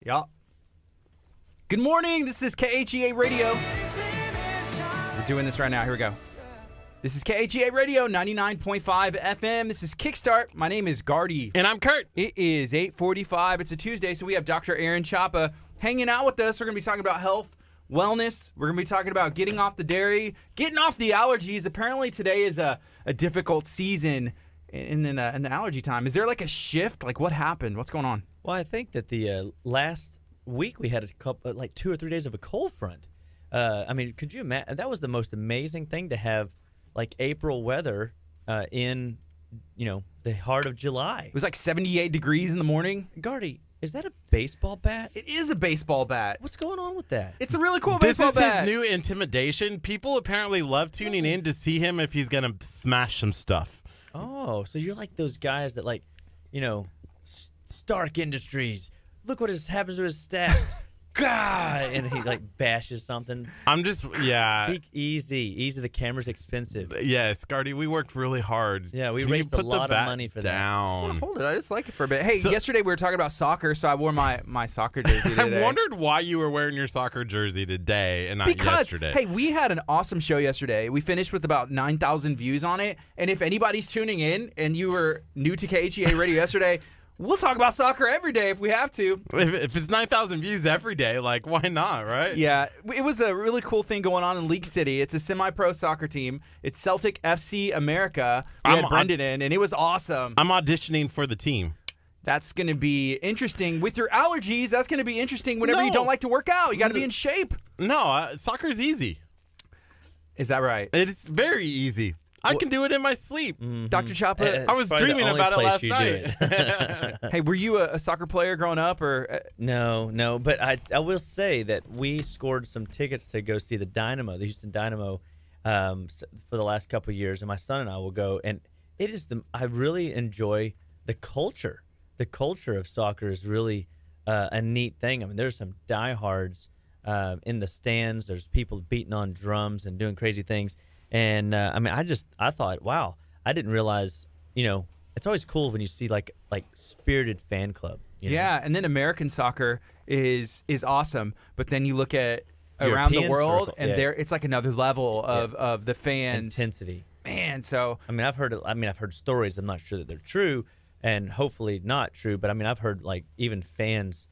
Yeah. Good morning. This is KHEA Radio. We're doing this right now. Here we go. This is KHEA Radio, 99.5 FM. This is Kickstart. My name is Gardy. And I'm Curt. It is 8:45. It's a Tuesday, so we have Dr. Aaron Chapa hanging out with us. We're going to be talking about health, wellness. We're going to be talking about getting off the dairy, getting off the allergies. Apparently today is a difficult season in the allergy time. Is there like a shift? Like what happened? What's going on? Well, I think that the last week we had a couple, like 2 or 3 days of a cold front. I mean, could you imagine? That was the most amazing thing to have, like April weather in, the heart of July. It was like 78 degrees in the morning. Gardy, is that a baseball bat? It is a baseball bat. What's going on with that? It's a really cool This baseball is bat. his new intimidation. People apparently love tuning in to see him if he's going to smash some stuff. Oh, so you're like those guys that Stark Industries. Look what happens to his stats. God, and he bashes something. I'm just, yeah. Speak easy. The camera's expensive. Yes, Gardy, we worked really hard. Yeah, we Can you raised a put the lot of bat money for down? Hold it. I just like it for a bit. Hey, yesterday we were talking about soccer, so I wore my soccer jersey today. I wondered why you were wearing your soccer jersey today and not yesterday. Hey, we had an awesome show yesterday. We finished with about 9,000 views on it. And if anybody's tuning in and you were new to KHEA Radio yesterday, we'll talk about soccer every day if we have to. If it's 9,000 views every day, why not, right? Yeah, it was a really cool thing going on in League City. It's a semi-pro soccer team. It's Celtic FC America. We had Brendan in, and it was awesome. I'm auditioning for the team. That's going to be interesting. With your allergies, that's going to be interesting whenever you don't like to work out. You got to be in shape. No, soccer's easy. Is that right? It's very easy. I can do it in my sleep. Mm-hmm. Dr. Chapa, I was dreaming about it last night. Hey, were you a soccer player growing up? Or No, but I will say that we scored some tickets to go see the Houston Dynamo, for the last couple of years, and my son and I will go. And it is I really enjoy the culture. The culture of soccer is really a neat thing. I mean, there's some diehards in the stands. There's people beating on drums and doing crazy things. And I thought, wow, I didn't realize, it's always cool when you see like spirited fan club. Yeah, and then American soccer is awesome, but then you look at around the European world, circle, and there it's like another level of the fans intensity. Man, so I've heard stories. I'm not sure that they're true, and hopefully not true. But I've heard even fans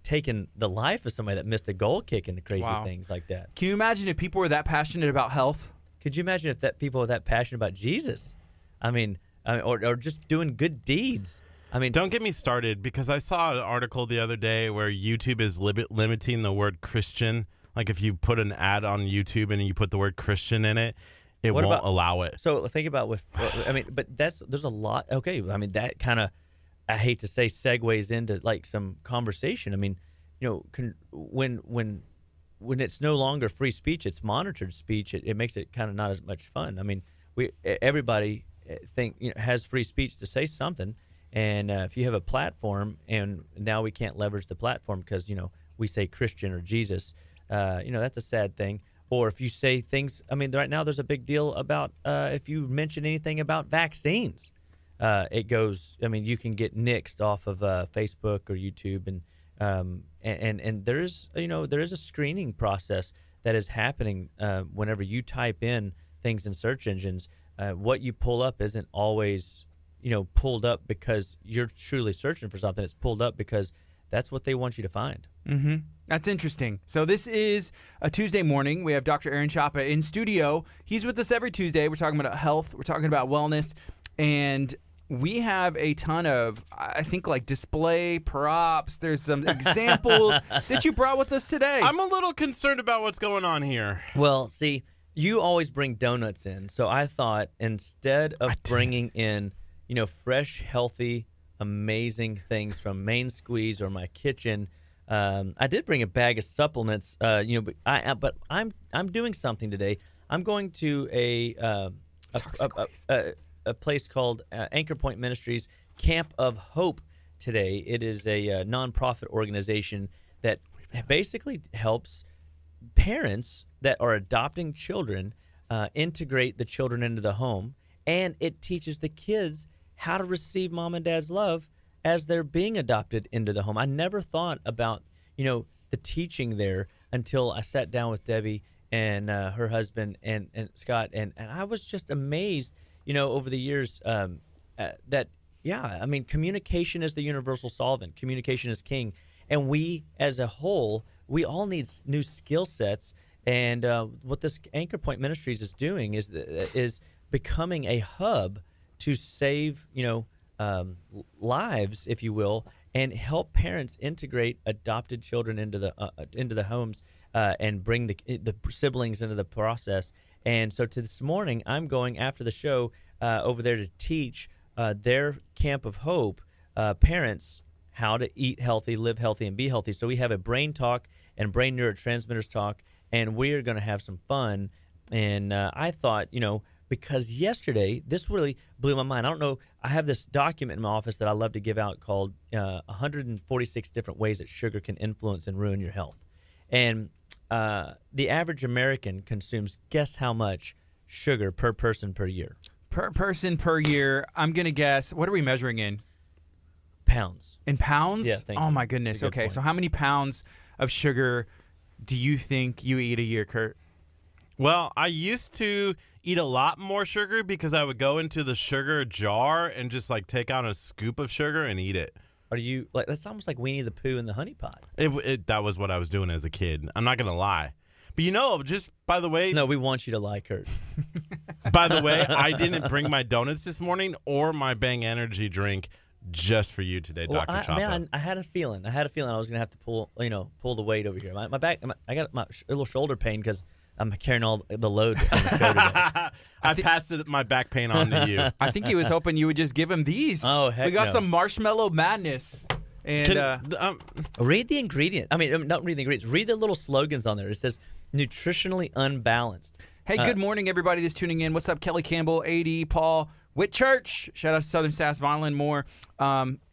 taking the life of somebody that missed a goal kick and crazy things like that. Can you imagine if people were that passionate about health? Could you imagine if that people were that passionate about Jesus? Or just doing good deeds. Don't get me started, because I saw an article the other day where YouTube is limiting the word Christian. Like if you put an ad on YouTube and you put the word Christian in it, it won't allow it. So think about but there's a lot. Okay, that kind of, I hate to say, segues into some conversation. When it's no longer free speech, it's monitored speech. It makes it kind of not as much fun. Everybody has free speech to say something, and if you have a platform, and now we can't leverage the platform because we say Christian or Jesus, that's a sad thing. Or if you say things, right now there's a big deal about if you mention anything about vaccines. It goes. You can get nixed off of Facebook or YouTube, and there is a screening process that is happening whenever you type in things in search engines. What you pull up isn't always pulled up because you're truly searching for something. It's pulled up because that's what they want you to find. Mm-hmm. That's interesting. So this is a Tuesday morning. We have Dr. Aaron Chapa in studio. He's with us every Tuesday. We're talking about health. We're talking about wellness, and we have a ton of, I think, display props. There's some examples that you brought with us today. I'm a little concerned about what's going on here. Well, see, you always bring donuts in. So I thought instead of bringing in, fresh, healthy, amazing things from Main Squeeze or my kitchen, I did bring a bag of supplements, but I'm doing something today. I'm going to a place called Anchor Point Ministries Camp of Hope today. It is a nonprofit organization that basically helps parents that are adopting children integrate the children into the home, and it teaches the kids how to receive mom and dad's love as they're being adopted into the home. I never thought about, the teaching there until I sat down with Debbie and her husband and Scott, and I was just amazed, over the years that, communication is the universal solvent. Communication is king. And we, as a whole, we all need new skill sets. And what this Anchor Point Ministries is doing is becoming a hub to save, lives, if you will, and help parents integrate adopted children into the homes and bring the siblings into the process. And so this morning, I'm going after the show over there to teach their Camp of Hope parents how to eat healthy, live healthy, and be healthy. So we have a brain talk and brain neurotransmitters talk, and we're going to have some fun. And I thought, because yesterday, this really blew my mind. I don't know, I have this document in my office that I love to give out called 146 different ways that sugar can influence and ruin your health. And the average American consumes, guess how much sugar per person per year? Per person per year, I'm going to guess, what are we measuring in? Pounds. In pounds? Yeah, thank you. Oh, my goodness. Okay, point. so how many pounds of sugar do you think you eat a year, Kurt? Well, I used to eat a lot more sugar because I would go into the sugar jar and just take out a scoop of sugar and eat it. Are you that's almost like Winnie the Pooh in the honey pot? That was what I was doing as a kid. I'm not gonna lie, but just by the way, no, we want you to lie, Kurt. By the way, I didn't bring my donuts this morning or my Bang Energy drink just for you today, Dr. Chapa. Man, I had a feeling. I was gonna have to pull the weight over here. My back, I got a little shoulder pain because I'm carrying all the load on the show today. I passed my back pain on to you. I think he was hoping you would just give him these. Oh, heck we got no. some marshmallow madness. And read the ingredient. I mean, not read the ingredients. Read the little slogans on there. It says nutritionally unbalanced. Hey, good morning, everybody that's tuning in. What's up, Kelly Campbell, AD, Paul, Whitchurch. Shout out to Southern Sass, Violin, more.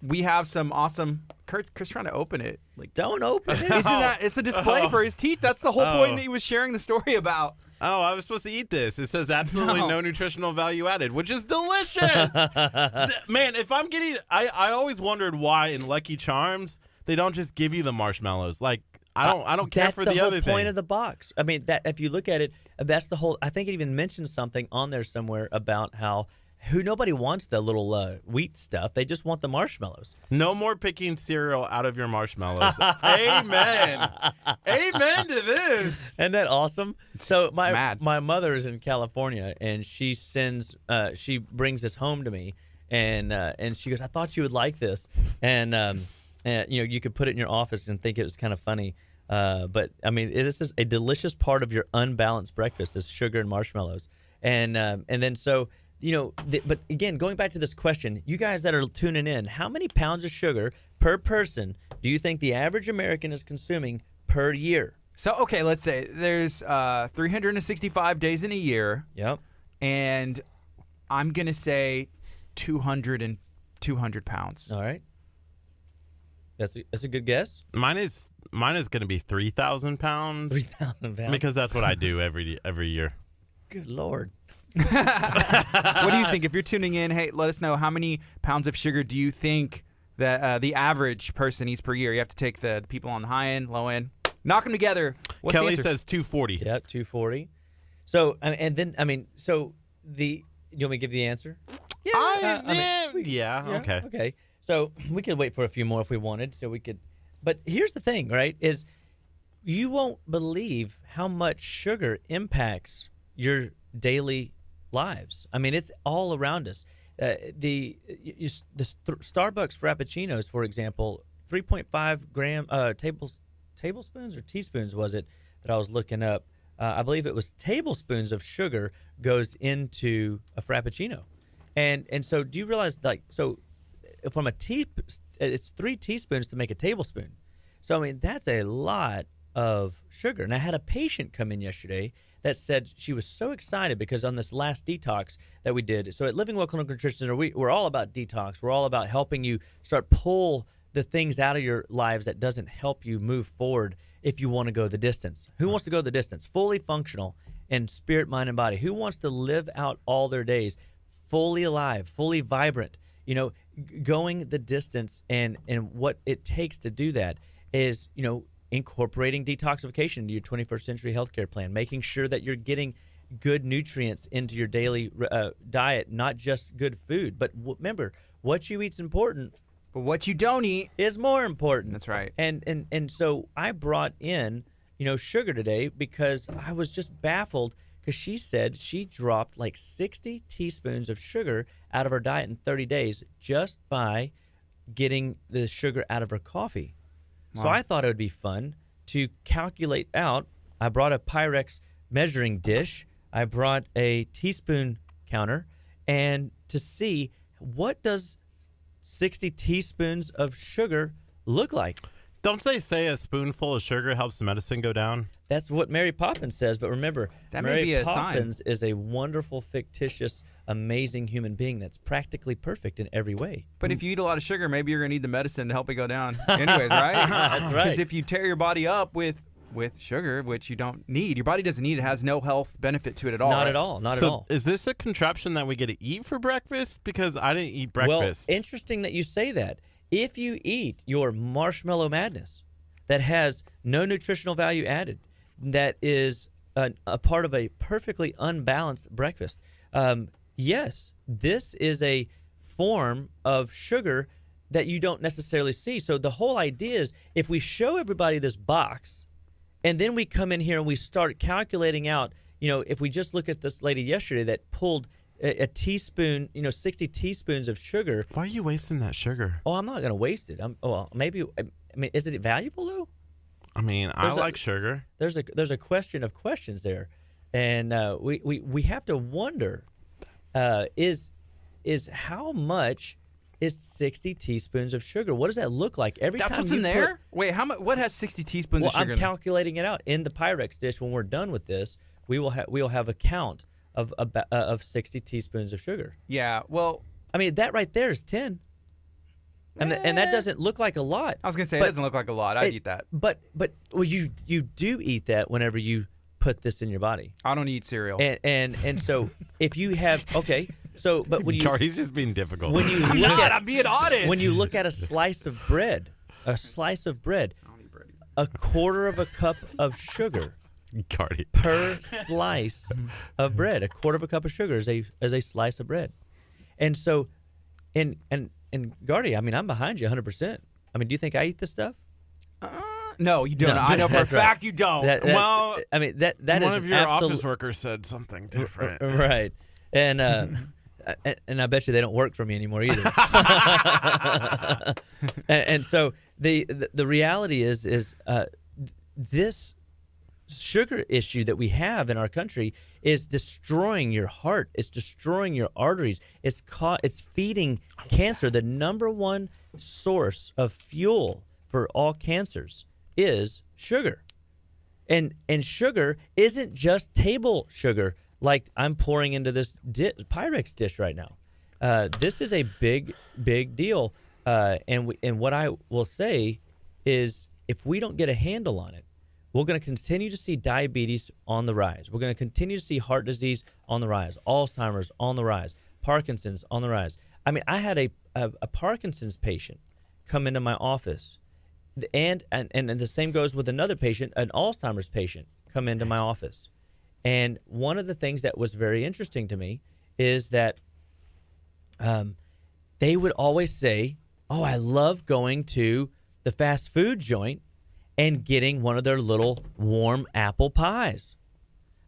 We have some awesome. Kurt's trying to open it. Don't open it. Isn't that? It's a display for his teeth. That's the whole point that he was sharing the story about. Oh, I was supposed to eat this. It says absolutely no nutritional value added, which is delicious. Man, if I'm getting, I always wondered why in Lucky Charms they don't just give you the marshmallows. I don't care for the other thing. That's the whole point of the box. I mean, that if you look at it, that's the whole. I think it even mentions something on there somewhere about how nobody wants the little wheat stuff. They just want the marshmallows. No more picking cereal out of your marshmallows. Amen. Amen to this. Isn't that awesome? So my mother is in California, and she brings this home to me, and she goes, I thought you would like this, and you could put it in your office and think it was kind of funny. But I mean, this is a delicious part of your unbalanced breakfast is sugar and marshmallows, and then so. But again, going back to this question, you guys that are tuning in, how many pounds of sugar per person do you think the average American is consuming per year? So, okay, let's say there's 365 days in a year. Yep. And I'm going to say 200 pounds. All right. That's a good guess. Mine is going to be 3,000 pounds. 3,000 pounds. Because that's what I do every year. Good Lord. What do you think? If you're tuning in, hey, let us know how many pounds of sugar do you think that the average person eats per year? You have to take the people on the high end, low end, knock them together. What's Kelly the answer? says 240. Yep, 240. So, and then, you want me to give the answer? Yeah. Okay. Okay. So we could wait for a few more if we wanted. So we could, but here's the thing, right? Is you won't believe how much sugar impacts your daily lives. I mean, it's all around us. The Starbucks Frappuccinos, for example, 3.5 gram tablespoons or teaspoons was it that I was looking up? I believe it was tablespoons of sugar goes into a Frappuccino, and so do you realize from it's 3 teaspoons to make a tablespoon. So I mean that's a lot of sugar. And I had a patient come in yesterday that said she was so excited because on this last detox that we did, so at Living Well Clinical Nutrition Center, we're all about detox. We're all about helping you start pull the things out of your lives that doesn't help you move forward if you want to go the distance. Who wants to go the distance? Fully functional in spirit, mind, and body. Who wants to live out all their days fully alive, fully vibrant? going the distance and what it takes to do that is, incorporating detoxification into your 21st century healthcare plan, making sure that you're getting good nutrients into your daily diet, not just good food. But remember, what you eat's important, but what you don't eat is more important. That's right. And so I brought in, sugar today because I was just baffled because she said she dropped like 60 teaspoons of sugar out of her diet in 30 days just by getting the sugar out of her coffee. Wow. So I thought it would be fun to calculate out. I brought a Pyrex measuring dish. I brought a teaspoon counter, and to see what does 60 teaspoons of sugar look like. Don't they say a spoonful of sugar helps the medicine go down? That's what Mary Poppins says, but remember, that Mary may be a Poppins sign. is a wonderful, fictitious, amazing human being that's practically perfect in every way. But if you eat a lot of sugar, maybe you're going to need the medicine to help it go down anyways, right? That's right. Because if you tear your body up with sugar, which you don't need, your body doesn't need it, has no health benefit to it at all. Not at all. Not at all. Is this a contraption that we get to eat for breakfast? Because I didn't eat breakfast. Well, interesting that you say that. If you eat your Marshmallow Madness that has no nutritional value added, that is a part of a perfectly unbalanced breakfast, yes, this is a form of sugar that you don't necessarily see. So the whole idea is if we show everybody this box and then we come in here and we start calculating out, if we just look at this lady yesterday that pulled a teaspoon, 60 teaspoons of sugar. Why are you wasting that sugar? Oh, I'm not going to waste it. Is it valuable though? I mean, I like sugar. There's a question of questions there, and we have to wonder is how much is 60 teaspoons of sugar? What does that look like every time? That's what's in there. Wait, how much? What has 60 teaspoons of sugar? I'm calculating it out in the Pyrex dish. When we're done with this, we will have a count of 60 teaspoons of sugar. Yeah. Well, I mean that right there is 10. And that doesn't look like a lot. I was gonna say it doesn't look like a lot. I'd eat that. But you do eat that whenever you put this in your body. I don't eat cereal. And so if you have but when you he's just being difficult. When you I'm being honest. When you look at a slice of bread, I don't eat bread either. a quarter of a cup of sugar. Gardy. Per slice of bread, a quarter of a cup of sugar is a slice of bread, and so, and Gardy, I mean, I'm behind you 100%. I mean, do you think I eat this stuff? No, you don't. No, I know for a fact you don't. Well, I mean that one is of your office workers said something different, right? And I bet you they don't work for me anymore either. and so the reality is this sugar issue that we have in our country is destroying your heart. It's destroying your arteries. It's feeding cancer. The number one source of fuel for all cancers is sugar. And sugar isn't just table sugar like I'm pouring into this Pyrex dish right now. This is a big deal. And what I will say is if we don't get a handle on it, we're going to continue to see diabetes on the rise. We're going to continue to see heart disease on the rise, Alzheimer's on the rise, Parkinson's on the rise. I mean, I had a Parkinson's patient come into my office, and the same goes with another patient, an Alzheimer's patient, come into my office. And one of the things that was very interesting to me is that they would always say, oh, I love going to the fast food joint and getting one of their little warm apple pies.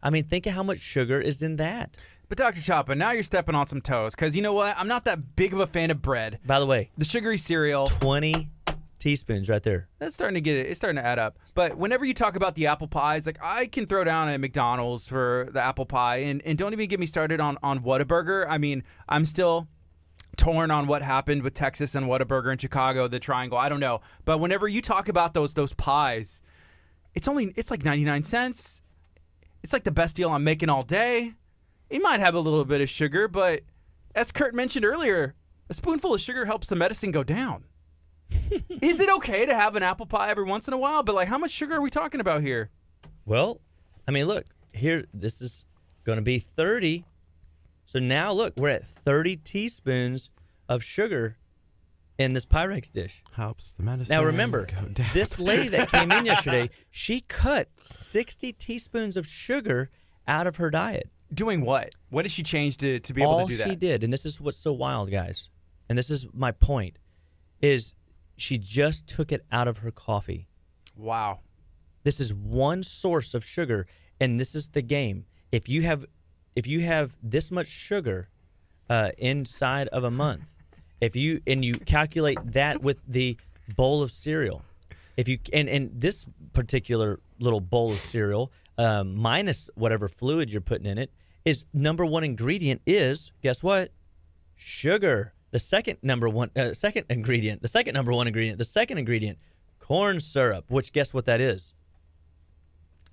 I mean, think of how much sugar is in that. But Dr. Chapa, now you're stepping on some toes, because you know what? I'm not that big of a fan of bread. By the way, the sugary cereal. 20 teaspoons right there. That's starting to it's starting to add up. But whenever you talk about the apple pies, like I can throw down at McDonald's for the apple pie, and don't even get me started on Whataburger. I mean, I'm still torn on what happened with Texas and Whataburger in Chicago, the triangle. I don't know. But whenever you talk about those pies, it's like 99 cents. It's like the best deal I'm making all day. It might have a little bit of sugar, but as Curt mentioned earlier, a spoonful of sugar helps the medicine go down. Is it okay to have an apple pie every once in a while? But like, how much sugar are we talking about here? Well, I mean, look, here, this is going to be 30. So now, look, we're at 30 teaspoons of sugar in this Pyrex dish. Helps the medicine. Now remember, go down. this lady that came in yesterday, she cut 60 teaspoons of sugar out of her diet. Doing what? What did she change to be able to do that? All she did, and this is what's so wild, guys, and this is my point, is she just took it out of her coffee. Wow. This is one source of sugar, and this is the game. If you have this much sugar inside of a month, if you calculate that with the bowl of cereal, if you and this particular little bowl of cereal minus whatever fluid you're putting in it, is number one ingredient is, guess what? Sugar. The second number one ingredient, corn syrup, which guess what that is?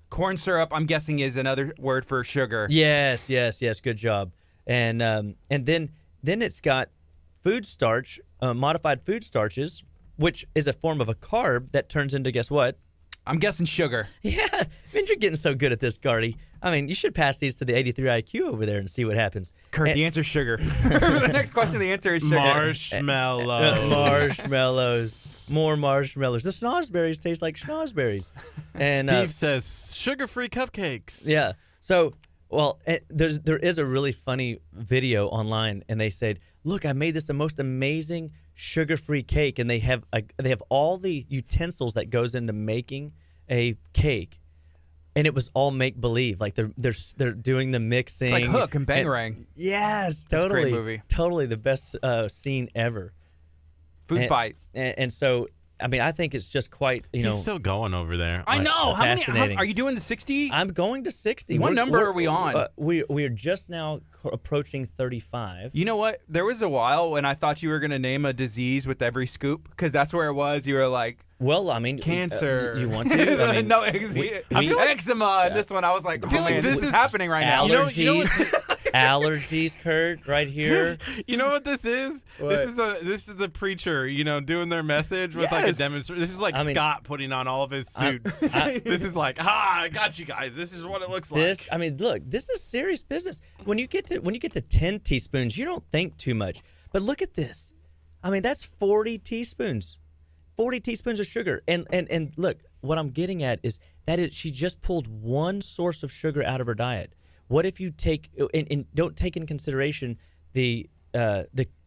Corn syrup, I'm guessing, is another word for sugar. Yes, good job. And then it's got food starch, modified food starches, which is a form of a carb that turns into, guess what? I'm guessing sugar. Yeah, I mean, you're getting so good at this, Gardy. I mean, you should pass these to the 83 IQ over there and see what happens. Curt, the answer is sugar. For the next question, the answer is sugar. Marshmallows. Marshmallows. More marshmallows. The schnozberries taste like schnozberries. And Steve says sugar-free cupcakes. Yeah. So, well, there is a really funny video online, and they said, "Look, I made this the most amazing sugar-free cake," and they have all the utensils that goes into making a cake, and it was all make-believe. Like they're doing the mixing. It's like Hook and Bangarang. Yes, That's totally. a great movie. Totally the best scene ever. Food fight. And so, I mean, I think it's just quite, He's still going over there. I know. How many? fascinating. Are you doing the 60? I'm going to 60. What number are we on? We are just now approaching 35. You know what? There was a while when I thought you were going to name a disease with every scoop, because that's where it was. You were like, well, I mean, cancer. You want to? I mean, no, eczema. And this one, I was like, oh, man, this is happening right now. Allergies. Allergies, Curt, right here. You know what this is? What? This is a preacher, like their message with like a demonstration. This is like Scott putting on all of his suits. This is like, I got you guys. This is what it looks like. I mean, look, this is serious business. When you get to 10 teaspoons, you don't think too much. But look at this. I mean, that's 40 teaspoons. 40 teaspoons of sugar. And look, what I'm getting at is she just pulled one source of sugar out of her diet. What if you take and don't take in consideration the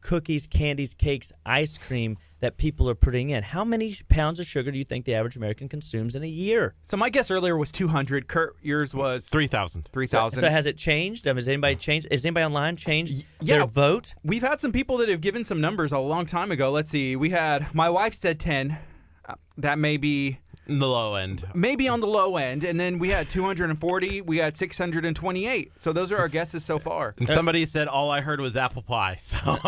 cookies, candies, cakes, ice cream that people are putting in? How many pounds of sugar do you think the average American consumes in a year? So my guess earlier was 200. Curt, yours was 3,000. 3,000. So has it changed? Has anybody changed? Has anybody online changed their vote? We've had some people that have given some numbers a long time ago. Let's see. We had, my wife said 10. That may be the low end. Maybe on the low end. And then we had 240. We had 628. So those are our guesses so far. And somebody said all I heard was apple pie. So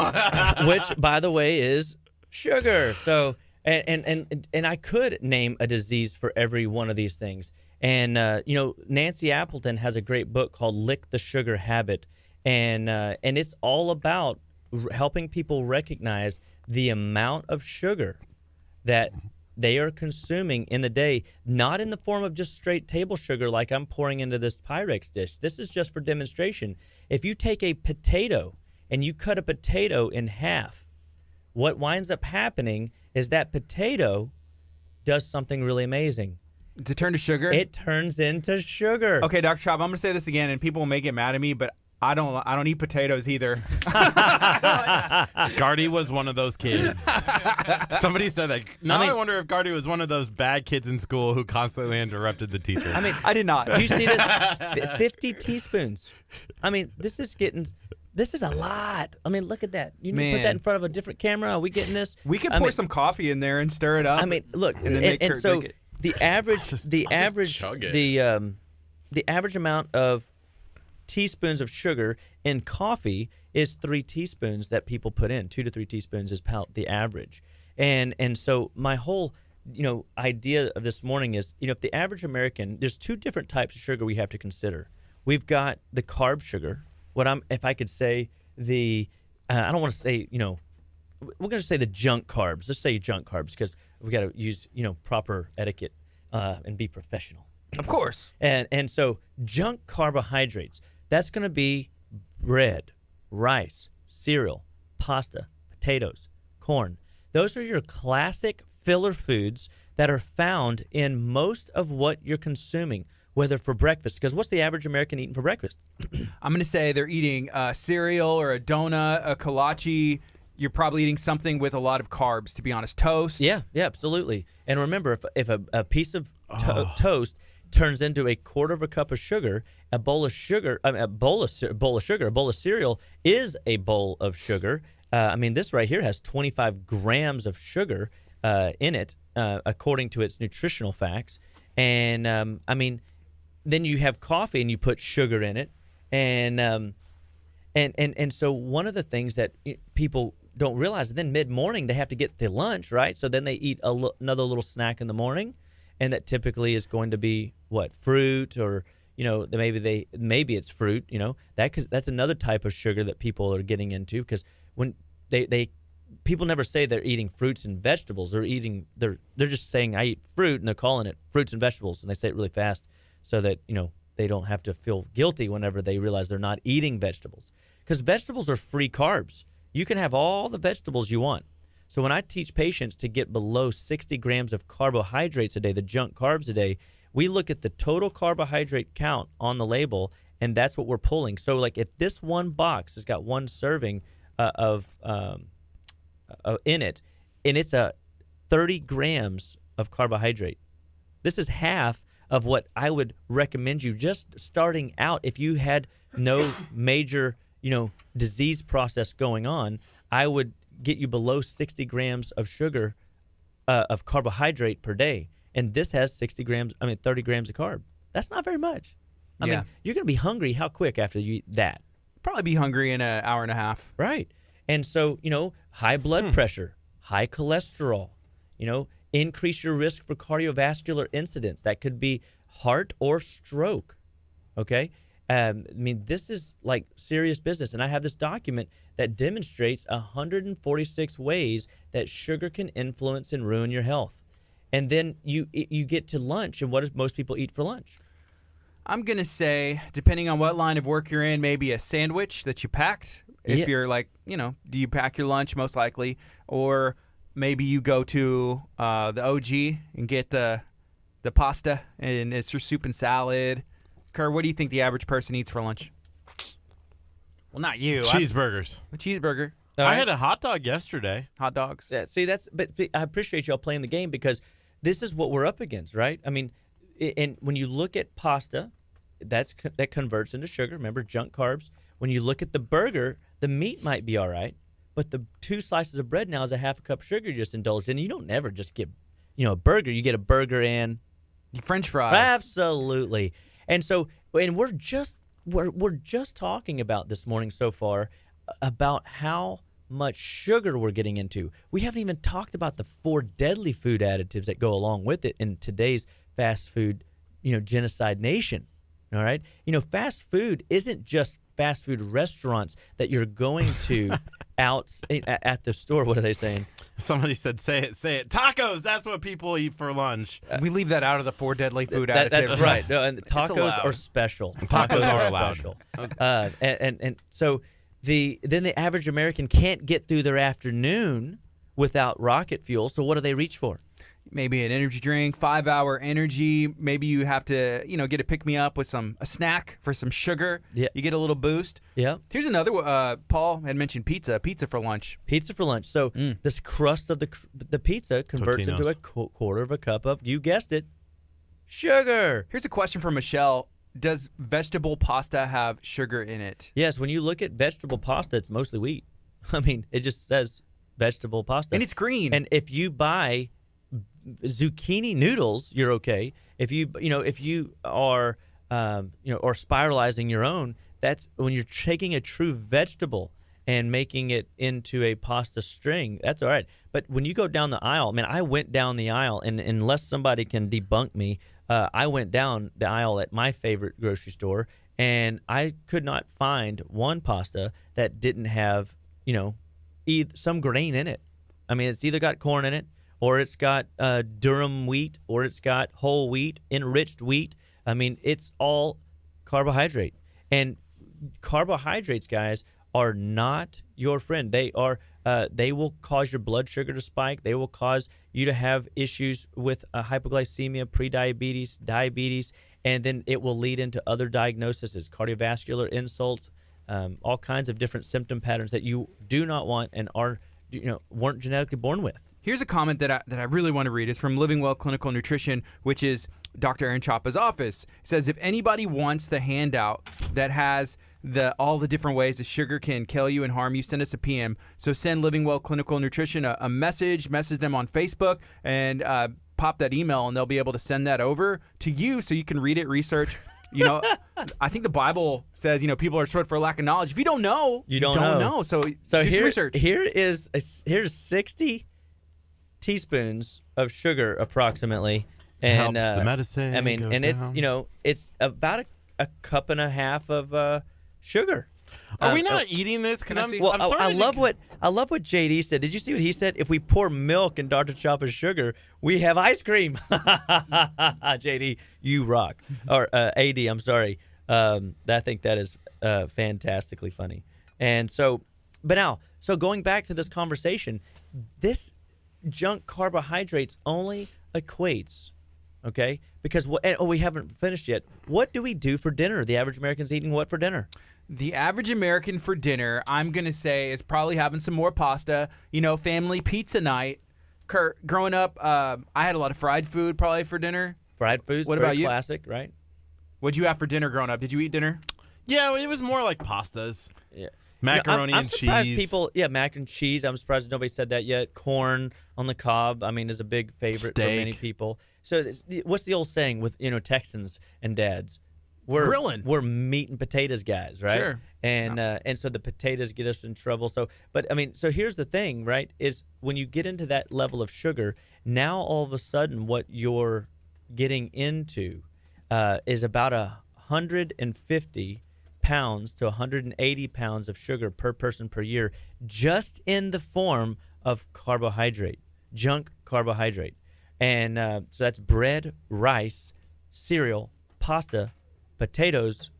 which, by the way, is sugar. So and I could name a disease for every one of these things. And Nancy Appleton has a great book called "Lick the Sugar Habit," and it's all about helping people recognize the amount of sugar that they are consuming in the day, not in the form of just straight table sugar like I'm pouring into this Pyrex dish. This is just for demonstration. If you take a potato and you cut a potato in half, what winds up happening is that potato does something really amazing. To turn to sugar? It turns into sugar. Okay, Dr. Chop, I'm going to say this again, and people may get mad at me, but I don't eat potatoes either. Gardy was one of those kids. Somebody said that. Now I wonder if Gardy was one of those bad kids in school who constantly interrupted the teacher. I mean, I did not. You see this? 50 teaspoons. I mean, this is a lot. I mean, look at that. You need to put that in front of a different camera. Are we getting this? We could pour some coffee in there and stir it up. I mean, look, and then make Curt so drink it. the average amount of teaspoons of sugar in coffee is 3 teaspoons that people put in. 2 to 3 teaspoons is the average. And so my whole idea of this morning is, if the average American, there's 2 different types of sugar we have to consider. We've got the carb sugar. If I could say I don't want to say, we're going to say the junk carbs. Let's say junk carbs because we got to use, proper etiquette and be professional. Of course. And so junk carbohydrates, that's going to be bread, rice, cereal, pasta, potatoes, corn. Those are your classic filler foods that are found in most of what you're consuming, whether for breakfast. Because what's the average American eating for breakfast? I'm going to say they're eating cereal or a donut, a kolache. You're probably eating something with a lot of carbs, to be honest. Toast. Yeah, absolutely. And remember, if a piece of toast turns into a quarter of a cup of sugar, a bowl of cereal is a bowl of sugar. This right here has 25 grams of sugar in it, according to its nutritional facts. And then you have coffee and you put sugar in it, and so one of the things that people don't realize, then mid-morning they have to get their lunch, right? So then they eat another little snack in the morning, and that typically is going to be fruit, or maybe it's fruit. That's another type of sugar that people are getting into, because when people never say they're eating fruits and vegetables. They're just saying I eat fruit, and they're calling it fruits and vegetables, and they say it really fast so that they don't have to feel guilty whenever they realize they're not eating vegetables, because vegetables are free carbs. You can have all the vegetables you want. So when I teach patients to get below 60 grams of carbohydrates a day, the junk carbs a day, we look at the total carbohydrate count on the label, and that's what we're pulling. So if this one box has got one serving in it, and it's 30 grams of carbohydrate, this is half of what I would recommend you just starting out. If you had no major disease process going on, I would get you below 60 grams of sugar of carbohydrate per day. And this has 30 grams of carb. That's not very much. I mean, you're going to be hungry how quick after you eat that? Probably be hungry in an hour and a half. Right. And so, high blood pressure, high cholesterol, increase your risk for cardiovascular incidents. That could be heart or stroke. Okay? This is serious business. And I have this document that demonstrates 146 ways that sugar can influence and ruin your health. And then you get to lunch, and what do most people eat for lunch? I'm going to say, depending on what line of work you're in, maybe a sandwich that you packed. If you're do you pack your lunch most likely? Or maybe you go to the OG and get the pasta, and it's your soup and salad. Curt, what do you think the average person eats for lunch? Well, not you. Cheeseburgers. A cheeseburger. I had a hot dog yesterday. Hot dogs. Yeah, see, but I appreciate y'all playing the game, because this is what we're up against, right? And when you look at pasta, that converts into sugar. Remember, junk carbs. When you look at the burger, the meat might be all right, but the 2 slices of bread now is a half a cup of sugar you just indulged in. You don't never just get, a burger. You get a burger and French fries. Absolutely. And so, we're just talking about this morning so far about how much sugar we're getting into. We haven't even talked about the 4 deadly food additives that go along with it in today's fast food, genocide nation. All right? Fast food isn't just fast food restaurants that you're going to out at the store. What are they saying? Somebody said, say it. Tacos, that's what people eat for lunch. We leave that out of the 4 deadly food additives. That's right. No, and tacos are special. Tacos are allowed. Special. And so then the average American can't get through their afternoon without rocket fuel. So what do they reach for? Maybe an energy drink, 5-hour energy. Maybe you have to, get a pick-me-up with a snack for some sugar. Yeah. You get a little boost. Yeah. Here's another, Paul had mentioned pizza for lunch. Pizza for lunch. So this crust of the pizza converts into a quarter of a cup of, you guessed it, sugar. Here's a question from Michelle. Does vegetable pasta have sugar in it? Yes. When you look at vegetable pasta, it's mostly wheat. It just says vegetable pasta. And it's green. And if you buy zucchini noodles, you're okay. If you are or spiralizing your own, that's when you're taking a true vegetable and making it into a pasta string. That's all right. But when you go down the aisle, I went down the aisle, and unless somebody can debunk me, I went down the aisle at my favorite grocery store, and I could not find one pasta that didn't have some grain in it. It's either got corn in it, or it's got durum wheat, or it's got whole wheat, enriched wheat. It's all carbohydrate. And carbohydrates, guys, are not your friend. They are. They will cause your blood sugar to spike. They will cause you to have issues with hypoglycemia, prediabetes, diabetes, and then it will lead into other diagnoses, cardiovascular insults, all kinds of different symptom patterns that you do not want and weren't genetically born with. Here's a comment that I really want to read. It's from Living Well Clinical Nutrition, which is Dr. Aaron Chapa's office. It says, if anybody wants the handout that has all the different ways that sugar can kill you and harm you, send us a PM. So send Living Well Clinical Nutrition a message them on Facebook, and pop that email, and they'll be able to send that over to you so you can read it, research. I think the Bible says, people are short for lack of knowledge. If you don't know, you don't know. So do some research. Here's 60 teaspoons of sugar approximately, and helps the medicine. I mean, and down. It's about a cup and a half of sugar. Are we not eating this? I love what JD said. Did you see what he said? If we pour milk in Dr. Chapa's sugar, we have ice cream. JD, you rock. Or AD, I'm sorry. I think that is fantastically funny. And so going back to this conversation, this junk carbohydrates only equates, okay? Because we haven't finished yet. What do we do for dinner? The average American's eating what for dinner? The average American for dinner, I'm going to say, is probably having some more pasta, family pizza night. Kurt, growing up, I had a lot of fried food probably for dinner. Fried food's what very about you? Classic, right? What'd you have for dinner growing up? Did you eat dinner? Yeah, it was more like pastas. Yeah. Macaroni I'm and surprised cheese. mac and cheese. I'm surprised nobody said that yet. Corn on the cob, is a big favorite for many people. So what's the old saying with Texans and dads? We're grilling. We're meat and potatoes guys, right? Sure. And so the potatoes get us in trouble. So here's the thing, right? Is when you get into that level of sugar, now all of a sudden what you're getting into is about 150 pounds to 180 pounds of sugar per person per year, just in the form of junk carbohydrate. And so that's bread, rice, cereal, pasta, potatoes,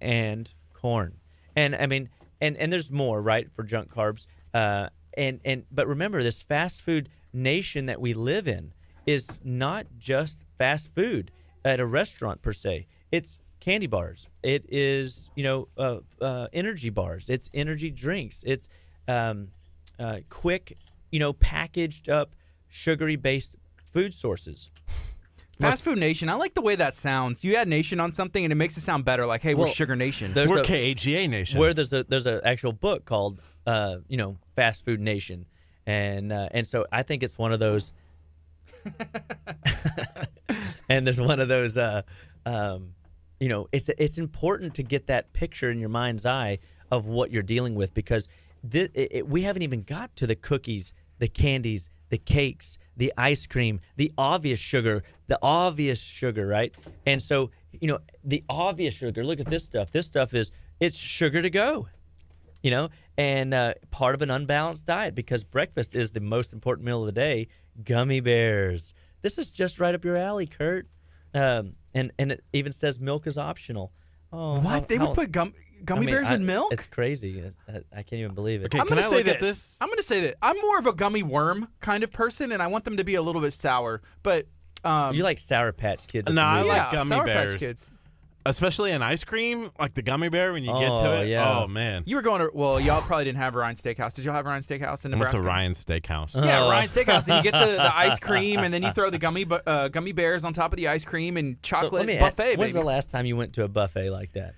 and corn. And and there's more, right, for junk carbs. But remember, this fast food nation that we live in is not just fast food at a restaurant per se. It's candy bars. It is, energy bars. It's energy drinks. It's quick, packaged up, sugary-based food sources. Fast Food Nation. I like the way that sounds. You add nation on something, and it makes it sound better. Like, hey, we're Sugar Nation. We're KHEA Nation. Where there's an actual book called, Fast Food Nation, and so I think it's one of those. And there's one of those. It's important to get that picture in your mind's eye of what you're dealing with, because we haven't even got to the cookies, the candies, the cakes, the ice cream, the obvious sugar, right? And so, the obvious sugar, look at this stuff. This stuff it's sugar to go, and part of an unbalanced diet, because breakfast is the most important meal of the day. Gummy bears. This is just right up your alley, Kurt. And it even says milk is optional. Oh, what? They would put gummy bears in milk? It's crazy. I can't even believe it. Okay, can I look at this? I'm going to say that I'm more of a gummy worm kind of person, and I want them to be a little bit sour. But you like Sour Patch Kids? No, I like gummy Sour bears. Patch Kids. Especially in ice cream, like the gummy bear when you get to it. Yeah. Oh, man. You were going to, y'all probably didn't have Ryan Steakhouse. Did y'all have Ryan Steakhouse in Nebraska? What's a Ryan Steakhouse? Yeah, Ryan Steakhouse. And you get the ice cream, and then you throw the gummy bears on top of the ice cream and chocolate buffet, When's the last time you went to a buffet like that?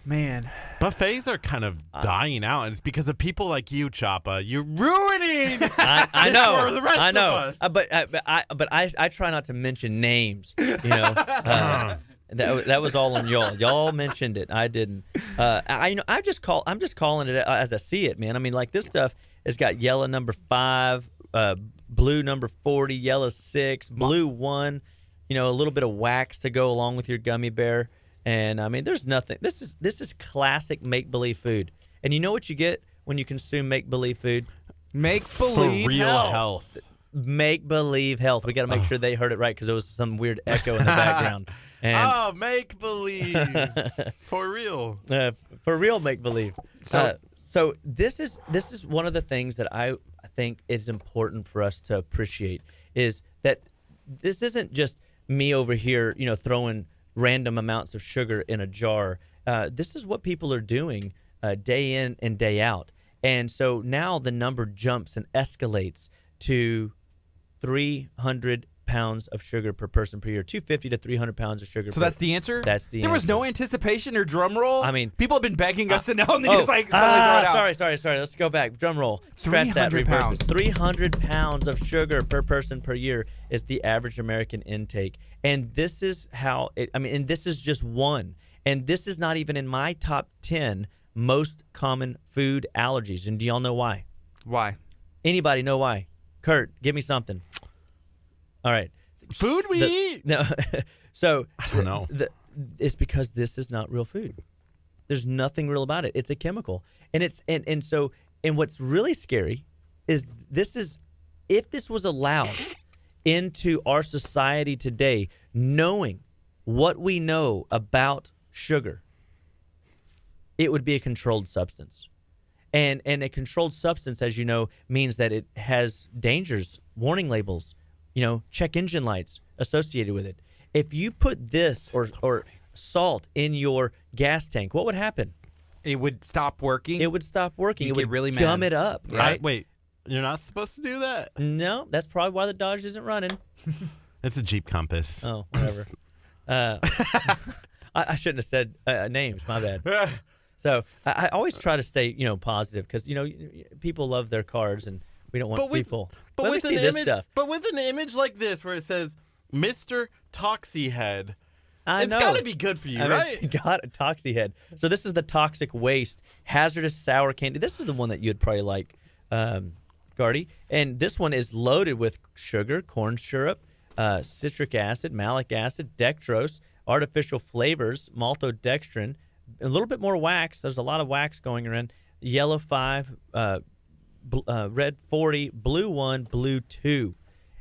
Man. Buffets are kind of dying out, and it's because of people like you, Chapa. You're ruining I know. for the rest I know. of us. But I try not to mention names, That was all on y'all. Y'all mentioned it. I didn't. I'm just calling it as I see it, man. Like this stuff has got yellow number 5, blue number 40, yellow 6, blue 1. A little bit of wax to go along with your gummy bear. And there's nothing. This is classic make-believe food. And you know what you get when you consume make-believe food? Make-believe for real health. make believe health. We got to make sure they heard it right because there was some weird echo in the background. And make believe for real. For real, make believe. So this is one of the things that I think is important for us to appreciate is that this isn't just me over here, throwing random amounts of sugar in a jar. This is what people are doing day in and day out. And so now the number jumps and escalates to 300 pounds of sugar per person per year, 250 to 300 pounds of sugar. So that's the answer? That's the answer. There was no anticipation or drum roll? I mean, people have been begging us to know, and they just suddenly throw it out. Sorry. Let's go back. Drum roll. Scratch that. 300 pounds of sugar per person per year is the average American intake. And this is how and this is just one. And this is not even in my top 10 most common food allergies. And do y'all know why? Why? Anybody know why? Curt, give me something. All right. Food we eat? No. So I don't know. It's because this is not real food. There's nothing real about it. It's a chemical. And what's really scary is if this was allowed into our society today, knowing what we know about sugar, it would be a controlled substance. And a controlled substance, as you know, means that it has dangers, warning labels, check engine lights associated with it. If you put this or salt in your gas tank, what would happen? It would stop working. It would stop working. You'd it would get really gum mad. it up, right? Wait, you're not supposed to do that? No, that's probably why the Dodge isn't running. It's a Jeep Compass. Oh, whatever. I shouldn't have said names. My bad. So I always try to stay, positive because people love their cars and we don't want people. But Let with me see an this image, stuff. but with an image like this where it says Mr. Toxie Head, it's know. got to be good for you, right? It's got a Toxie Head. So this is the toxic waste, hazardous sour candy. This is the one that you'd probably like, Gardy. And this one is loaded with sugar, corn syrup, citric acid, malic acid, dextrose, artificial flavors, maltodextrin, a little bit more wax. There's a lot of wax going around. Yellow 5, red 40, blue 1, blue 2.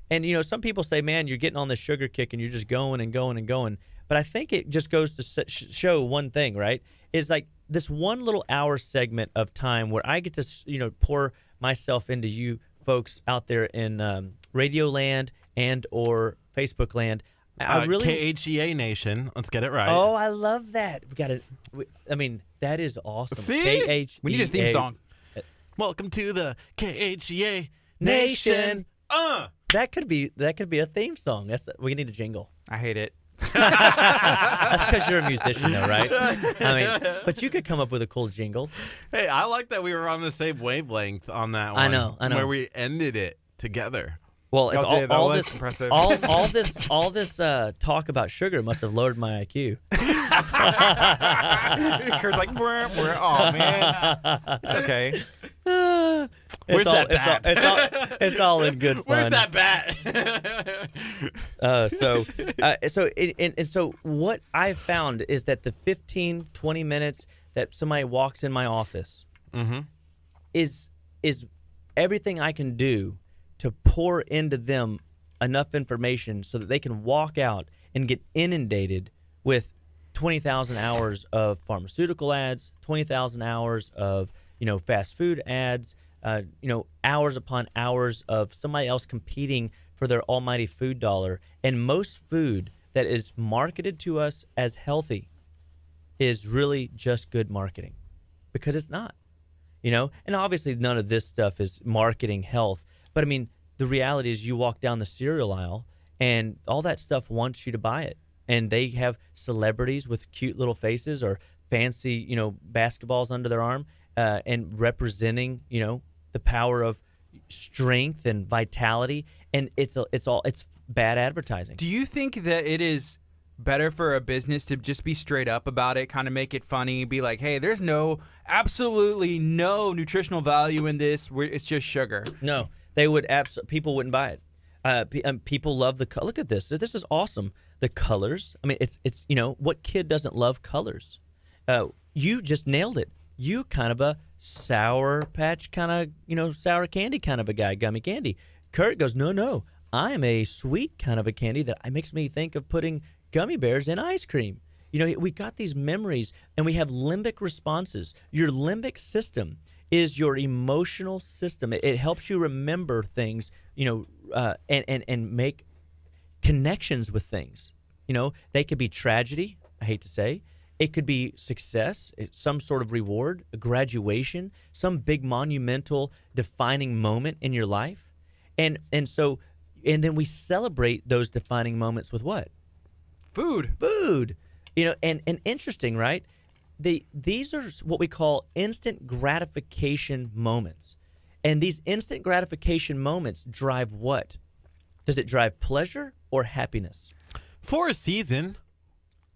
And, some people say, man, you're getting on this sugar kick and you're just going and going and going. But I think it just goes to show one thing, right? Is like this one little hour segment of time where I get to, pour myself into you folks out there in Radio Land and or Facebook Land. I really KHEA Nation. Let's get it right. Oh, I love that. We got it. That is awesome. See? KHEA. We need a theme song. Welcome to the KHEA Nation. That could be a theme song. We need a jingle. I hate it. That's because you're a musician, though, right? But you could come up with a cool jingle. Hey, I like that we were on the same wavelength on that one. I know. Where we ended it together. Well, it's all this impressive. all this talk about sugar must have lowered my IQ. Kurt's like, oh man, it's okay. Where's that bat? It's all in good fun. Where's that bat? So what I found is that the 15, 20 minutes that somebody walks in my office is everything I can do to pour into them enough information so that they can walk out and get inundated with 20,000 hours of pharmaceutical ads, 20,000 hours of fast food ads, hours upon hours of somebody else competing for their almighty food dollar. And most food that is marketed to us as healthy is really just good marketing, because it's not, And obviously none of this stuff is marketing health. But, the reality is you walk down the cereal aisle and all that stuff wants you to buy it. And they have celebrities with cute little faces or fancy, basketballs under their arm and representing, the power of strength and vitality. And it's bad advertising. Do you think that it is better for a business to just be straight up about it, kind of make it funny, be like, hey, there's absolutely no nutritional value in this. It's just sugar. No. They would people wouldn't buy it. People love the color. Look at this. This is awesome. The colors. It's what kid doesn't love colors? You just nailed it. You kind of a Sour Patch kind of sour candy kind of a guy, gummy candy. Curt goes, no, I'm a sweet kind of a candy that makes me think of putting gummy bears in ice cream. We got these memories, and we have limbic responses. Your limbic system is your emotional system. It helps you remember things, and make connections with things. They could be tragedy, I hate to say. It could be success, some sort of reward, a graduation, some big monumental defining moment in your life. And then we celebrate those defining moments with what? Food. And interesting, right? These are what we call instant gratification moments. And these instant gratification moments drive what? Does it drive pleasure or happiness? For a season.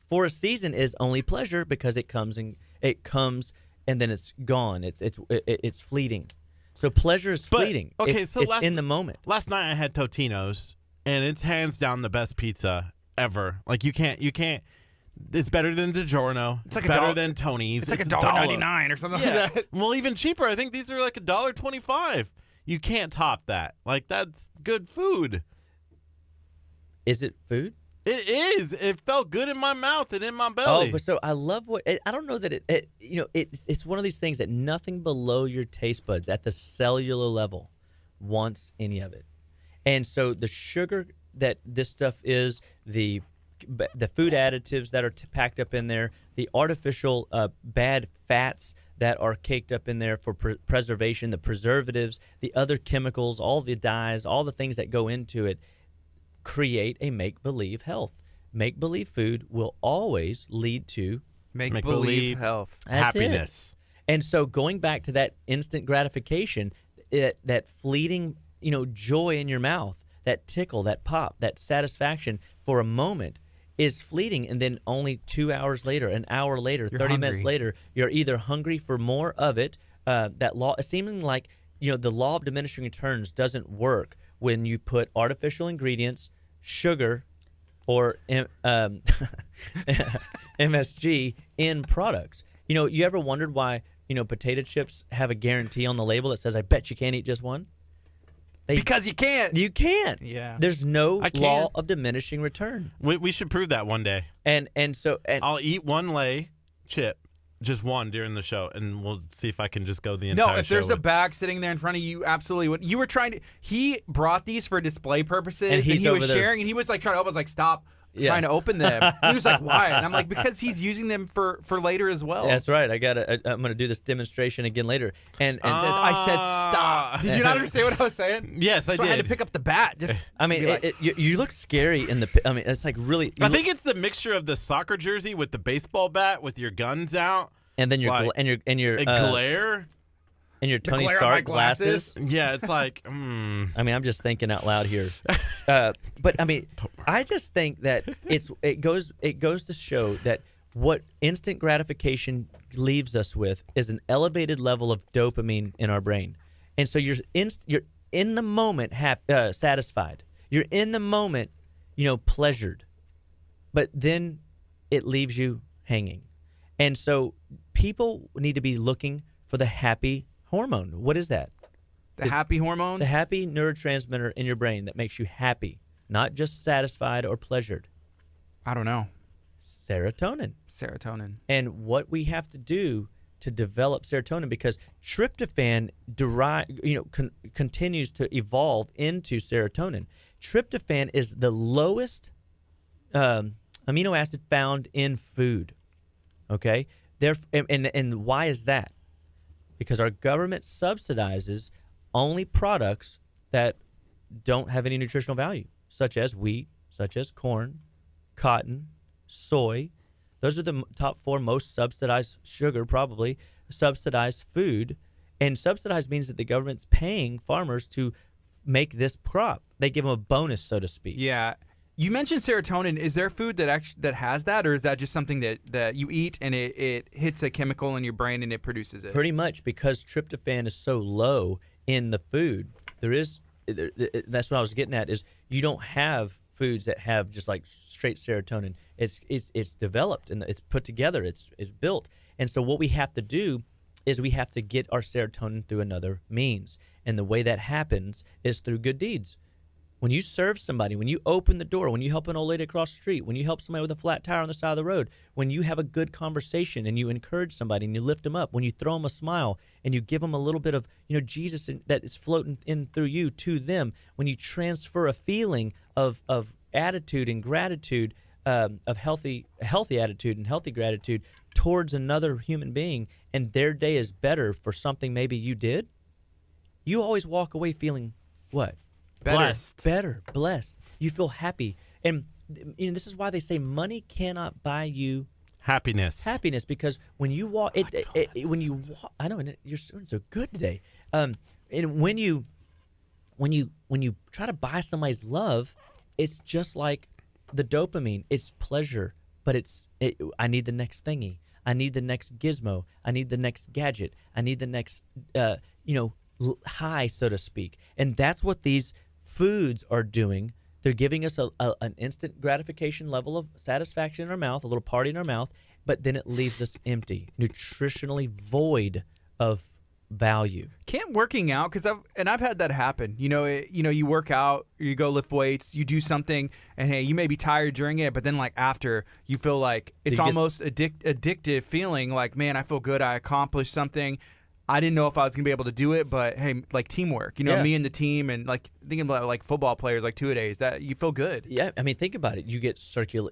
For a season is only pleasure because it comes and then it's gone. It's fleeting. So pleasure is fleeting. Okay, it's in the moment. Last night I had Totino's, and it's hands down the best pizza ever. Like you can't. It's better than DiGiorno. It's better than Tony's. It's like $1.99 or something like that. Well, even cheaper. I think these are like $1.25. You can't top that. Like that's good food. Is it food? It is. It felt good in my mouth and in my belly. Oh, but so I love I don't know that it's one of these things that nothing below your taste buds at the cellular level wants any of it. And so the sugar that this stuff is, the food additives that are packed up in there, the artificial bad fats that are caked up in there for preservation, the preservatives, the other chemicals, all the dyes, all the things that go into it, create a make-believe health. Make-believe food will always lead to make-believe health. Happiness. And so going back to that instant gratification, that fleeting, joy in your mouth, that tickle, that pop, that satisfaction for a moment is fleeting, and then only 2 hours later, an hour later, you're 30 hungry. minutes later, you're either hungry for more of it. That law, seeming like the law of diminishing returns doesn't work when you put artificial ingredients, sugar, or MSG in products. You ever wondered why potato chips have a guarantee on the label that says, "I bet you can't eat just one"? Because you can't. You can't. Yeah. There's no law of diminishing return. We should prove that one day. And I'll eat one lay chip, just one during the show, and we'll see if I can just go the entire show. No, if there's a bag sitting there in front of you, absolutely. When you were trying to, he brought these for display purposes, and he was sharing, and he was like trying to open. I was like, stop. Trying to open them. He was like, why? And I'm like, because he's using them for later as well. That's right. I'm gonna do this demonstration again later. And I said stop. Did you not understand what I was saying? Yes, I did. I had to pick up the bat. You look scary in the. I mean, it's like really. I think it's the mixture of the soccer jersey with the baseball bat with your guns out, and then your glare. And your Tony Stark glasses. Yeah, it's like. I mean, I'm just thinking out loud here, but I mean, I just think that it goes to show that what instant gratification leaves us with is an elevated level of dopamine in our brain, and so you're in the moment satisfied. You're in the moment, pleasured, but then it leaves you hanging, and so people need to be looking for the happy hormone. What is that? The happy hormone? The happy neurotransmitter in your brain that makes you happy, not just satisfied or pleasured. I don't know. Serotonin. And what we have to do to develop serotonin, because tryptophan continues to evolve into serotonin. Tryptophan is the lowest amino acid found in food. Okay? And why is that? Because our government subsidizes only products that don't have any nutritional value, such as wheat, such as corn, cotton, soy. Those are the top 4 most subsidized, sugar probably, subsidized food. And subsidized means that the government's paying farmers to make this crop. They give them a bonus, so to speak. Yeah. You mentioned serotonin. Is there food that has that, or is that just something that you eat and it hits a chemical in your brain and it produces it? Pretty much, because tryptophan is so low in the food. That's what I was getting at. Is you don't have foods that have just like straight serotonin. It's developed and it's put together. It's built. And so what we have to do is we have to get our serotonin through another means. And the way that happens is through good deeds. When you serve somebody, when you open the door, when you help an old lady across the street, when you help somebody with a flat tire on the side of the road, when you have a good conversation and you encourage somebody and you lift them up, when you throw them a smile and you give them a little bit of, Jesus that is floating in through you to them, when you transfer a feeling of attitude and gratitude, of healthy attitude and healthy gratitude towards another human being, and their day is better for something maybe you did, you always walk away feeling what? Better, blessed. You feel happy. And this is why they say money cannot buy you happiness, because when you walk, I know, and you're doing so good today. And when you try to buy somebody's love, it's just like the dopamine. It's pleasure, but I need the next thingy. I need the next gizmo. I need the next gadget. I need the next, high, so to speak. And that's what these foods are doing. They're giving us an instant gratification level of satisfaction in our mouth, a little party in our mouth, but then it leaves us empty, nutritionally void of value. Can't working out, because I've had that happen. You work out, you go lift weights, you do something, and hey, you may be tired during it, but then like after, you feel like it's almost addictive feeling. Like, man, I feel good. I accomplished something. I didn't know if I was gonna be able to do it, but hey, like teamwork. Me and the team, and like thinking about like football players, like 2-a-days, that you feel good. Yeah, I mean, think about it. You get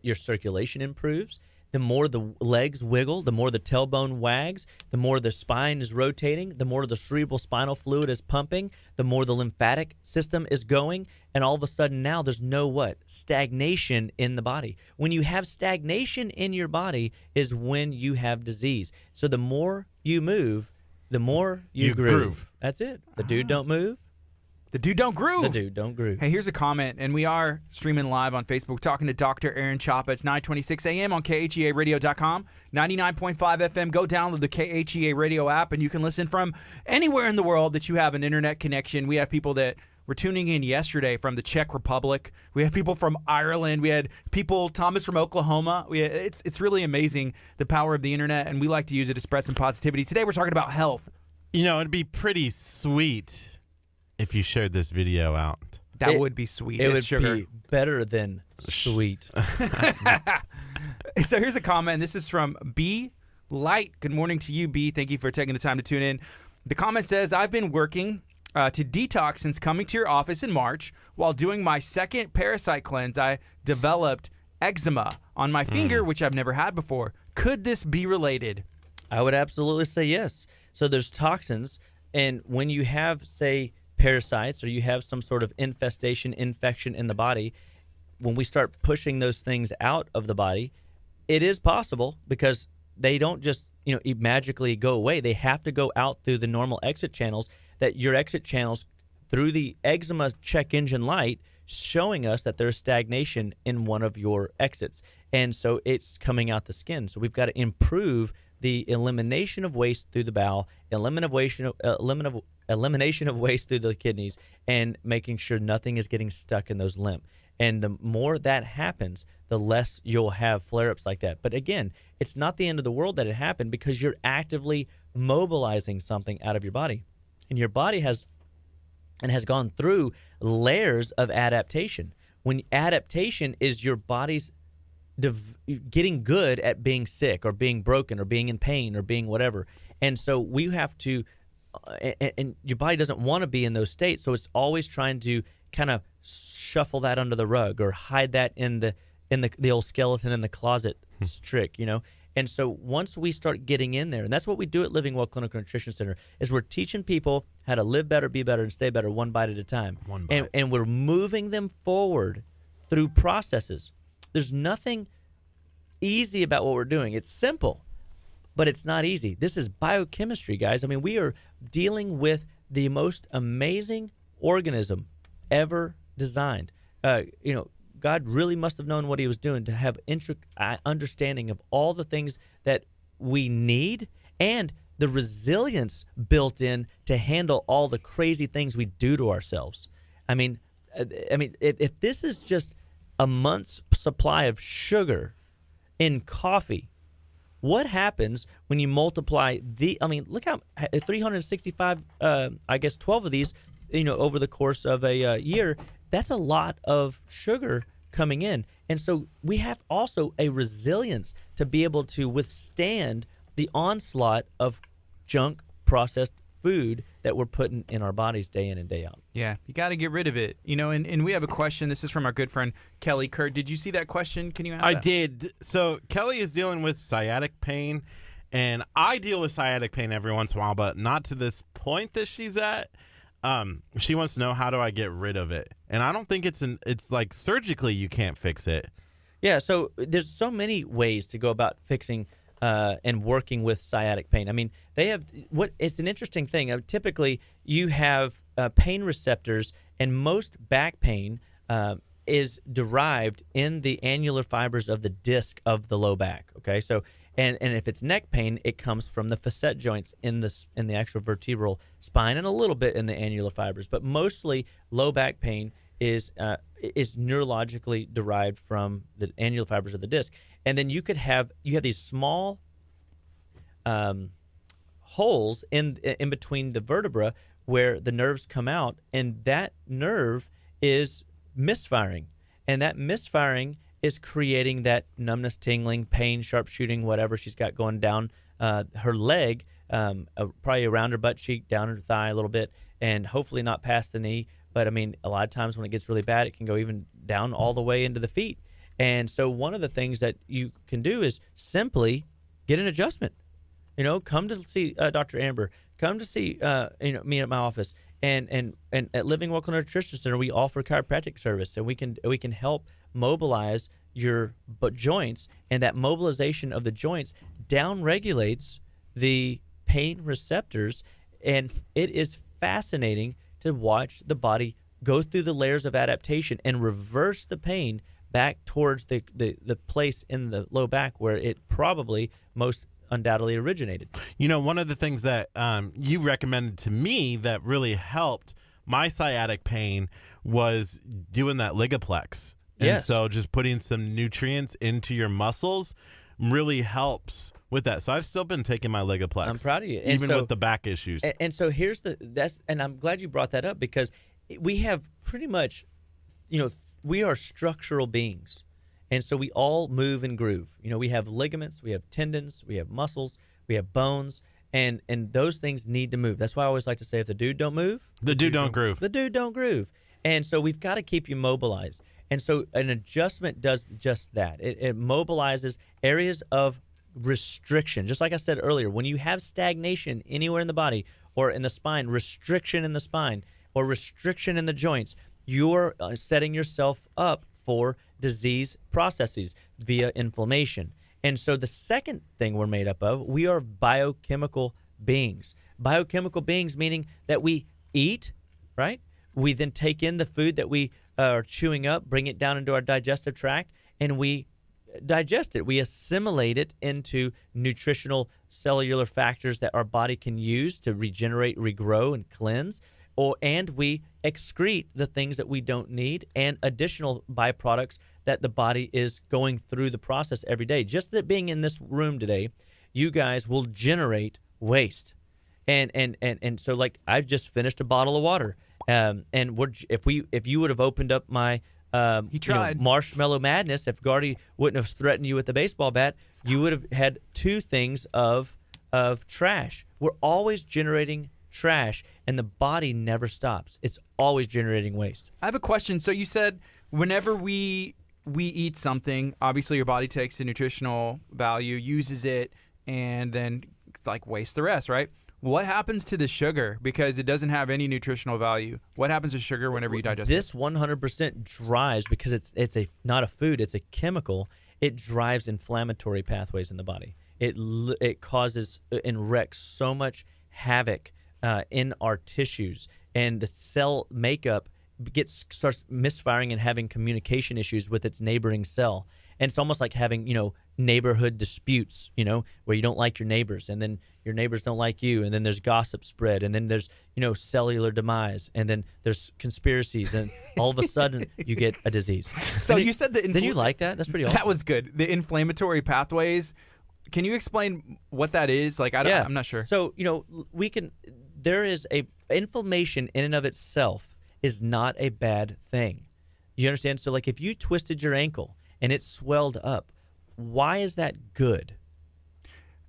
your circulation improves. The more the legs wiggle, the more the tailbone wags, the more the spine is rotating, the more the cerebral spinal fluid is pumping, the more the lymphatic system is going, and all of a sudden now there's no stagnation in the body. When you have stagnation in your body is when you have disease. So the more you move, the more you groove. That's it. The dude don't move. The dude don't groove. The dude don't groove. Hey, here's a comment, and we are streaming live on Facebook. We're talking to Dr. Aaron Chapa. It's 9:26 a.m. on KHEARadio.com, 99.5 FM. Go download the KHEA radio app, and you can listen from anywhere in the world that you have an internet connection. We have people that were tuning in yesterday from the Czech Republic. We had people from Ireland. We had people, Thomas from Oklahoma. It's really amazing, the power of the internet, and we like to use it to spread some positivity. Today we're talking about health. It'd be pretty sweet if you shared this video out. That would be sweet. It would be better than sweet. So here's a comment. This is from B Light. Good morning to you, B. Thank you for taking the time to tune in. The comment says, I've been working to detox since coming to your office in March. While doing my second parasite cleanse, I developed eczema on my finger, which I've never had before. Could this be related? I would absolutely say yes. So there's toxins, and when you have, say, parasites, or you have some sort of infestation, infection in the body, when we start pushing those things out of the body, it is possible, because they don't just magically go away. They have to go out through the normal exit channels, that your exit channels through the eczema check engine light showing us that there's stagnation in one of your exits, and so it's coming out the skin. So we've got to improve the elimination of waste through the bowel, elimination of waste through the kidneys, and making sure nothing is getting stuck in those lymph. And the more that happens, the less you'll have flare-ups like that. But again, it's not the end of the world that it happened, because you're actively mobilizing something out of your body. And your body has gone through layers of adaptation. When adaptation is your body's getting good at being sick or being broken or being in pain or being whatever. And so we have to, and your body doesn't want to be in those states, so it's always trying to kind of shuffle that under the rug or hide that in the old skeleton in the closet trick, And so once we start getting in there, and that's what we do at Living Well Clinical Nutrition Center, is we're teaching people how to live better, be better, and stay better one bite at a time. One bite. And we're moving them forward through processes. There's nothing easy about what we're doing. It's simple, but it's not easy. This is biochemistry, guys. I mean, we are dealing with the most amazing organism ever designed. God really must have known what he was doing to have understanding of all the things that we need and the resilience built in to handle all the crazy things we do to ourselves. I mean, if this is just a month's supply of sugar in coffee, What happens when you multiply look how 365, 12 of these, over the course of a year. That's a lot of sugar coming in. And so we have also a resilience to be able to withstand the onslaught of junk processed food that we're putting in our bodies day in and day out. Yeah, you got to get rid of it. And we have a question. This is from our good friend Kelly. Curt, did you see that question? Can you ask that? I did. So Kelly is dealing with sciatic pain, and I deal with sciatic pain every once in a while, but not to this point that she's at. She wants to know, how do I get rid of it? And I don't think it's like surgically you can't fix it. Yeah, so there's so many ways to go about fixing and working with sciatic pain. I mean, it's an interesting thing. Typically, you have pain receptors, and most back pain is derived in the annular fibers of the disc of the low back. Okay, so and if it's neck pain, it comes from the facet joints in the actual vertebral spine and a little bit in the annular fibers, but mostly low back pain is neurologically derived from the annular fibers of the disc. And then you have these small holes in between the vertebra where the nerves come out, and that nerve is misfiring, and that misfiring is creating that numbness, tingling, pain, sharp shooting, whatever she's got going down her leg, probably around her butt cheek, down her thigh a little bit, and hopefully not past the knee. But I mean, a lot of times when it gets really bad, it can go even down all the way into the feet. And so one of the things that you can do is simply get an adjustment. Come to see Dr. Amber. Come to see me at my office. And at Living Well Nutrition Center, we offer chiropractic service, and we can help mobilize your joints. And that mobilization of the joints downregulates the pain receptors, and it is fascinating to watch the body go through the layers of adaptation and reverse the pain back towards the place in the low back where it probably most undoubtedly originated. One of the things that you recommended to me that really helped my sciatic pain was doing that Ligaplex. And yes. So just putting some nutrients into your muscles really helps with that. So I've still been taking my Ligaplex. I'm proud of you. Even with the back issues. And so and I'm glad you brought that up, because we have pretty much, we are structural beings. And so we all move and groove. We have ligaments, we have tendons, we have muscles, we have bones, and those things need to move. That's why I always like to say, if the dude don't move, the dude don't groove. The dude don't groove. And so we've got to keep you mobilized. And so an adjustment does just that. It mobilizes areas of restriction. Just like I said earlier, when you have stagnation anywhere in the body or in the spine, restriction in the spine or restriction in the joints, you're setting yourself up for disease processes via inflammation. And so the second thing we're made up of, we are biochemical beings. Biochemical beings meaning that we eat, right? We then take in the food that we are chewing up, bring it down into our digestive tract, and we digest it. We assimilate it into nutritional cellular factors that our body can use to regenerate, regrow, and cleanse. And we excrete the things that we don't need and additional byproducts that the body is going through the process every day. Just that being in this room today, you guys will generate waste. And so, like, I've just finished a bottle of water. And if you would have opened up my Marshmallow Madness, if Gardy wouldn't have threatened you with the baseball bat, you would have had two things of trash. We're always generating trash, and the body never stops. It's always generating waste. I have a question. So you said whenever we eat something, obviously your body takes the nutritional value, uses it, and then wastes the rest, right? What happens to the sugar? Because it doesn't have any nutritional value. What happens to sugar whenever you digest this? This 100% drives, because it's not a food, it's a chemical. It drives inflammatory pathways in the body. It causes and wreaks so much havoc in our tissues, and the cell makeup starts misfiring and having communication issues with its neighboring cell. And it's almost like having, neighborhood disputes, where you don't like your neighbors, and then your neighbors don't like you, and then there's gossip spread, and then there's, cellular demise, and then there's conspiracies, and all of a sudden you get a disease. So you said that. Did you like that? That's pretty awesome. That was good. The inflammatory pathways. Can you explain what that is? Like, I'm not sure. So, there is inflammation in and of itself is not a bad thing. You understand? So, like, if you twisted your ankle and it swelled up, why is that good?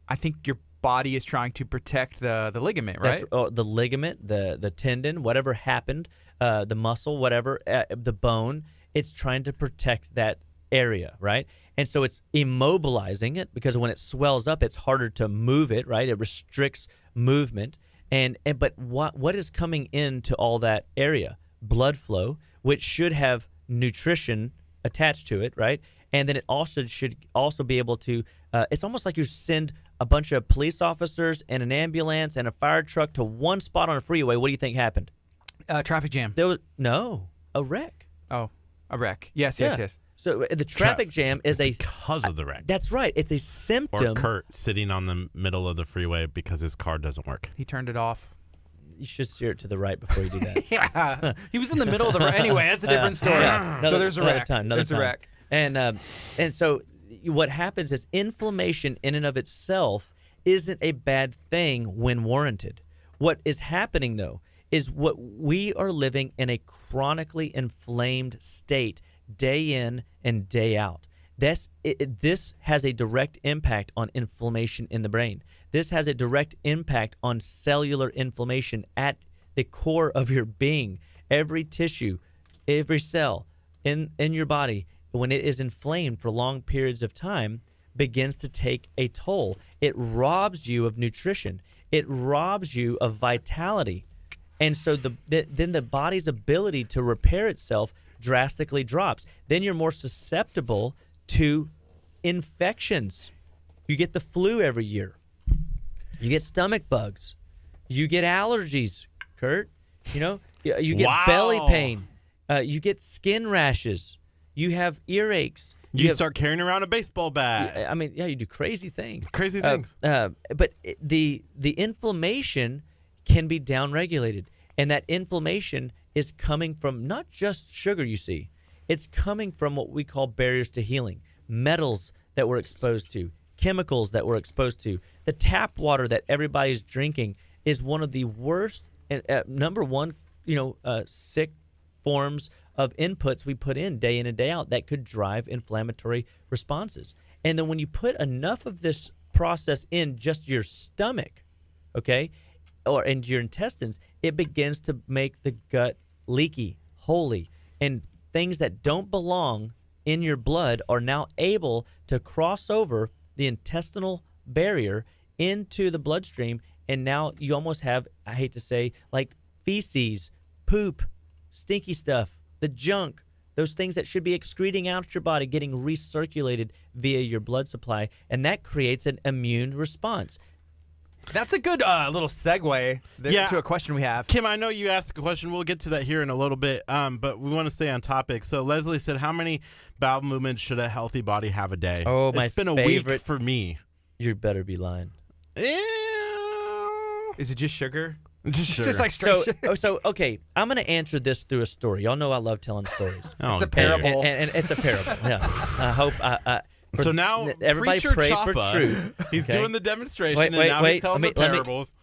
I think your body is trying to protect the ligament, right? The ligament, the tendon, whatever happened, the muscle, whatever, the bone, it's trying to protect that area, right? And so it's immobilizing it because when it swells up, it's harder to move it, right? It restricts movement. But what is coming into all that area? Blood flow, which should have nutrition attached to it, right? And then it also should also be able to, it's almost like you send a bunch of police officers and an ambulance and a fire truck to one spot on a freeway. What do you think happened? Traffic jam. There was a wreck. Oh, a wreck. Yes. So the traffic jam is because of the wreck. That's right. It's a symptom. Or Kurt sitting on the middle of the freeway because his car doesn't work. He turned it off. You should steer it to the right before you do that. Yeah. He was in the middle of the anyway, that's a different story. So there's a wreck. There's a wreck. And so what happens is inflammation in and of itself isn't a bad thing when warranted. What is happening, though, is what we are living in a chronically inflamed state day in and day out. This has a direct impact on inflammation in the brain. This has a direct impact on cellular inflammation at the core of your being. Every tissue, every cell in your body, when it is inflamed for long periods of time, begins to take a toll. It robs you of nutrition. It robs you of vitality. And so then the body's ability to repair itself drastically drops. Then you're more susceptible to infections. You get the flu every year. You get stomach bugs. You get allergies, Kurt. You get belly pain. You get skin rashes. You have earaches. You start carrying around a baseball bat. I mean, you do crazy things. Crazy things. But the inflammation can be downregulated. And that inflammation is coming from not just sugar, you see. It's coming from what we call barriers to healing. Metals that we're exposed to. Chemicals that we're exposed to. The tap water that everybody's drinking is one of the worst, number one, sick forms of inputs we put in and day out that could drive inflammatory responses. And then when you put enough of this process in just your stomach, okay, or into your intestines, it begins to make the gut leaky, holy, and things that don't belong in your blood are now able to cross over the intestinal barrier into the bloodstream, and now you almost have, I hate to say, like feces, poop, stinky stuff, the junk, those things that should be excreting out your body, getting recirculated via your blood supply, and that creates an immune response. That's a good little segue to a question we have. Kim, I know you asked a question. We'll get to that here in a little bit, but we want to stay on topic. So Leslie said, how many bowel movements should a healthy body have a day? Oh, it's been a week for me. You better be lying. Is it just sugar? Just sugar. It's just like straight sugar. So, okay, I'm going to answer this through a story. Y'all know I love telling stories. It's a parable. And it's a parable. Yeah. I hope... So now, everybody Preacher pray Choppa, for truth. he's doing the demonstration, wait, and now he's telling the let me- parables.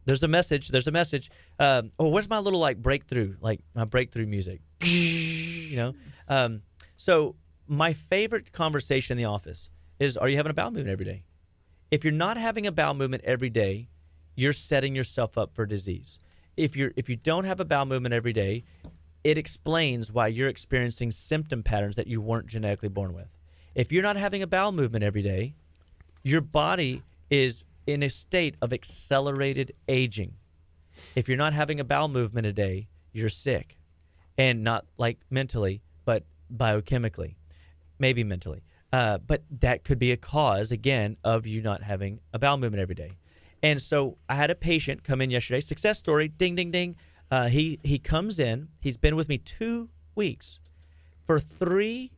There's a message. Where's my little breakthrough, my breakthrough music? So my favorite conversation in the office is, are you having a bowel movement every day? If you're not having a bowel movement every day, you're setting yourself up for disease. If you don't have a bowel movement every day, it explains why you're experiencing symptom patterns that you weren't genetically born with. If you're not having a bowel movement every day, your body is in a state of accelerated aging. If you're not having a bowel movement a day, you're sick. And not like mentally, but biochemically, maybe mentally. But that could be a cause, again, of you not having a bowel movement every day. And so I had a patient come in yesterday, success story, ding, ding, ding. He comes in. He's been with me 2 weeks. For 3,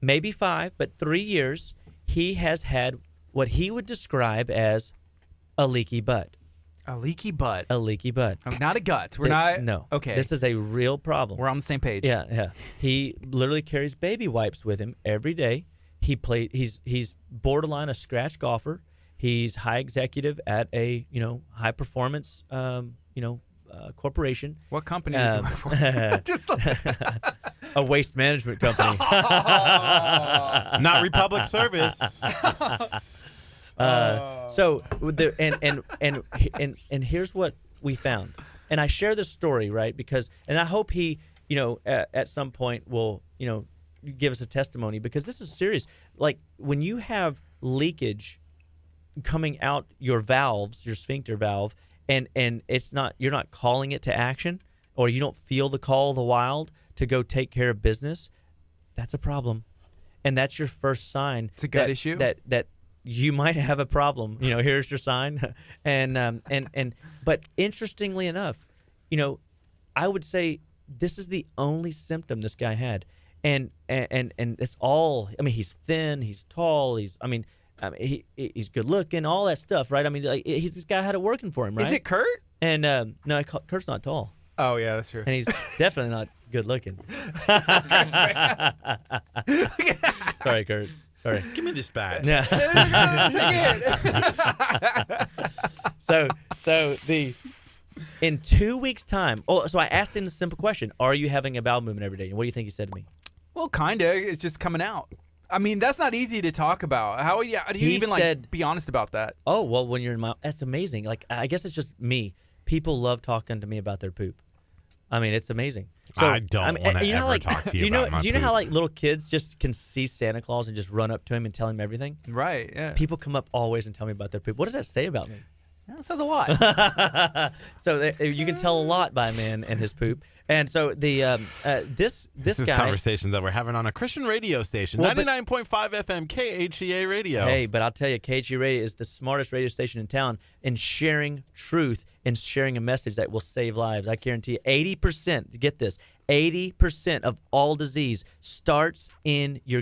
maybe 5, but 3 years, he has had what he would describe as a leaky butt. A leaky butt. A leaky butt. Oh, not a gut. We're not. No. Okay. This is a real problem. We're on the same page. Yeah. He literally carries baby wipes with him every day. He's borderline a scratch golfer. He's high executive at a high performance corporation. What company is he work for? Just a waste management company. Not Republic Service. So here's what we found, and I share this story because I hope he at some point will give us a testimony, because this is serious. Like when you have leakage coming out your valves, your sphincter valve, and you're not calling it to action, or you don't feel the call of the wild to go take care of business, that's a problem, and that's your first sign. It's a gut issue that you might have a problem. Here's your sign, but interestingly enough, I would say this is the only symptom this guy had, and it's all. I mean, he's thin, he's tall, he's good looking, all that stuff, right? I mean, like this guy had it working for him, right? Is it Curt? And no, Kurt's not tall. Oh yeah, that's true. And he's definitely not good looking. Sorry, Curt. Sorry. Give me this badge. Yeah. So in 2 weeks' time. Oh, so I asked him the simple question: are you having a bowel movement every day? And what do you think he said to me? Well, kinda. It's just coming out. I mean, that's not easy to talk about. How do you even said, be honest about that? Oh, well, when you're in my, that's amazing. Like, I guess it's just me. People love talking to me about their poop. I mean, it's amazing. So, I don't want to ever talk to you about my Do you know poop. how like little kids just can see Santa Claus and just run up to him and tell him everything? Right. Yeah. People come up always and tell me about their poop. What does that say about me? That says a lot. So you can tell a lot by a man and his poop. And so this is guy, conversations that we're having on a Christian radio station, 99.5 FM KHEA radio. Hey, but I'll tell you, KHEA radio is the smartest radio station in town in sharing truth and sharing a message that will save lives. I guarantee you, 80%. Get this: 80% of all disease starts in your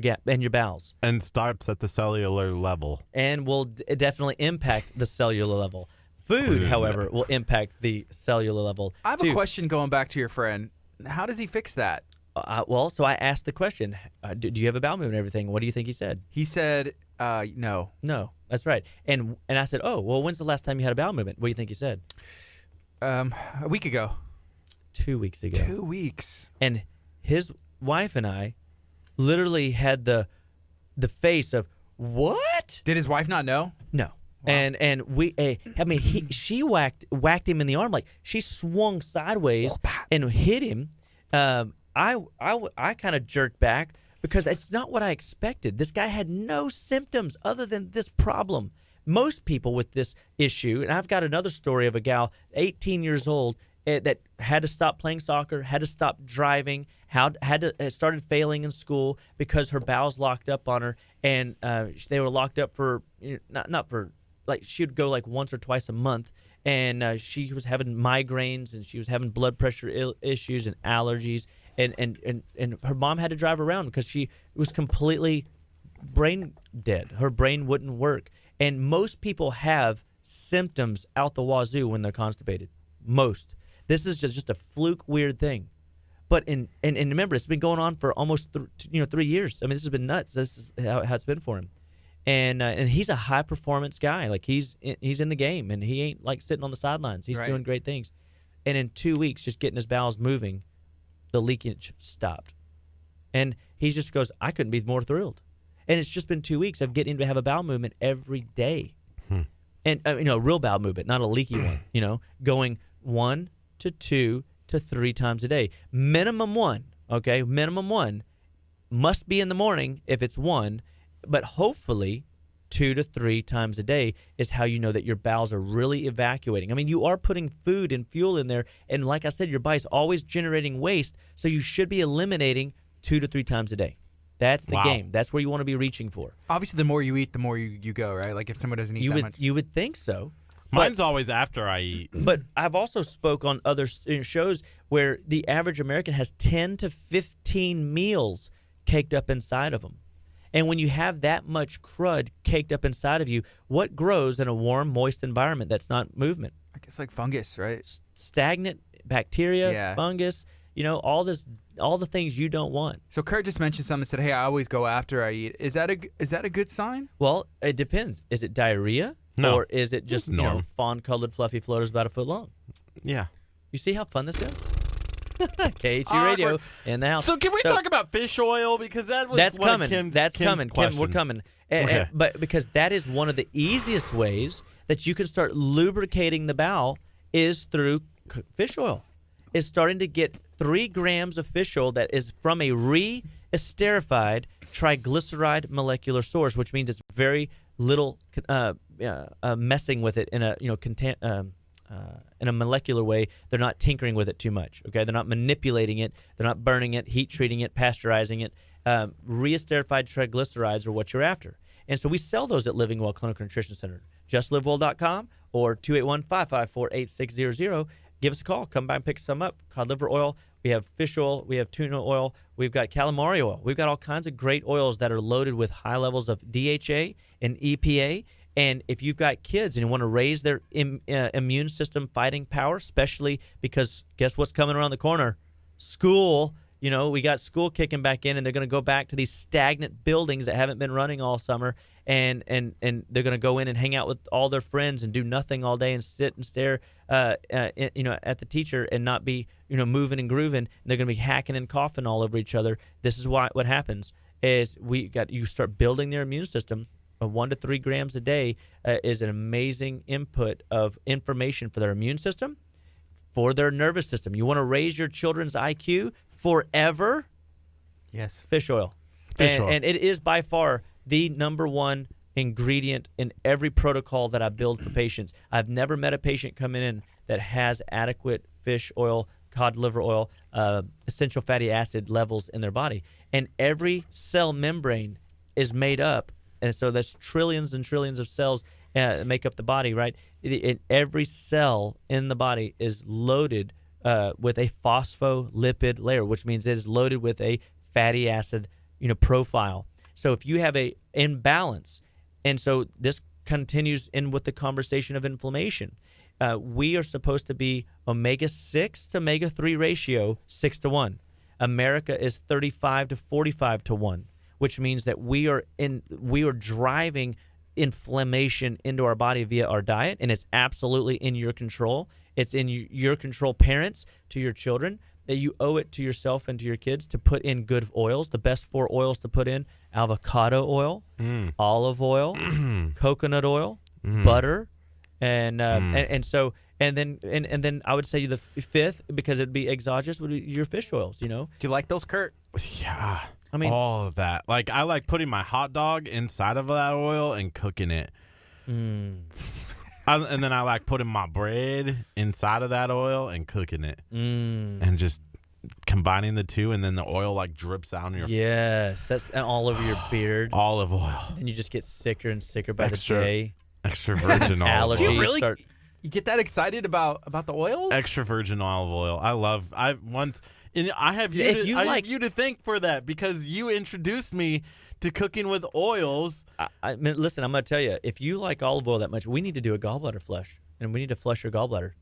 bowels, And starts at the cellular level. and will definitely impact the cellular level. Food, however, will impact the cellular level. I have too. a question going back to your friend. How does he fix that? So I asked the question: do you have a bowel movement and everything? What do you think he said? He said, no. No, that's right. And I said, oh, well, when's the last time you had a bowel movement? What do you think he said? A week ago. 2 weeks ago. 2 weeks. And his wife and I literally had the face of, what? Did his wife not know? No. Wow. And we, she whacked him in the arm, like she swung sideways and hit him. I kind of jerked back because it's not what I expected. This guy had no symptoms other than this problem. Most people with this issue, and I've got another story of a gal, 18 years old, that had to stop playing soccer, had to stop driving, started failing in school because her bowels locked up on her, and they were locked up for not for. Like she would go like once or twice a month, and she was having migraines, and she was having blood pressure issues and allergies, and her mom had to drive her around because she was completely brain dead. Her brain wouldn't work, and most people have symptoms out the wazoo when they're constipated. Most. This is just a fluke weird thing, but and remember, it's been going on for almost 3 years. I mean, this has been nuts. This is how it's been for him. And he's a high performance guy. Like he's in the game, and he ain't like sitting on the sidelines. He's doing great things. And in 2 weeks, just getting his bowels moving, the leakage stopped. And he just goes, I couldn't be more thrilled. And it's just been 2 weeks of getting to have a bowel movement every day, and a real bowel movement, not a leaky one. Going 1 to 2 to 3 times a day, minimum 1. Okay, minimum 1 must be in the morning if it's 1. But hopefully 2 to 3 times a day is how you know that your bowels are really evacuating. I mean, you are putting food and fuel in there, and like I said, your body's always generating waste, so you should be eliminating 2 to 3 times a day. That's the game. That's where you want to be reaching for. Obviously, the more you eat, the more you go, right? Like if someone doesn't eat that much. You would think so. Mine's always after I eat. But I've also spoke on other shows where the average American has 10 to 15 meals caked up inside of them. And when you have that much crud caked up inside of you, what grows in a warm, moist environment that's not movement? I guess like fungus, right? Stagnant bacteria, fungus. all the things you don't want. So Curt just mentioned something. Said, "Hey, I always go after I eat." Is that a good sign? Well, it depends. Is it diarrhea? No. Or is it just fawn-colored fluffy floaters about a foot long? Yeah. You see how fun this is? KHEA Radio in the house. So can we talk about fish oil, because that's coming. Kim's Kim, we're coming. Okay. But because that is one of the easiest ways that you can start lubricating the bowel is through fish oil. Is starting to get 3 grams of fish oil that is from a re-esterified triglyceride molecular source, which means it's very little messing with it in a in a molecular way. They're not tinkering with it too much. Okay, they're not manipulating it. They're not burning it, heat treating it, pasteurizing it. Re-esterified triglycerides are what you're after. And so we sell those at Living Well Clinical Nutrition Center. JustLiveWell.com or 281-554-8600. Give us a call. Come by and pick some up. Cod liver oil. We have fish oil. We have tuna oil. We've got calamari oil. We've got all kinds of great oils that are loaded with high levels of DHA and EPA. And if you've got kids and you want to raise their immune system fighting power, especially because guess what's coming around the corner? School. We got school kicking back in, and they're going to go back to these stagnant buildings that haven't been running all summer, and they're going to go in and hang out with all their friends and do nothing all day and sit and stare, at the teacher and not be, moving and grooving. And they're going to be hacking and coughing all over each other. This is what happens is you start building their immune system. 1 to 3 grams a day is an amazing input of information for their immune system, for their nervous system. You want to raise your children's IQ forever? Yes. Fish oil. And it is by far the number one ingredient in every protocol that I build for patients. I've never met a patient coming in that has adequate fish oil, cod liver oil, essential fatty acid levels in their body. And every cell membrane is made up, and so that's trillions and trillions of cells make up the body, right? Every cell in the body is loaded with a phospholipid layer, which means it is loaded with a fatty acid, profile. So if you have a imbalance, and so this continues in with the conversation of inflammation, we are supposed to be omega-6 to omega-3 ratio 6-1. America is 35 to 45 to 1, which means that we are driving inflammation into our body via our diet, and it's absolutely in your control. It's in your control, parents, to your children, that you owe it to yourself and to your kids to put in good oils. The best 4 oils to put in: avocado oil, olive oil, coconut oil, butter, and then I would say the 5th, because it'd be exogenous, would be your fish oils. Do you like those, Curt? Yeah. I mean, all of that. Like, I like putting my hot dog inside of that oil and cooking it. And then I like putting my bread inside of that oil and cooking it. And just combining the two, and then the oil like drips down your Yes, that's all over your beard. Olive oil. And you just get sicker and sicker by the day. Extra virgin olive Allergies oil. Do you really you get that excited about the oils? Extra virgin olive oil. I have you to thank for that, because you introduced me to cooking with oils. I mean, listen, I'm going to tell you, if you like olive oil that much, we need to do a gallbladder flush, and we need to flush your gallbladder.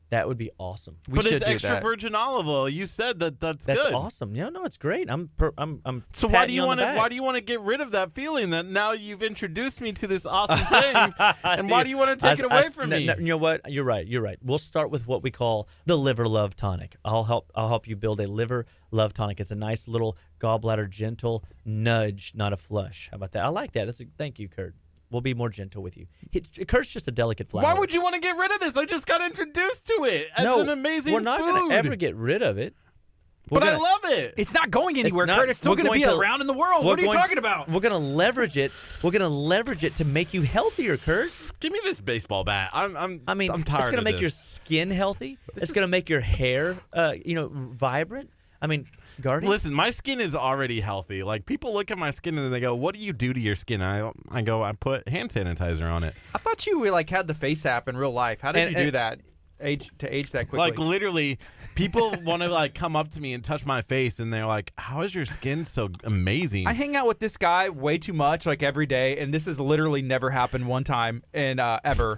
That would be awesome. But it's extra virgin olive oil. You said that's good. That's awesome. Yeah, no, it's great. So why do you want to get rid of that feeling that now you've introduced me to this awesome thing, and why do you want to take it away from me? No, you know what? You're right. We'll start with what we call the Liver Love Tonic. I'll help you build a Liver Love Tonic. It's a nice little gallbladder gentle nudge, not a flush. How about that? I like that. Thank you, Curt. We'll be more gentle with you. Curt's just a delicate flower. Why would you want to get rid of this? I just got introduced to it as an amazing food. We're not going to ever get rid of it. I love it. It's not going anywhere, Curt. It's still going to be around in the world. What are you talking about? We're going to leverage it. We're going to leverage it to make you healthier, Curt. Give me this baseball bat. I'm tired of this. It's going to make your skin healthy. It's going to make your hair, vibrant. I mean, Gardy? Listen, my skin is already healthy. Like, people look at my skin and they go, "What do you do to your skin?" And I go, "I put hand sanitizer on it." I thought you had the face app in real life. How did you do that? Age that quickly? Like, literally, people want to come up to me and touch my face, and they're like, "How is your skin so amazing?" I hang out with this guy way too much, every day, and this has literally never happened one time in ever.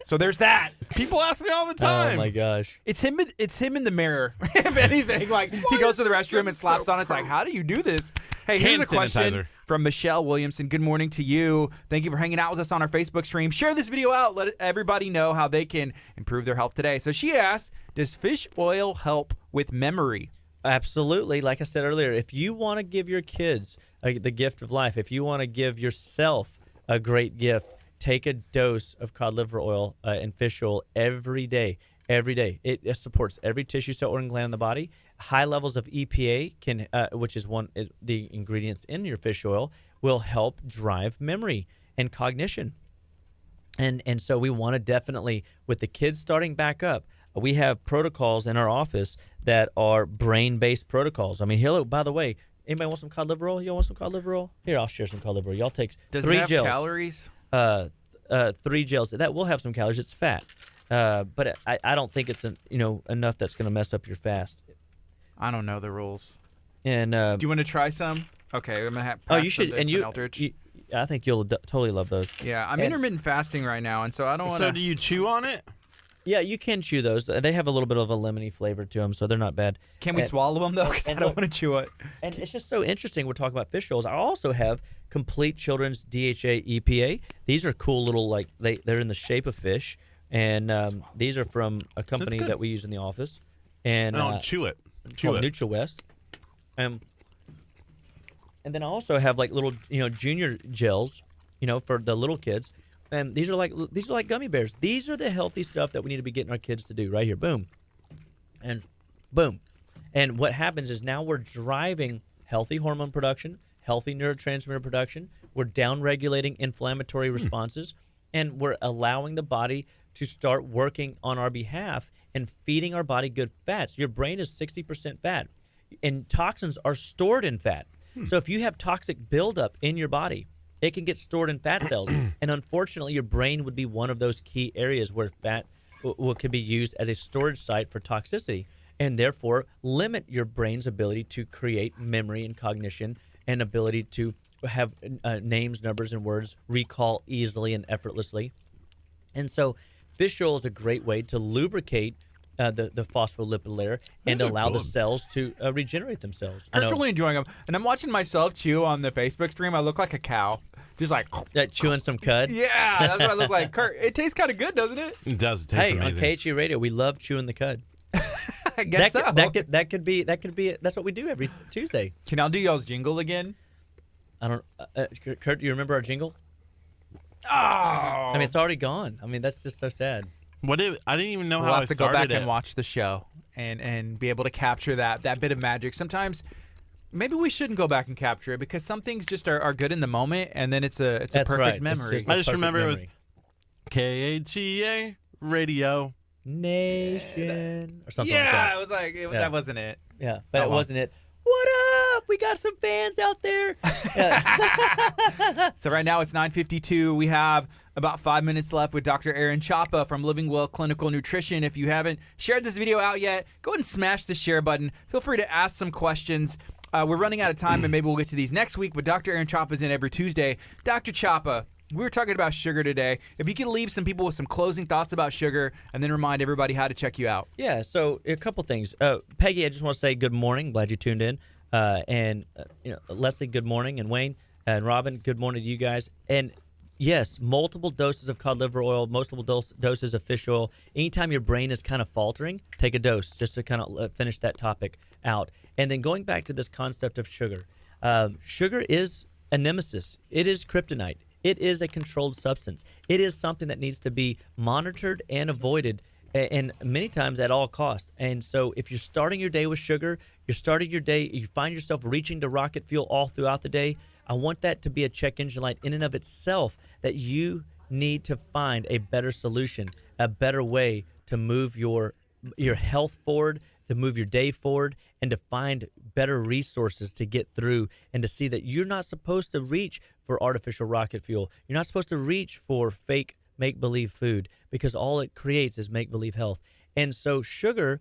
So there's that. People ask me all the time. Oh my gosh. It's him in the mirror. If anything, like he goes to the restroom and slaps on. It's like, how do you do this? Hey, here's Hand a question sanitizer. from Michelle Williamson. Good morning to you. Thank you for hanging out with us on our Facebook stream. Share this video out. Let everybody know how they can improve their health today. So she asked, does fish oil help with memory? Absolutely. Like I said earlier, if you want to give your kids the gift of life, if you want to give yourself a great gift, take a dose of cod liver oil and fish oil every day. Every day. It supports every tissue, cell, organ, gland in the body. High levels of EPA, which is the ingredients in your fish oil, will help drive memory and cognition. And so we want to definitely, with the kids starting back up, we have protocols in our office that are brain-based protocols. I mean, hello, by the way, anybody want some cod liver oil? You want some cod liver oil? Here, I'll share some cod liver oil. Y'all take Does 3 it have gels. calories? 3 gels. That will have some calories. It's fat. But I don't think it's enough that's going to mess up your fast. I don't know the rules. And do you want to try some? Okay, I'm gonna have. Oh, you should. And Eldridge. I think you'll totally love those. Yeah, I'm intermittent fasting right now, and so I don't want to. So do you chew on it? Yeah, you can chew those. They have a little bit of a lemony flavor to them, so they're not bad. Can we swallow them though? Because I don't want to chew it. And it's just so interesting. We're talking about fish oils. I also have complete children's DHA EPA. These are cool little they're in the shape of fish, and these are from a company that we use in the office. And chew it. Called NutriWest. And then I also have like little junior gels, for the little kids. And these are like gummy bears. These are the healthy stuff that we need to be getting our kids to do right here. Boom. And boom. And what happens is now we're driving healthy hormone production, healthy neurotransmitter production. We're down-regulating inflammatory responses, and we're allowing the body to start working on our behalf and feeding our body good fats. Your brain is 60% fat, and toxins are stored in fat. So if you have toxic buildup in your body, it can get stored in fat cells. And unfortunately, your brain would be one of those key areas where fat could be used as a storage site for toxicity, and therefore limit your brain's ability to create memory and cognition and ability to have names, numbers, and words, recall easily and effortlessly. And so fish oil is a great way to lubricate the phospholipid layer and allow the cells to regenerate themselves. Kurt's really enjoying them. And I'm watching myself chew on the Facebook stream. I look like a cow. Just like... chewing some cud? Yeah, that's what I look like. Kurt, it tastes kind of good, doesn't it? It does. It tastes amazing. On KHEA Radio, we love chewing the cud. I guess so. That could be. That's what we do every Tuesday. Can I do y'all's jingle again? I don't. Kurt, do you remember our jingle? Oh. I mean, it's already gone. I mean, that's just so sad. I didn't even know we'll how have to go back and watch the show and be able to capture that bit of magic. Sometimes maybe we shouldn't go back and capture it because some things just are good in the moment, and then it's a perfect memory. I just remember it was KHEA Radio Nation or something. Yeah, like that. it was like that wasn't it. Yeah, but it wasn't it. What up? We got some fans out there. So right now it's 9:52. We have about 5 minutes left with Dr. Aaron Chapa from Living Well Clinical Nutrition. If you haven't shared this video out yet, go ahead and smash the share button. Feel free to ask some questions. We're running out of time, and maybe we'll get to these next week, but Dr. Aaron Chapa is in every Tuesday. Dr. Chapa, we were talking about sugar today. If you could leave some people with some closing thoughts about sugar and then remind everybody how to check you out. Yeah, so a couple things. Peggy, I just want to say good morning. Glad you tuned in. And Leslie, good morning. And Wayne and Robin, good morning to you guys. And yes, multiple doses of cod liver oil, multiple doses of fish oil. Anytime your brain is kind of faltering, take a dose just to kind of finish that topic out. And then going back to this concept of sugar. Sugar is a nemesis. It is kryptonite. It is a controlled substance. It is something that needs to be monitored and avoided, and many times at all costs. And so if you're starting your day with sugar, you're starting your day, you find yourself reaching to rocket fuel all throughout the day, I want that to be a check engine light in and of itself, that you need to find a better solution, a better way to move your health forward, to move your day forward, and to find better resources to get through, and to see that you're not supposed to reach for artificial rocket fuel. You're not supposed to reach for fake make-believe food, because all it creates is make-believe health. And so sugar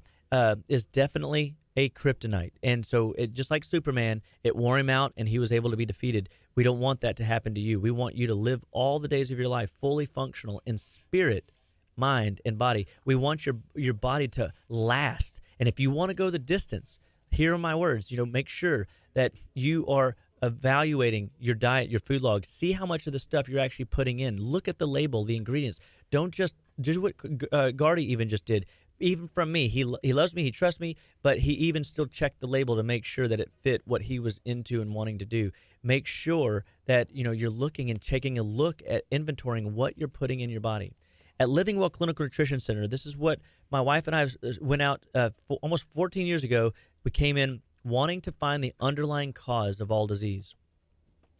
is definitely a kryptonite. And so it, just like Superman, it wore him out and he was able to be defeated. We don't want that to happen to you. We want you to live all the days of your life fully functional in spirit, mind, and body. We want your body to last. And if you want to go the distance, here are my words. Make sure that you are evaluating your diet, your food log. See how much of the stuff you're actually putting in. Look at the label, the ingredients. Don't just do what Gardy even just did. Even from me, he loves me, he trusts me, but he even still checked the label to make sure that it fit what he was into and wanting to do. Make sure that you're looking and taking a look at inventorying what you're putting in your body. At Living Well Clinical Nutrition Center, this is what my wife and I went out almost 14 years ago. We came in wanting to find the underlying cause of all disease.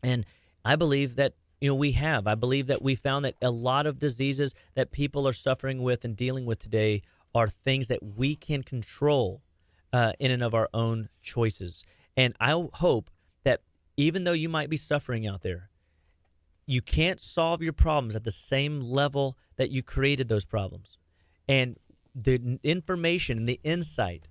And I believe that I believe that we found that a lot of diseases that people are suffering with and dealing with today are things that we can control in and of our own choices. And I hope that even though you might be suffering out there, you can't solve your problems at the same level that you created those problems. And the information and the insight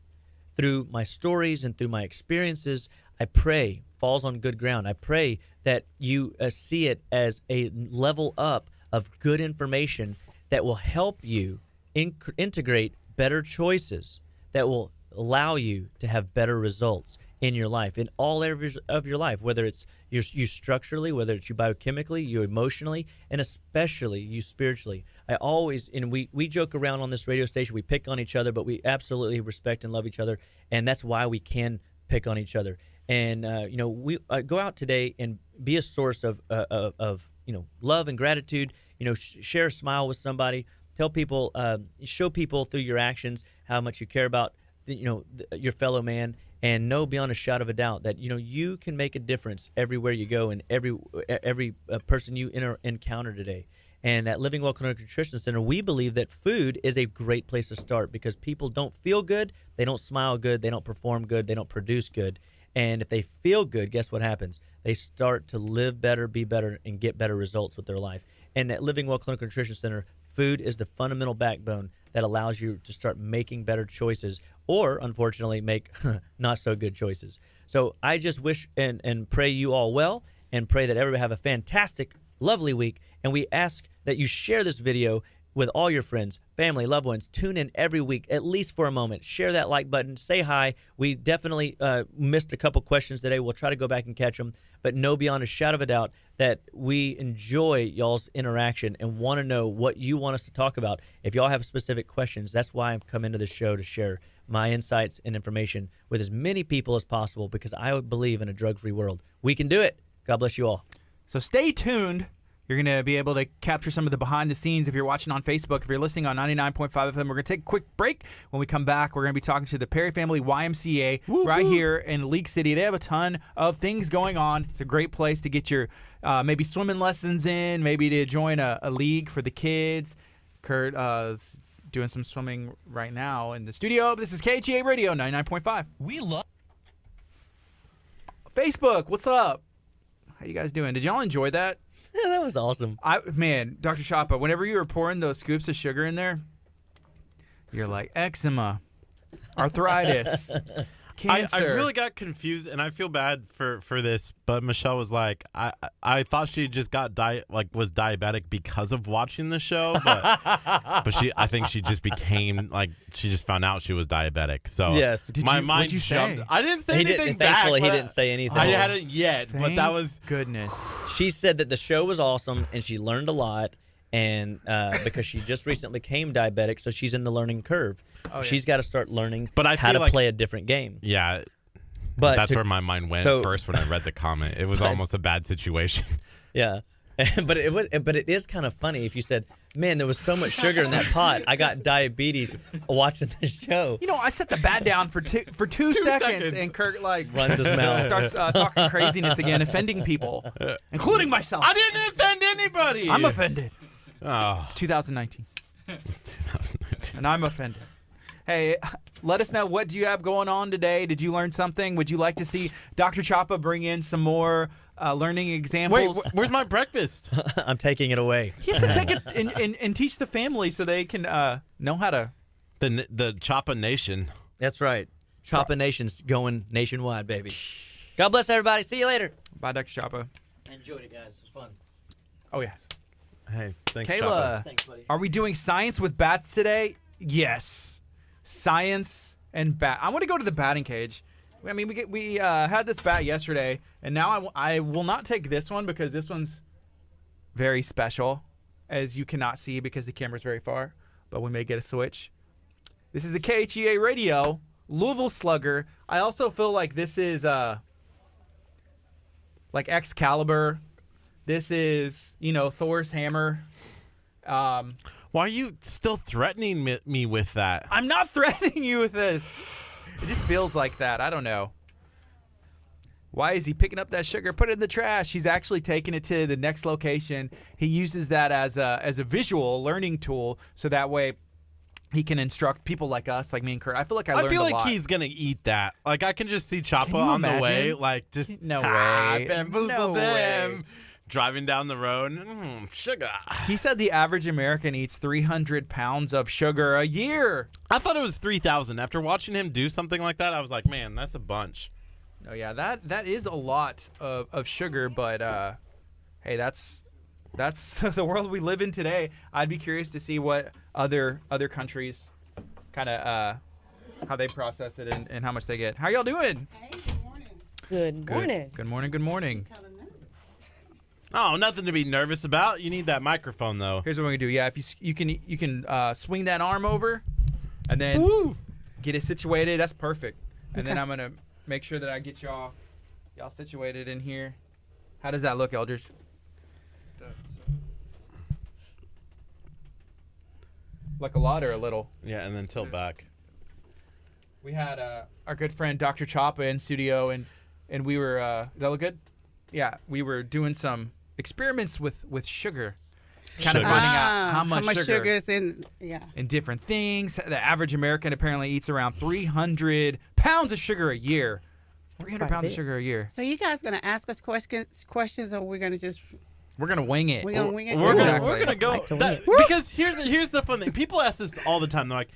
through my stories and through my experiences, I pray falls on good ground. I pray that you see it as a level up of good information that will help you integrate better choices that will allow you to have better results in your life, in all areas of your life, whether it's you structurally, whether it's you biochemically, you emotionally, and especially you spiritually. I always, we joke around on this radio station, we pick on each other, but we absolutely respect and love each other, and that's why we can pick on each other. And we go out today and be a source of love and gratitude. Share a smile with somebody. Tell people, show people through your actions how much you care about your fellow man, and know beyond a shadow of a doubt that you can make a difference everywhere you go and every person you encounter today. And at Living Well Clinical Nutrition Center, we believe that food is a great place to start because people don't feel good, they don't smile good, they don't perform good, they don't produce good. And if they feel good, guess what happens? They start to live better, be better, and get better results with their life. And at Living Well Clinical Nutrition Center, food is the fundamental backbone that allows you to start making better choices or, unfortunately, make not so good choices. So I just wish and pray you all well and pray that everybody have a fantastic, lovely week. And we ask that you share this video with all your friends, family, loved ones. Tune in every week, at least for a moment. Share that like button. Say hi. We definitely missed a couple questions today. We'll try to go back and catch them. But know beyond a shadow of a doubt that we enjoy y'all's interaction and want to know what you want us to talk about. If y'all have specific questions, that's why I've come into the show to share my insights and information with as many people as possible because I believe in a drug-free world. We can do it. God bless you all. So stay tuned. You're going to be able to capture some of the behind the scenes if you're watching on Facebook. If you're listening on 99.5 FM, we're going to take a quick break. When we come back, we're going to be talking to the Perry Family YMCA right here in League City. They have a ton of things going on. It's a great place to get your maybe swimming lessons in, maybe to join a league for the kids. Curt is doing some swimming right now in the studio. This is KHEA Radio 99.5. We love Facebook. What's up? How you guys doing? Did y'all enjoy that? Yeah, that was awesome. Man, Dr. Chapa, whenever you were pouring those scoops of sugar in there, you're like, eczema, arthritis, cancer. I really got confused, and I feel bad for this, but Michelle was like, I thought she just got was diabetic because of watching the show, but I think she just became she just found out she was diabetic. So yes, my mind jumped. I didn't say anything back. Thankfully, he didn't say anything. I hadn't yet, but that was goodness. She said that the show was awesome and she learned a lot, and because she just recently became diabetic, so she's in the learning curve. Oh, yeah. She's got to start learning how to play a different game. Yeah, but that's where my mind went first when I read the comment. It was almost a bad situation. Yeah, but it is kind of funny if you said, "Man, there was so much sugar in that pot. I got diabetes watching the show." I set the bat down for two seconds, and Curt runs his mouth, starts talking craziness again, offending people, including myself. I didn't offend anybody. I'm offended. Oh. It's 2019, and I'm offended. Hey, let us know, what do you have going on today? Did you learn something? Would you like to see Dr. Chapa bring in some more learning examples? Wait, where's my breakfast? I'm taking it away. He has to take it and teach the family so they can know how to. The Chapa Nation. That's right. Chapa Nation's going nationwide, baby. God bless everybody. See you later. Bye, Dr. Chapa. I enjoyed it, guys. It was fun. Oh, yes. Hey, thanks, Kayla, Chopper. Thanks, buddy. are we doing science with bats today? Yes. Science and bat. I want to go to the batting cage. I mean, we had this bat yesterday, and now I will not take this one because this one's very special, as you cannot see because the camera's very far, but we may get a switch. This is a KHEA radio, Louisville Slugger. I also feel like this is like Excalibur. This is, Thor's hammer. Why are you still threatening me with that? I'm not threatening you with this. It just feels like that. I don't know. Why is he picking up that sugar? Put it in the trash. He's actually taking it to the next location. He uses that as a visual learning tool, so that way he can instruct people like us, like me and Curt. I feel like I learned a lot. He's gonna eat that. Like I can just see Choppa Can you on the imagine? way, like just No way. bamboozled No him. way. Driving down the road, sugar. He said the average American eats 300 pounds of sugar a year. I thought it was 3,000. After watching him do something like that, I was like, man, that's a bunch. Oh yeah, that is a lot of sugar, but hey, that's the world we live in today. I'd be curious to see what other countries kind of how they process it and how much they get. How y'all doing? Hey, good morning. Good morning. Good morning. Good morning. Kind of nervous. Oh, nothing to be nervous about. You need that microphone, though. Here's what we're gonna do. Yeah, if you can swing that arm over, and then get it situated. That's perfect. And then I'm gonna make sure that I get y'all situated in here. How does that look, Eldridge? Like a lot or a little? Yeah, and then tilt back. We had our good friend Dr. Choppa in studio, and we were. Does that look good? Yeah, we were doing some experiments with sugar, kind of Sugar. finding out how much sugar is in, in different things. The average American apparently eats around 300 pounds of sugar a year. 300 quite pounds of big. sugar a year. So you guys going to ask us questions, or we're going to just We're gonna wing it. we're going to wing it? We're gonna Exactly. we're gonna go Like to that- win. because here's the fun thing. People ask this all the time. They're like,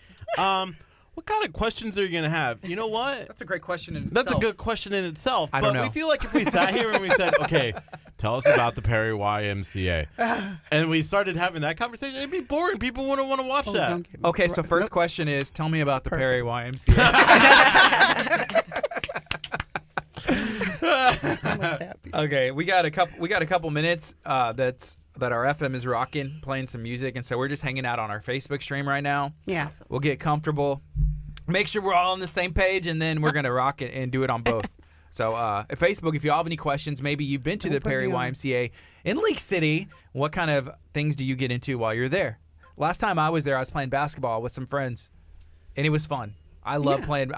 what kind of questions are you gonna have? You know what? That's a great question in That's itself. a good question in itself. I but don't know. we feel like if we sat here and we said, okay, tell us about the Perry YMCA, and we started having that conversation, it'd be boring. People wouldn't want to watch Oh, that. don't get me Okay, so wrong. first Nope. question is, tell me about the Perfect. Perry YMCA. Someone's happy. Okay, we got a couple minutes that our FM is rocking, playing some music, and so we're just hanging out on our Facebook stream right now. Yeah. We'll get comfortable, make sure we're all on the same page, and then we're gonna rock it and do it on both. So at Facebook, if you all have any questions, maybe you've been to Don't the put Perry me on. YMCA in Leak City. What kind of things do you get into while you're there? Last time I was there, I was playing basketball with some friends, and it was fun. I love playing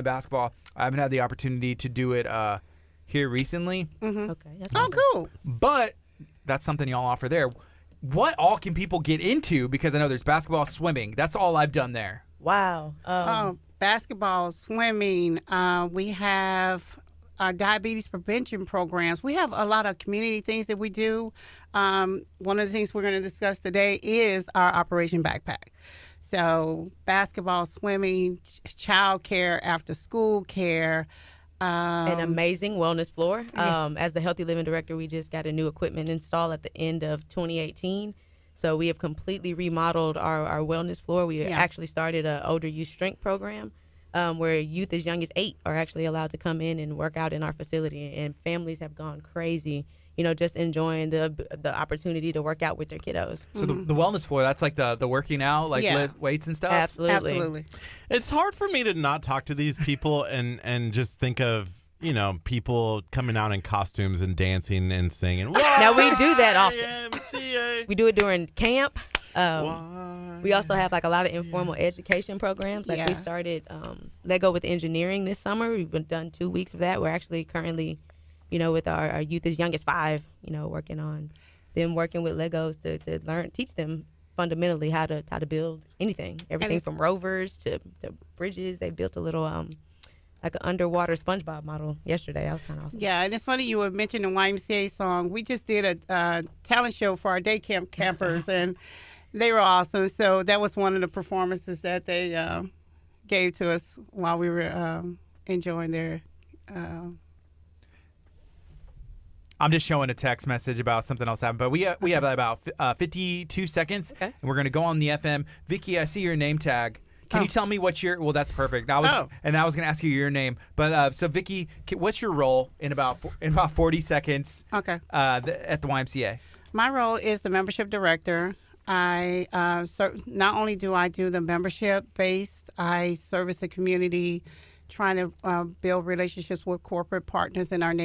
basketball. I haven't had the opportunity to do it here recently, Okay. That's Oh, awesome. cool. but that's something y'all offer there. What all can people get into? Because I know there's basketball, swimming. That's all I've done there. Wow. Basketball, swimming. We have diabetes prevention programs. We have a lot of community things that we do. One of the things we're going to discuss today is our Operation Backpack. So basketball, swimming, child care, after school care. An amazing wellness floor. Yeah. As the Healthy Living Director, we just got a new equipment installed at the end of 2018. So we have completely remodeled our wellness floor. We actually started an older youth strength program where youth as young as 8 are actually allowed to come in and work out in our facility. And families have gone crazy, just enjoying the opportunity to work out with their kiddos. So the wellness floor, that's like the working out, like Yeah. lift weights and stuff. Absolutely. Absolutely. It's hard for me to not talk to these people and just think of people coming out in costumes and dancing and singing. Now, we do that often. YMCA. We do it during camp. Why? We also have like a lot of informal education programs. Like we Yeah. started Lego with engineering this summer. We've done 2 weeks of that. We're actually currently, with our youth as young as 5, working on them working with Legos to teach them fundamentally how to build anything, everything from rovers to bridges. They built a little like an underwater SpongeBob model yesterday. That was kind of awesome. Yeah, and it's funny you were mentioning the YMCA song. We just did a talent show for our day camp campers, and they were awesome. So that was one of the performances that they gave to us while we were enjoying their I'm just showing a text message about something else happened, but we have about 52 seconds, and we're going to go on the FM. Vicky, I see your name tag. Can you tell me what your? Well, that's perfect. I was going to ask you your name, but so Vicky, what's your role in about 40 seconds? Okay. At the YMCA. My role is the membership director. I not only do I do the membership based, I service the community, trying to build relationships with corporate partners in our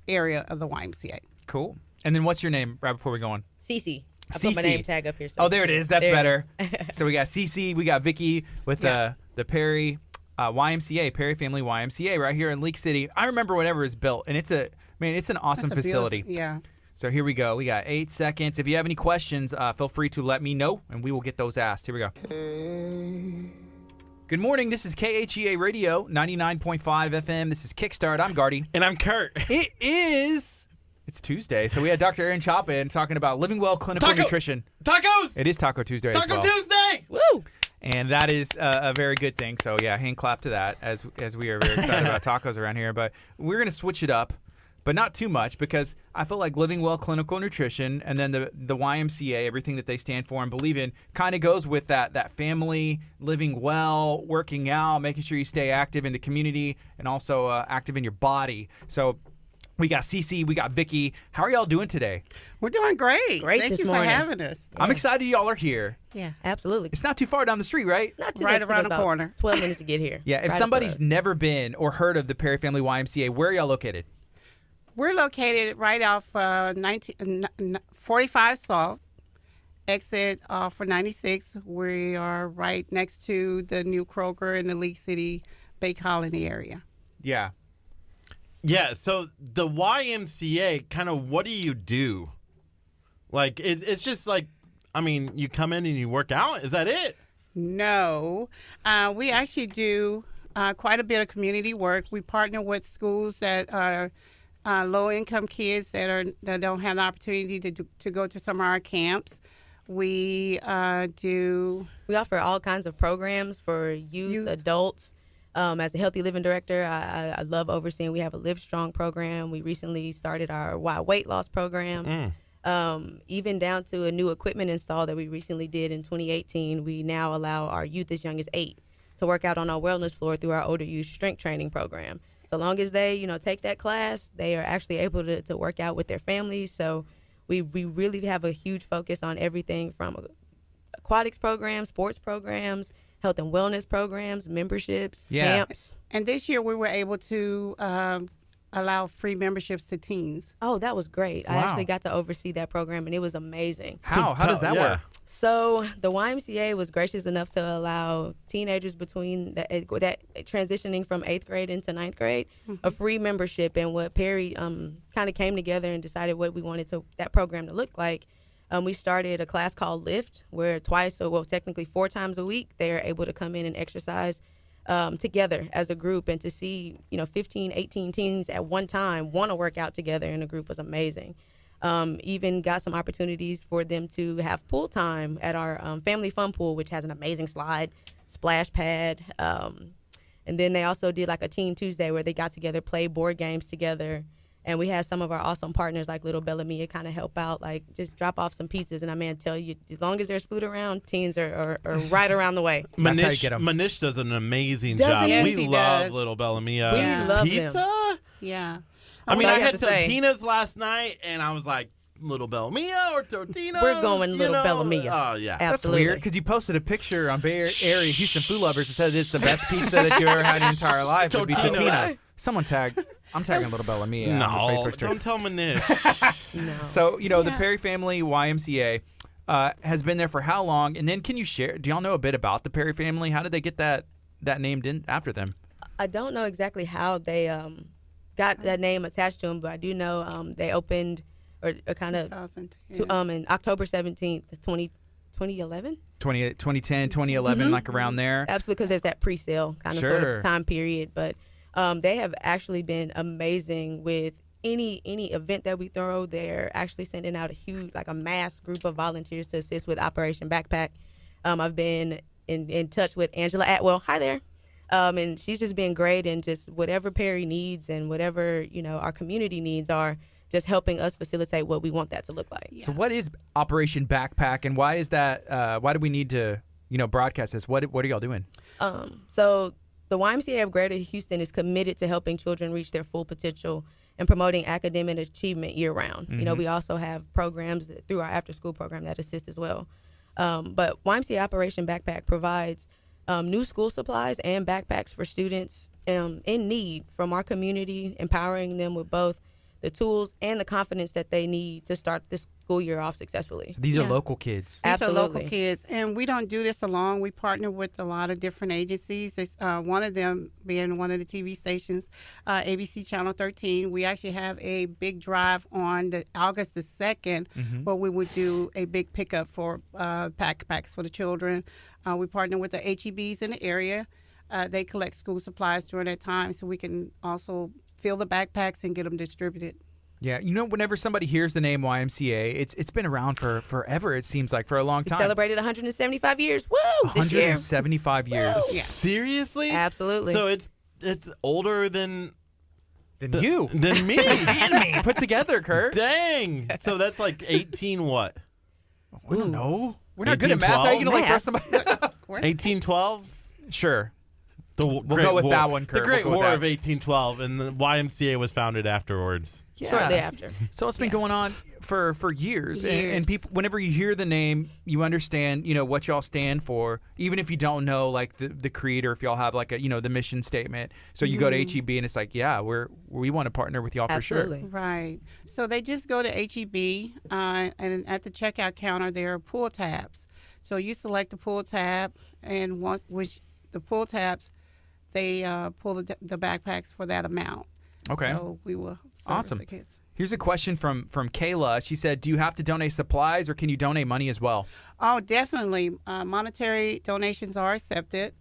area of the YMCA. Cool. And then what's your name right before we go on? Cece. I put my name tag up here. So there it is. That's better. So we got Cece, we got Vicky with the Perry YMCA, Perry Family YMCA right here in Leak City. I remember whenever it was built, and it's an awesome facility. Yeah. So here we go. We got 8 seconds. If you have any questions, feel free to let me know, and we will get those asked. Here we go. Good morning. This is KHEA Radio, 99.5 FM. This is Kickstart. I'm Gardy. And I'm Curt. It's Tuesday, so we had Dr. Aaron Chapa in talking about living well clinical nutrition. Tacos! It is Taco Tuesday as well. Taco Tuesday! Woo! And that is a very good thing. So, yeah, hand clap to that as we are very excited about tacos around here. But we're going to switch it up, but not too much, because I feel like living well clinical nutrition and then the YMCA, everything that they stand for and believe in, kind of goes with that family, living well, working out, making sure you stay active in the community and also active in your body. So we got Cece, we got Vicky. How are y'all doing today? We're doing great. Thank you morning. for having us. I'm excited y'all are here. Yeah. Absolutely. It's not too far down the street, right? Not too Right late, around the about corner. 12 minutes to get here. Yeah, if Right somebody's up the road. never been or heard of the Perry Family YMCA, where are y'all located? We're located right off 45 South, exit for 96. We are right next to the new Kroger in the Leak City, Bay Colony area. Yeah. Yeah, so the YMCA, kind of what do you do? Like, it's just like, I mean, you come in and you work out? Is that it? No. We actually do quite a bit of community work. We partner with schools that are low-income kids that don't have the opportunity to go to some of our camps. We offer all kinds of programs for youth. Adults. As a healthy living director, I love overseeing. We have a Live Strong program. We recently started our weight loss program. Even down to a new equipment install that we recently did in 2018. We now allow our youth as young as 8 to work out on our wellness floor through our older youth strength training program. So long as they, take that class, they are actually able to work out with their families. So we really have a huge focus on everything from aquatics programs, sports programs, health and wellness programs, memberships, camps. And this year we were able to allow free memberships to teens. Oh, that was great. Wow. I actually got to oversee that program, and it was amazing. How does that work? So the YMCA was gracious enough to allow teenagers between that transitioning from 8th grade into 9th grade a free membership. And what Perry kind of came together and decided what we wanted that program to look like. We started a class called Lift, where technically 4 times a week, they are able to come in and exercise together as a group, and to see 15, 18 teens at one time want to work out together in a group was amazing. Even got some opportunities for them to have pool time at our family fun pool, which has an amazing slide, splash pad, and then they also did like a Teen Tuesday where they got together, play board games together. And we had some of our awesome partners like Little Bella Mia kind of help out, like just drop off some pizzas. And I mean, I tell you, as long as there's food around, teens are right around the way. That's how you get 'em. Manish does an amazing job. Yes, We he love does. Little Bella Mia. We love Pizza? them. Yeah. I mean, all I you had have to say. tortinas last night, and I was like, Little Bella Mia or tortinas? We're going Little Bella Mia. Oh, yeah. That's Absolutely. weird, because you posted a picture on Bay Area Houston Food Lovers that said it's the best pizza that you ever had in your entire life. It would be Totino. Totina. Someone I'm tagging Little Bella Mia on his No, Facebook story. don't tell Manish. No. So, the Perry Family YMCA has been there for how long? And then can you share, do y'all know a bit about the Perry family? How did they get that named in after them? I don't know exactly how they got that name attached to them, but I do know they opened or kind of 2010. in October 17th, 2011. 2010, 2011, like around there. Absolutely, because there's that pre-sale kind of sort Sure. of time period. But they have actually been amazing with any event that we throw. They're actually sending out a mass group of volunteers to assist with Operation Backpack. I've been in touch with Angela Atwell. Hi there. And she's just been great, and just whatever Perry needs and whatever, our community needs are just helping us facilitate what we want that to look like. Yeah. So what is Operation Backpack, and why is that? Why do we need to, broadcast this? What are y'all doing? So the YMCA of Greater Houston is committed to helping children reach their full potential and promoting academic achievement year-round. Mm-hmm. We also have programs through our after-school program that assist as well. But YMCA Operation Backpack provides new school supplies and backpacks for students in need from our community, empowering them with both the tools and the confidence that they need to start this school year off successfully. So these are local kids. These Absolutely. are local kids, and we don't do this alone. We partner with a lot of different agencies. One of them being one of the TV stations, ABC Channel 13. We actually have a big drive on August the 2nd, where we would do a big pickup for backpacks for the children. We partner with the HEBs in the area. They collect school supplies during that time, so we can also fill the backpacks and get them distributed. Yeah, whenever somebody hears the name YMCA, it's been around for forever. It seems like for a long We time. celebrated 175 years. Woo! This year. 175 years. Woo! Yeah. Seriously? Absolutely. So it's older than You than me. and me put together, Kurt. Dang. So that's like 18 what? We don't know. We're not good at math. How are you gonna throw somebody? 1812? Sure. We'll go with that one, Kurt. The Great We'll go with War that. of 1812, and the YMCA was founded afterwards. Shortly after. So it's been going on for years. And Years. people, whenever you hear the name, you understand, what y'all stand for, even if you don't know, like, the creator, if y'all have, like, the mission statement. So you go to HEB, and it's like, yeah, we want to partner with y'all Absolutely. for sure. Right. So they just go to HEB, and at the checkout counter, there are pull tabs. So you select the pull tab, and once the pull tabs, they pull the backpacks for that amount. Okay. So we will service Awesome. the kids. Here's a question from Kayla. She said, do you have to donate supplies, or can you donate money as well? Oh, definitely. Monetary donations are accepted.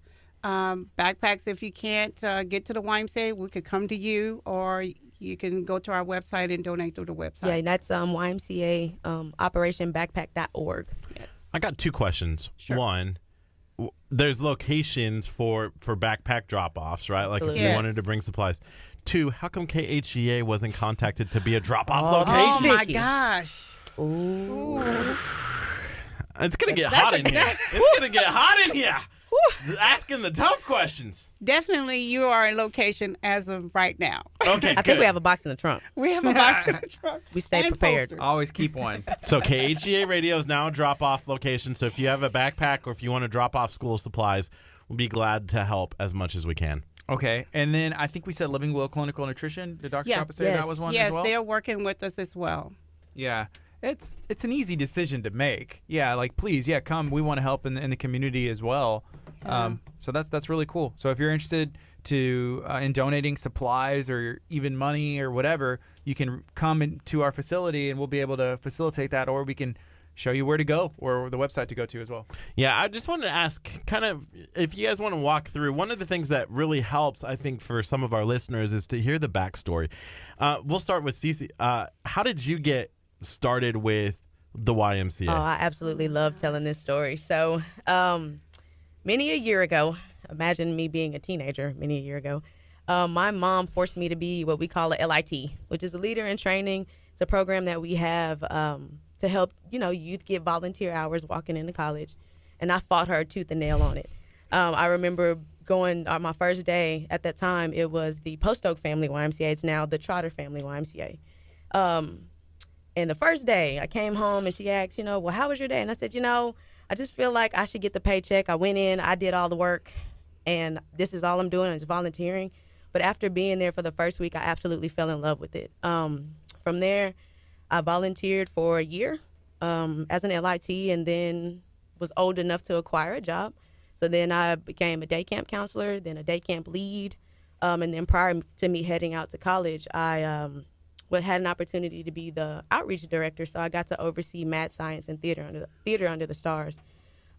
Backpacks, if you can't get to the YMCA, we could come to you, or you can go to our website and donate through the website. Yeah, that's YMCA operationbackpack.org. Yes. I got two questions. Sure. One, there's locations for backpack drop-offs, right? Like Absolutely. if you Yes. wanted to bring supplies. Two, how come KHEA wasn't contacted to be a drop-off Oh location? my Vicky. gosh. Ooh. It's gonna get hot in here. It's gonna get hot in here. Asking the tough questions. Definitely, you are in location as of right now. Okay, I think we have a box in the trunk. We have a box in the truck. We stay and prepared. posters. Always keep one. So KHEA Radio is now a drop-off location. So if you have a backpack or if you want to drop off school supplies, we'll be glad to help as much as we can. Okay. And then I think we said Living Well Clinical Nutrition. Did Dr. Yeah. Chapa say Yes. that was one Yes, as well? they're working with us as well. Yeah. It's an easy decision to make. Yeah, like, please, come. We want to help in the community as well. So that's really cool. So if you're interested in donating supplies or even money or whatever, you can come into our facility and we'll be able to facilitate that, or we can show you where to go or the website to go to as well. Yeah, I just wanted to ask, kind of, if you guys want to walk through, one of the things that really helps, I think, for some of our listeners is to hear the backstory. We'll start with Cece. How did you get started with the YMCA? Oh, I absolutely love telling this story. So, many a year ago, imagine me being a teenager many a year ago, my mom forced me to be what we call a LIT, which is a leader in training. It's a program that we have to help, youth get volunteer hours walking into college. And I fought her tooth and nail on it. I remember going on my first day at that time, it was the Post Oak Family YMCA. It's now the Trotter Family YMCA. And the first day I came home and she asked, well, how was your day? And I said, I just feel like I should get the paycheck. I went in, I did all the work, and this is all I'm doing. I'm just volunteering. But after being there for the first week, I absolutely fell in love with it. From there, I volunteered for a year as an LIT, and then was old enough to acquire a job. So then I became a day camp counselor, then a day camp lead. And then prior to me heading out to college, I had an opportunity to be the outreach director, so I got to oversee math, science, and theater under the stars.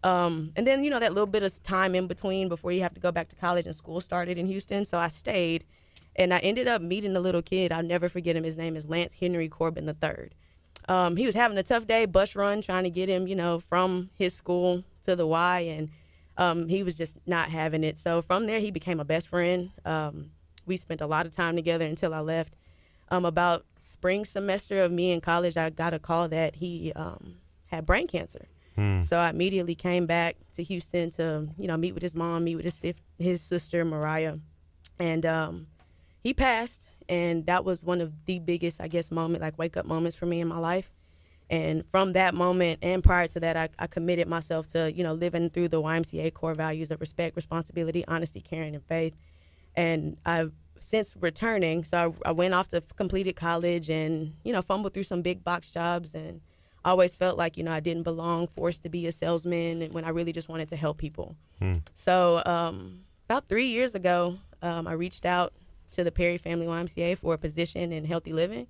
And then, that little bit of time in between before you have to go back to college and school started in Houston, so I stayed. And I ended up meeting a little kid. I'll never forget him. His name is Lance Henry Corbin III. He was having a tough day, bus run, trying to get him, from his school to the Y. And He was just not having it. So from there, he became a best friend. We spent a lot of time together until I left. About spring semester of me in college, I got a call that he had brain cancer. So I immediately came back to Houston to, meet with his mom, meet with his sister, Mariah. And he passed, and that was one of the biggest, I guess, wake-up moments for me in my life. And from that moment and prior to that, I committed myself to, living through the YMCA core values of respect, responsibility, honesty, caring, and faith. And I've since returning, so I went off to completed college and, fumbled through some big box jobs, and always felt like, I didn't belong, forced to be a salesman, and when I really just wanted to help people. So about 3 years ago, I reached out to the Perry Family YMCA for a position in healthy living,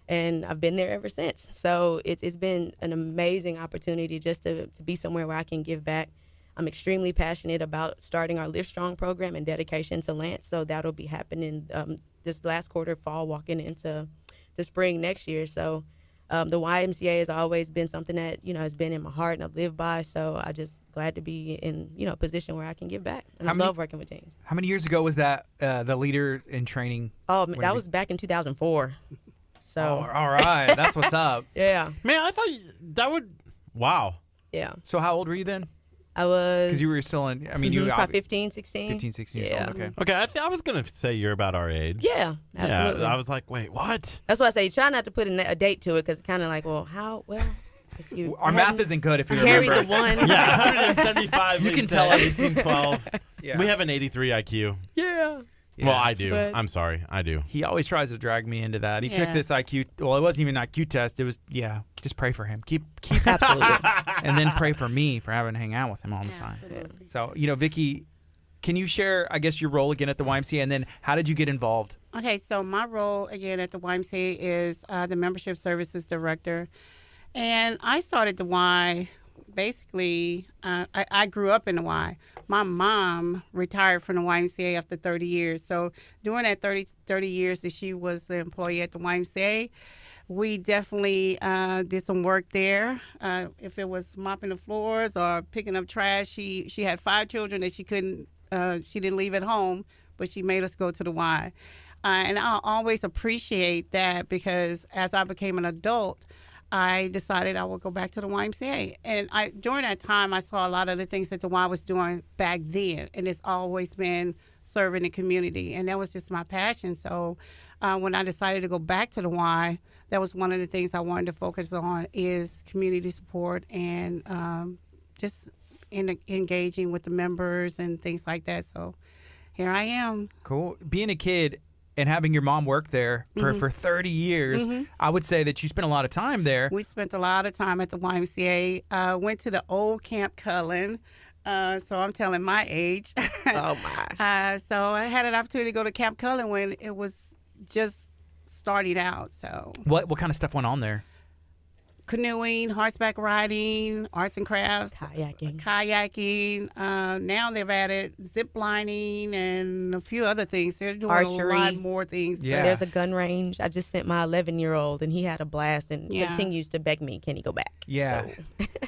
and I've been there ever since. So it's been an amazing opportunity just to be somewhere where I can give back. I'm extremely passionate about starting our Live Strong program and dedication to Lance, so that'll be happening this last quarter, fall, walking into the spring next year. So the YMCA has always been something that, has been in my heart and I've lived by, so I just glad to be in, a position where I can give back. And I love working with teens. How many years ago was that, the leader in training? Oh, that was back in 2004. So. Oh, all right. That's what's up. Yeah. Man, I thought that would, wow. Yeah. So how old were you then? I was. Because you were still in, you were probably 15, 16. 15, 16 years Yeah. old. Okay. Okay, I was going to say you're about our age. Yeah, absolutely. Yeah, I was like, wait, what? That's why I say try not to put a date to it, because it's kind of like, well, how, well. If you Our math isn't good if you carry remember. the one. Yeah, 175. You can tell us. 1812. Yeah. We have an 83 IQ. Yeah. Well, I do. But- I'm sorry. I do. He always tries to drag me into that. He took Yeah. this IQ. Well, it wasn't even an IQ test. It was, just pray for him. Keep, Absolutely. and then pray for me for having to hang out with him all the time. Absolutely. So, Vicky, can you share, I guess, your role again at the YMCA, and then how did you get involved? Okay, so my role again at the YMCA is the Membership Services Director. And I started the Y, basically, I grew up in the Y. My mom retired from the YMCA after 30 years. So during that 30 years that she was the employee at the YMCA, we definitely did some work there. If it was mopping the floors or picking up trash, she had 5 children that she didn't leave at home, but she made us go to the Y. And I always appreciate that, because as I became an adult, I decided I would go back to the YMCA. And during that time, I saw a lot of the things that the Y was doing back then. And it's always been serving the community. And that was just my passion. So when I decided to go back to the Y, that was one of the things I wanted to focus on, is community support and just engaging with the members and things like that. So here I am. Cool. Being a kid and having your mom work there for 30 years, I would say that you spent a lot of time there. We spent a lot of time at the YMCA. Went to the old Camp Cullen. So I'm telling my age. Oh, my. So I had an opportunity to go to Camp Cullen when it was just starting out. So What kind of stuff went on there? canoeing, horseback riding, arts and crafts, Kayaking. Now they've added zip lining and a few other things. They're doing Archery. a lot more things. Yeah. There's a gun range. I just sent my 11-year-old, and he had a blast and Yeah. continues to beg me, can he go back? Yeah.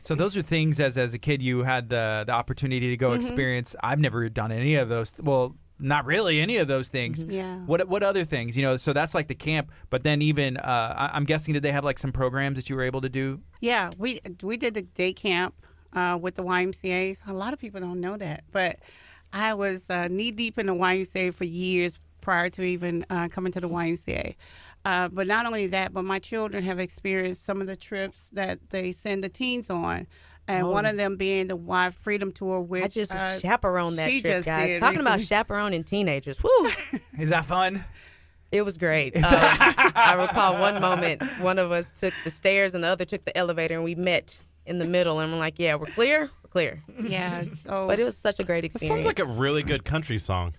So, So those are things as a kid you had the opportunity to go experience. I've never done any of those. Well, not really any of those things. Yeah. What other things? So that's like the camp. But then even I'm guessing, did they have like some programs that you were able to do? Yeah, we did the day camp with the YMCA. A lot of people don't know that, but I was knee deep in the YMCA for years prior to even coming to the YMCA. But not only that, but my children have experienced some of the trips that they send the teens on. And one of them being the Y Freedom Tour, which I just chaperoned that she trip, just guys. did Talking about recently. chaperoning teenagers. Woo! Is that fun? It was great. I recall one moment, one of us took the stairs and the other took the elevator, and we met in the middle, and we're like, yeah, we're clear? We're clear. Yeah, so But it was such a great That experience. sounds like a really good country song.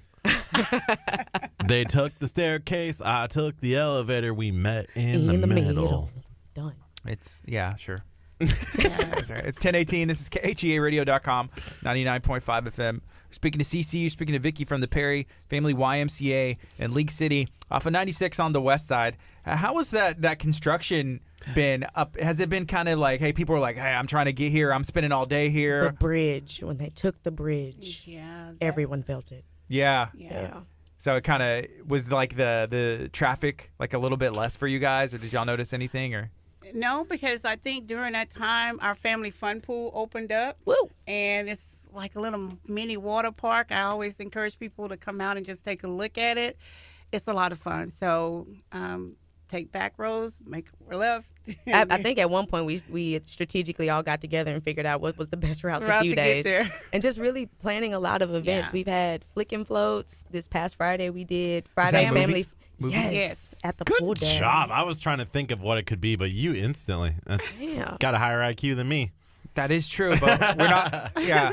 They took the staircase, I took the elevator, we met in the middle. Done. It's sure. That's right. It's 10:18. This is KHEARadio.com, 99.5 FM. We're speaking to CC, speaking to Vicky from the Perry Family YMCA in League City off of 96 on the west side. How was that construction been up? Has it been kind of like, hey, people are like, hey, I'm trying to get here. I'm spending all day here. The bridge, when they took the bridge, everyone felt it. Yeah. Yeah. So it kind of was like the traffic like a little bit less for you guys, or did y'all notice anything? Or No, because I think during that time our family fun pool opened up. Woo! And it's like a little mini water park. I always encourage people to come out and just take a look at it. It's a lot of fun. So take back roads, make a left. I think at one point we strategically all got together and figured out what was the best route to few days. Get there. And just really planning a lot of events. Yeah. We've had flick and floats. This past Friday we did Friday Family. Movie? Yes. At the Good pool deck. job. I was trying to think of what it could be, but you instantly. That's Yeah. got a higher IQ than me. that is true, but we're not. Yeah.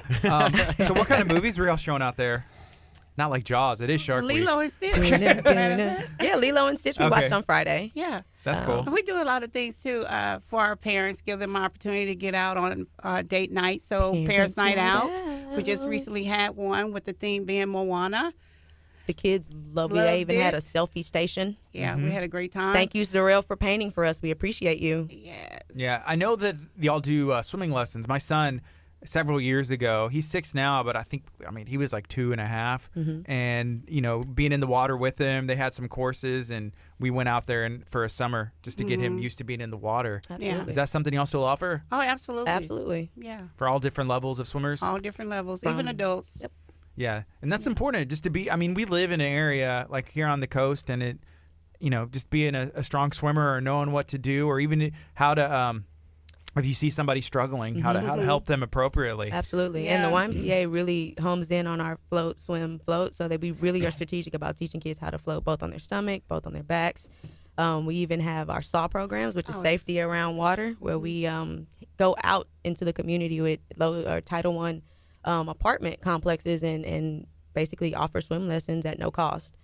So what kind of movies were y'all showing out there? Not like Jaws. It is Shark Week. Lilo and Stitch. Yeah, Lilo and Stitch we Okay. watched on Friday. Yeah. That's cool. And we do a lot of things too for our parents, give them an opportunity to get out on date night. So Parents Night Out. We just recently had one with the theme being Moana. The kids loved it. They even had a selfie station. Yeah, we had a great time. Thank you, Zarel, for painting for us. We appreciate you. Yes. Yeah, I know that y'all do swimming lessons. My son, several years ago, he's 6 now, but I mean, he was like 2.5, and being in the water with him, they had some courses, and we went out there for a summer just to get him used to being in the water. Absolutely. Is that something y'all still offer Oh, absolutely. Absolutely. Yeah. for all different levels of swimmers? All different levels, even adults. Yep. Yeah, and that's important just to be. I mean, we live in an area like here on the coast, and it, just being a strong swimmer or knowing what to do, or even how to, if you see somebody struggling, how to help them appropriately. Absolutely. Yeah. And the YMCA really homes in on our swim, float, so that we really are strategic about teaching kids how to float both on their stomach, both on their backs. We even have our SAW programs, which is safety around water, where we go out into the community with Title I apartment complexes and basically offer swim lessons at no cost.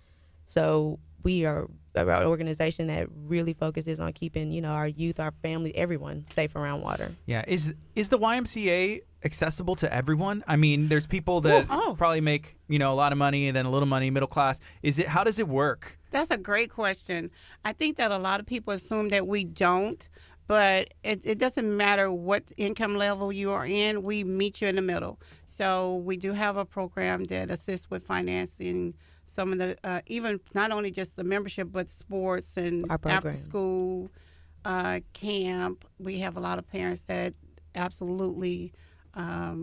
So we are an organization that really focuses on keeping, our youth, our family, everyone safe around water. Yeah, is the YMCA accessible to everyone? I mean, there's people that probably make a lot of money and then a little money, middle class. How does it work? That's a great question. I think that a lot of people assume that we don't, but it doesn't matter what income level you are in. We meet you in the middle. So we do have a program that assists with financing some of the, even not only just the membership, but sports and after school camp. We have a lot of parents that absolutely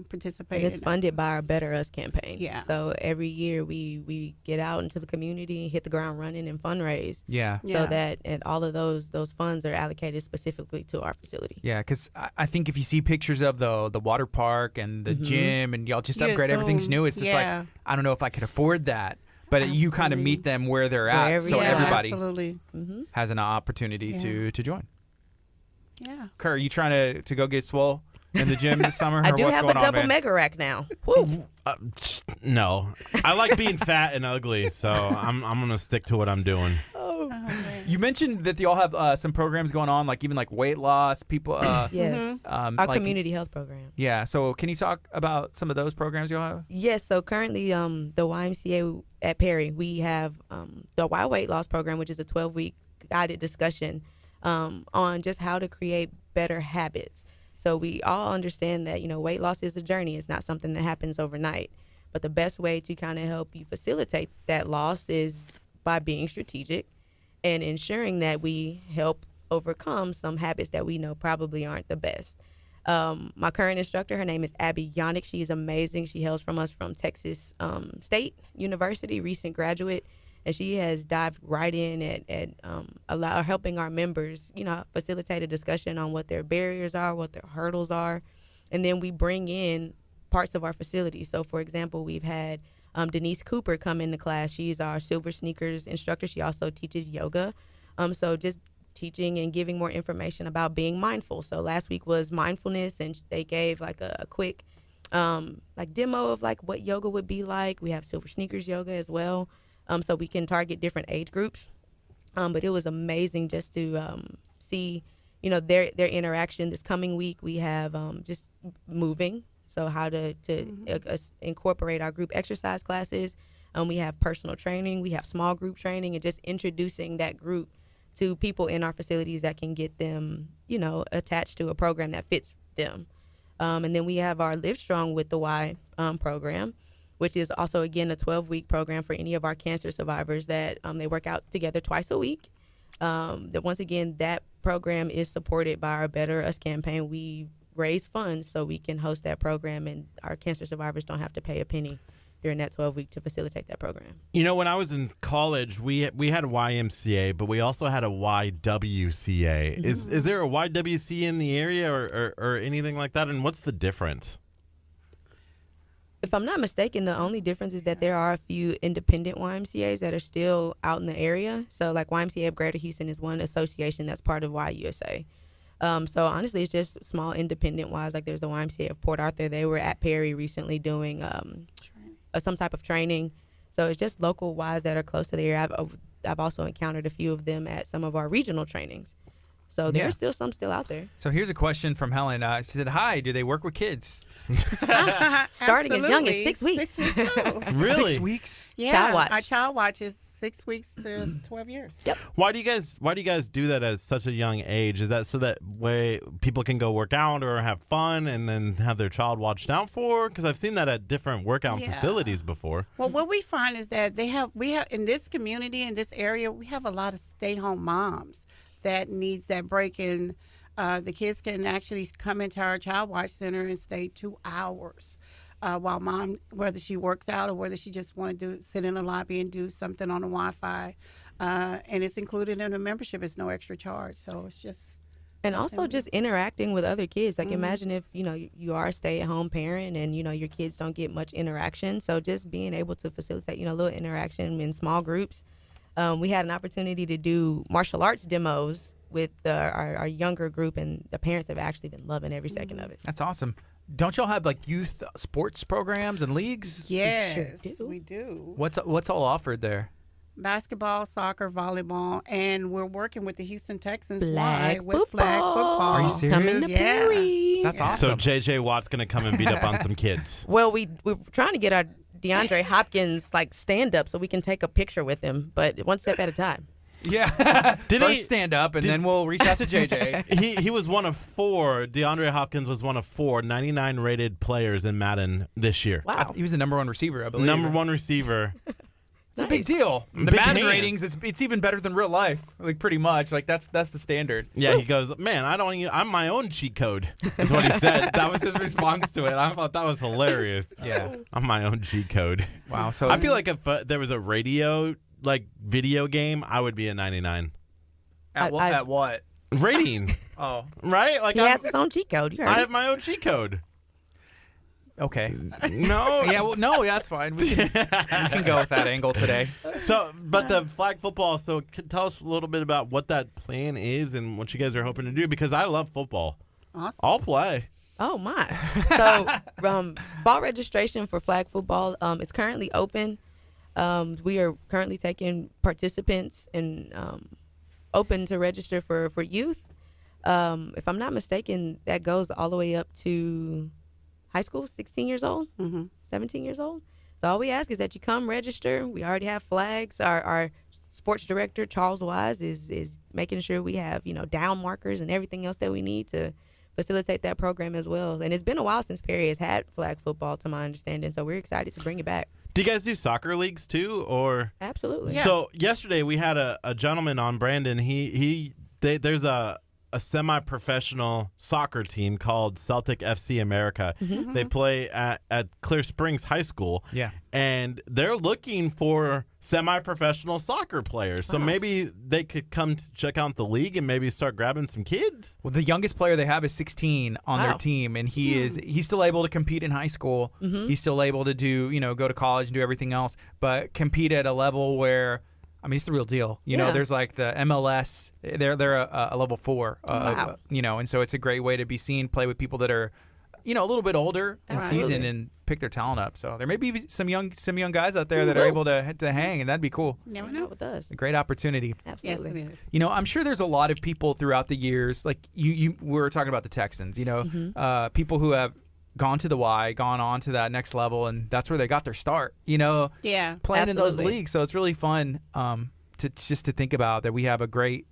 participate. And it's funded by our Better Us campaign. Yeah. So every year we get out into the community, hit the ground running, and fundraise. Yeah. So that and all of those funds are allocated specifically to our facility. Yeah, because I think if you see pictures of the water park and the gym and y'all just upgrade, everything's new. It's just like, I don't know if I could afford that. But you kind of meet them where they're at, so everybody has an opportunity to join. Yeah. Curt, are you trying to go get swole in the gym this summer? I or do what's have a going on, double man? mega rack now. Woo. No, I like being fat and ugly, so I'm gonna stick to what I'm doing. You mentioned that y'all have some programs going on, like even like weight loss, people. Yes. Our community health program. Yeah. So can you talk about some of those programs y'all have? Yes. So currently, the YMCA at Perry, we have the Y Weight Loss program, which is a 12-week guided discussion on just how to create better habits. So we all understand that, weight loss is a journey. It's not something that happens overnight. But the best way to kind of help you facilitate that loss is by being strategic and ensuring that we help overcome some habits that we know probably aren't the best. My current instructor, her name is Abby Yannick. She is amazing. She hails from us from Texas State University, recent graduate. And she has dived right in at helping our members, facilitate a discussion on what their barriers are, what their hurdles are. And then we bring in parts of our facility. So, for example, we've had Denise Cooper come into class. She's our Silver Sneakers instructor. She also teaches yoga. So just teaching and giving more information about being mindful. So last week was mindfulness, and they gave like a quick demo of like what yoga would be like. We have Silver Sneakers yoga as well. So we can target different age groups. But it was amazing just to see, their interaction. This coming week, we have just moving. So how to incorporate our group exercise classes. We have personal training. We have small group training, and just introducing that group to people in our facilities that can get them, attached to a program that fits them. And then we have our Live Strong with the Y program, which is also, again, a 12-week program for any of our cancer survivors that they work out together twice a week. That once again, that program is supported by our Better Us campaign. We raise funds so we can host that program, and our cancer survivors don't have to pay a penny during that 12-week to facilitate that program. When I was in college, we had a YMCA, but we also had a YWCA. Is there a YWCA in the area or anything like that? And what's the difference? If I'm not mistaken, the only difference is that there are a few independent YMCAs that are still out in the area. So like YMCA of Greater Houston is one association that's part of YUSA. So honestly, it's just small independent Ys. Like there's the YMCA of Port Arthur. They were at Perry recently doing some type of training. So it's just local Ys that are close to the area. I've also encountered a few of them at some of our regional trainings. So there's still some out there. So here's a question from Helen. She said, "Hi, do they work with kids?" Starting as young as 6 weeks. Really? 6 weeks? Yeah, Child watch. our child watch is 6 weeks to 12 years. Yep. Why do you guys do that at such a young age? Is that so that way people can go work out or have fun and then have their child watched out for? Because I've seen that at different workout facilities before. Well, what we find is that we have in this community, in this area, we have a lot of stay-home moms that needs that break, and the kids can actually come into our child watch center and stay 2 hours while mom, whether she works out or whether she just want to sit in the lobby and do something on the Wi-Fi, and it's included in the membership. It's no extra charge, so it's just. And also just interacting with other kids. Like imagine if, you are a stay-at-home parent and, your kids don't get much interaction. So just being able to facilitate, a little interaction in small groups. We had an opportunity to do martial arts demos with our younger group, and the parents have actually been loving every second of it. That's awesome. Don't y'all have like youth sports programs and leagues? Yes, we do. What's all offered there? Basketball, soccer, volleyball, and we're working with the Houston Texans with flag football. Are you serious? Coming to Perry. That's So awesome. JJ Watt's gonna come and beat up on some kids. Well, we're trying to get our DeAndre Hopkins stand up so we can take a picture with him, but one step at a time. Yeah. First stand up, and then we'll reach out to JJ. He was one of 4. DeAndre Hopkins was one of 4 99 rated players in Madden this year. Wow. He was the number 1 receiver, I believe. Number 1 receiver. It's a big deal. The Big Madden hands. ratings, it's even better than real life. Like pretty much. Like that's the standard. Yeah, he goes, man, I'm my own cheat code. Is what he said. That was his response to it. I thought that was hilarious. Yeah. I'm my own cheat code. Wow. So I feel like if there was a radio video game, I would be a 99 at what? rating. Oh. Right? Like He has his own cheat code. You heard I it. have my own cheat code. Okay. No. Yeah. Well, no, that's fine. We can go with that angle today. So, but the flag football. So, tell us a little bit about what that plan is and what you guys are hoping to do. Because I love football. Awesome. I'll play. Oh my! So, fall registration for flag football is currently open. We are currently taking participants and open to register for youth. If I'm not mistaken, that goes all the way up to high school, 16 years old, 17 years old. So all we ask is that you come register. We already have flags. Our sports director, Charles Wise, is making sure we have, down markers and everything else that we need to facilitate that program as well. And it's been a while since Perry has had flag football, to my understanding, so we're excited to bring it back. Do you guys do soccer leagues too, or? Absolutely. So yesterday we had a gentleman on, Brandon. There's a semi-professional soccer team called Celtic FC America. They play at Clear Springs High School. Yeah. And they're looking for semi-professional soccer players. So maybe they could come to check out the league and maybe start grabbing some kids. Well, the youngest player they have is 16 on their team, and he's still able to compete in high school. He's still able to do, go to college and do everything else, but compete at a level where, I mean, it's the real deal. There's like the MLS. They're a level 4. Wow. And so it's a great way to be seen, play with people that are, a little bit older in season and pick their talent up. So there may be some young guys out there that are able to hang, and that'd be cool. Never Not know. with us. A great opportunity. Yes, Absolutely. it is. I'm sure there's a lot of people throughout the years, like we were talking about the Texans, people who have gone to the Y, gone on to that next level, and that's where they got their start, Yeah. playing in those Absolutely. leagues. So it's really fun to think about that we have a great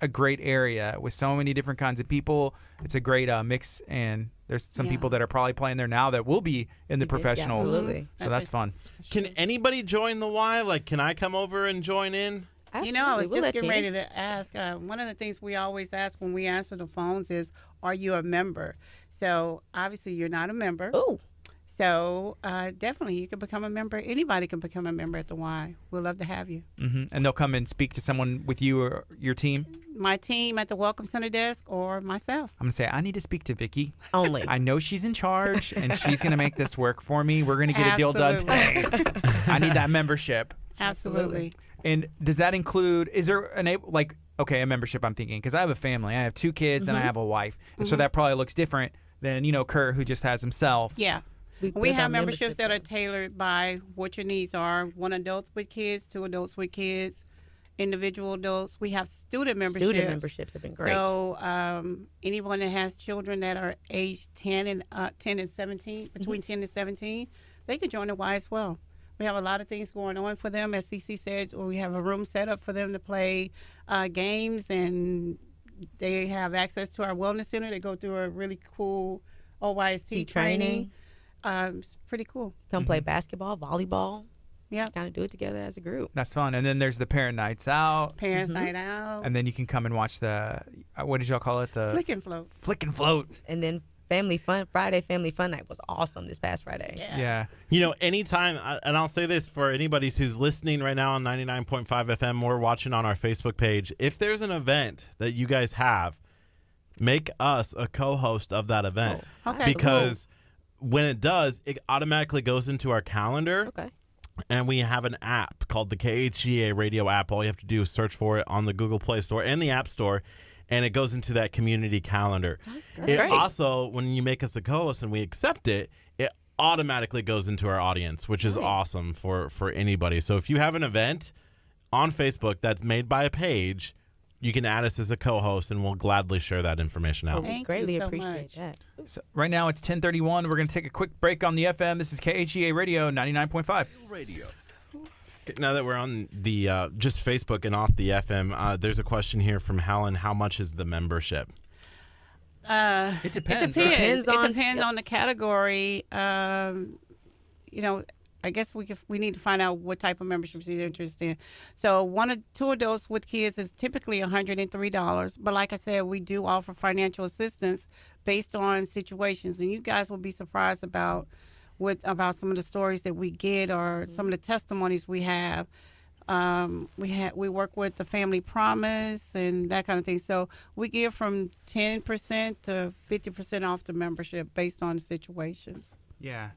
a great area with so many different kinds of people. It's a great mix, and there's some people that are probably playing there now that will be in the professionals. Yeah, absolutely. So that's fun. Can anybody join the Y? Like, can I come over and join in? Absolutely. You know, I was We'll just let getting you. ready to ask. One of the things we always ask when we answer the phones is, are you a member? So obviously you're not a member. Oh, So definitely you can become a member. Anybody can become a member at the Y. We'd love to have you. And they'll come and speak to someone with you or your team. My team at the Welcome Center desk or myself. I'm going to say, I need to speak to Vicky. only. I know she's in charge, and she's going to make this work for me. We're going to get a deal done today. I need that membership. Absolutely. And does that include, is there a membership I'm thinking, because I have a family. I have 2 kids and I have a wife. And so that probably looks different than, Kurt, who just has himself. Yeah. We have memberships that are tailored by what your needs are. 1 adult with kids, 2 adults with kids, individual adults. We have student memberships. Student memberships have been great. So anyone that has children that are aged 10 and 17, between 10 and 17, they can join the Y as well. We have a lot of things going on for them. As CC said, we have a room set up for them to play games, and they have access to our wellness center. They go through a really cool OYST training. It's pretty cool. Come play basketball, volleyball. Yeah. Kind of do it together as a group. That's fun. And then there's the parent nights out. Parents' night out. And then you can come and watch the, what did y'all call it? The Flick and float. Flick and float. And then Friday Family Fun Night was awesome this past Friday. Yeah. Anytime, and I'll say this for anybody who's listening right now on 99.5 FM or watching on our Facebook page, if there's an event that you guys have, make us a co-host of that event. Oh, okay. Because when it does, it automatically goes into our calendar. Okay. And we have an app called the KHEA radio app. All you have to do is search for it on the Google Play Store and the App Store, and it goes into that community calendar. That's great. Also, when you make us a co-host and we accept it, it automatically goes into our audience, which is awesome for anybody. So if you have an event on Facebook that's made by a page, you can add us as a co-host, and we'll gladly share that information out. Thank Greatly you so appreciate much. that. So right now it's 10:31. We're going to take a quick break on the FM. This is KHEA Radio 99.5. Radio. Now that we're on the just Facebook and off the FM, there's a question here from Helen. How much is the membership? It depends. It Depends depends on- on the category. I guess we need to find out what type of memberships you're interested in. So 1 or 2 adults with kids is typically $103. But like I said, we do offer financial assistance based on situations, and you guys will be surprised about some of the stories that we get or some of the testimonies we have. We work with the Family Promise and that kind of thing. So we give from 10% to 50% off the membership based on the situations. Yeah.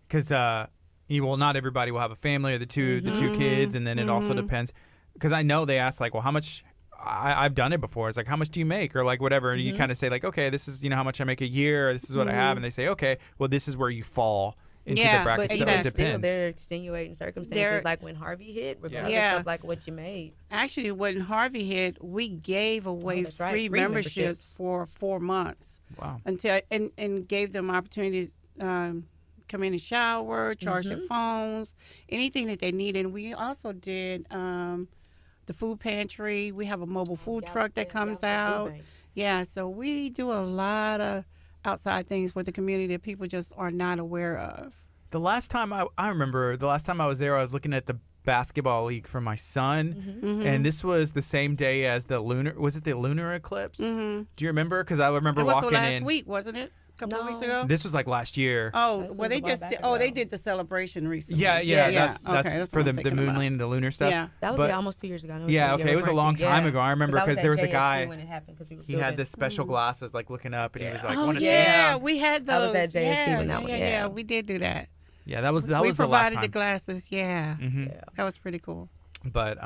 Because not everybody will have a family or the two kids, and then it also depends. Because I know they ask, like, well, how much? I've done it before. It's like, how much do you make, or like whatever, and you kind of say like, okay, this is how much I make a year, or this is what I have, and they say, okay, well, this is where you fall into the bracket. But So even it still, depends. there are extenuating circumstances, like when Harvey hit, regardless Yeah. of like what you made. Actually, when Harvey hit, we gave away that's right. free Free memberships memberships. for 4 months Wow. until and gave them opportunities. Come in and shower, charge their phones, anything that they needed. And we also did the food pantry. We have a mobile food truck that comes out. Yeah, so we do a lot of outside things with the community that people just are not aware of. The last time I remember, the last time I was there, I was looking at the basketball league for my son, and this was the same day as the lunar. Was it the lunar eclipse? Do you remember? Because I remember It was walking last in. week, wasn't it? A couple of weeks No. ago. This was like last year. Oh, This well, was they a while just back did, ago. they did the celebration recently. Yeah. That's Okay, that's for what the I'm thinking moon about. landing, the lunar stuff. Yeah. That was But- almost 2 years ago. I know Yeah, what okay, you're it was a referring long to. time Yeah. ago. I remember 'Cause because was there at was a JSC guy. when it happened, 'cause we were He had building. the special glasses, like looking up, and he was like, Oh, "Want to yeah, see?" we had those. I was at JSC when that one- Yeah, yeah. we did do that. Yeah, that was We the last provided time. the glasses. Yeah, Yeah. that was pretty cool. But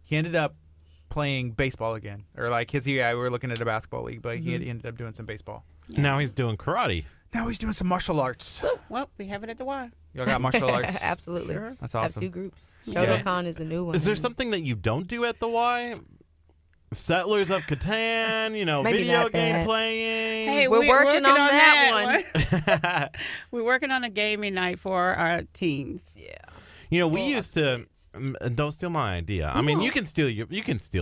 he ended up playing baseball again, or like we were looking at a basketball league, but he ended up doing some baseball. Now he's doing karate. Now he's doing some martial arts. Well, we have it at the Y. Y'all got martial arts. Absolutely. Sure. That's Have awesome. 2 groups. Yeah. Shotokan is a new one. Is there something that you don't do at the Y? Settlers of Catan, Maybe video not game that. playing. Hey, We're working on that that one. We're working on a gaming night for our teens. Yeah. We used to. Don't steal my idea. I mean, you can steal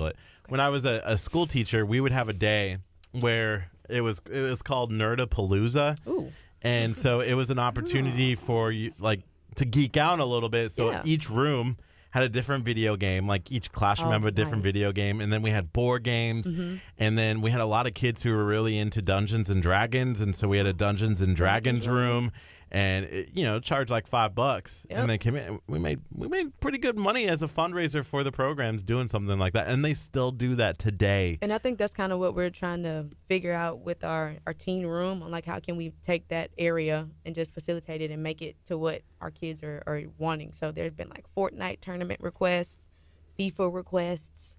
it. when I was a school teacher, we would have a day where it was called Nerdapalooza. Ooh. And so it was an opportunity for you to geek out a little bit. So each room had a different video game. Like each classroom had a different video game. And then we had board games. And then we had a lot of kids who were really into Dungeons and Dragons. And so we had a Dungeons and Dragons room. And it, charged like $5, and they came in. We made pretty good money as a fundraiser for the programs doing something like that, and they still do that today. And I think that's kind of what we're trying to figure out with our teen room, on like how can we take that area and just facilitate it and make it to what our kids are wanting. So there's been like Fortnite tournament requests, FIFA requests.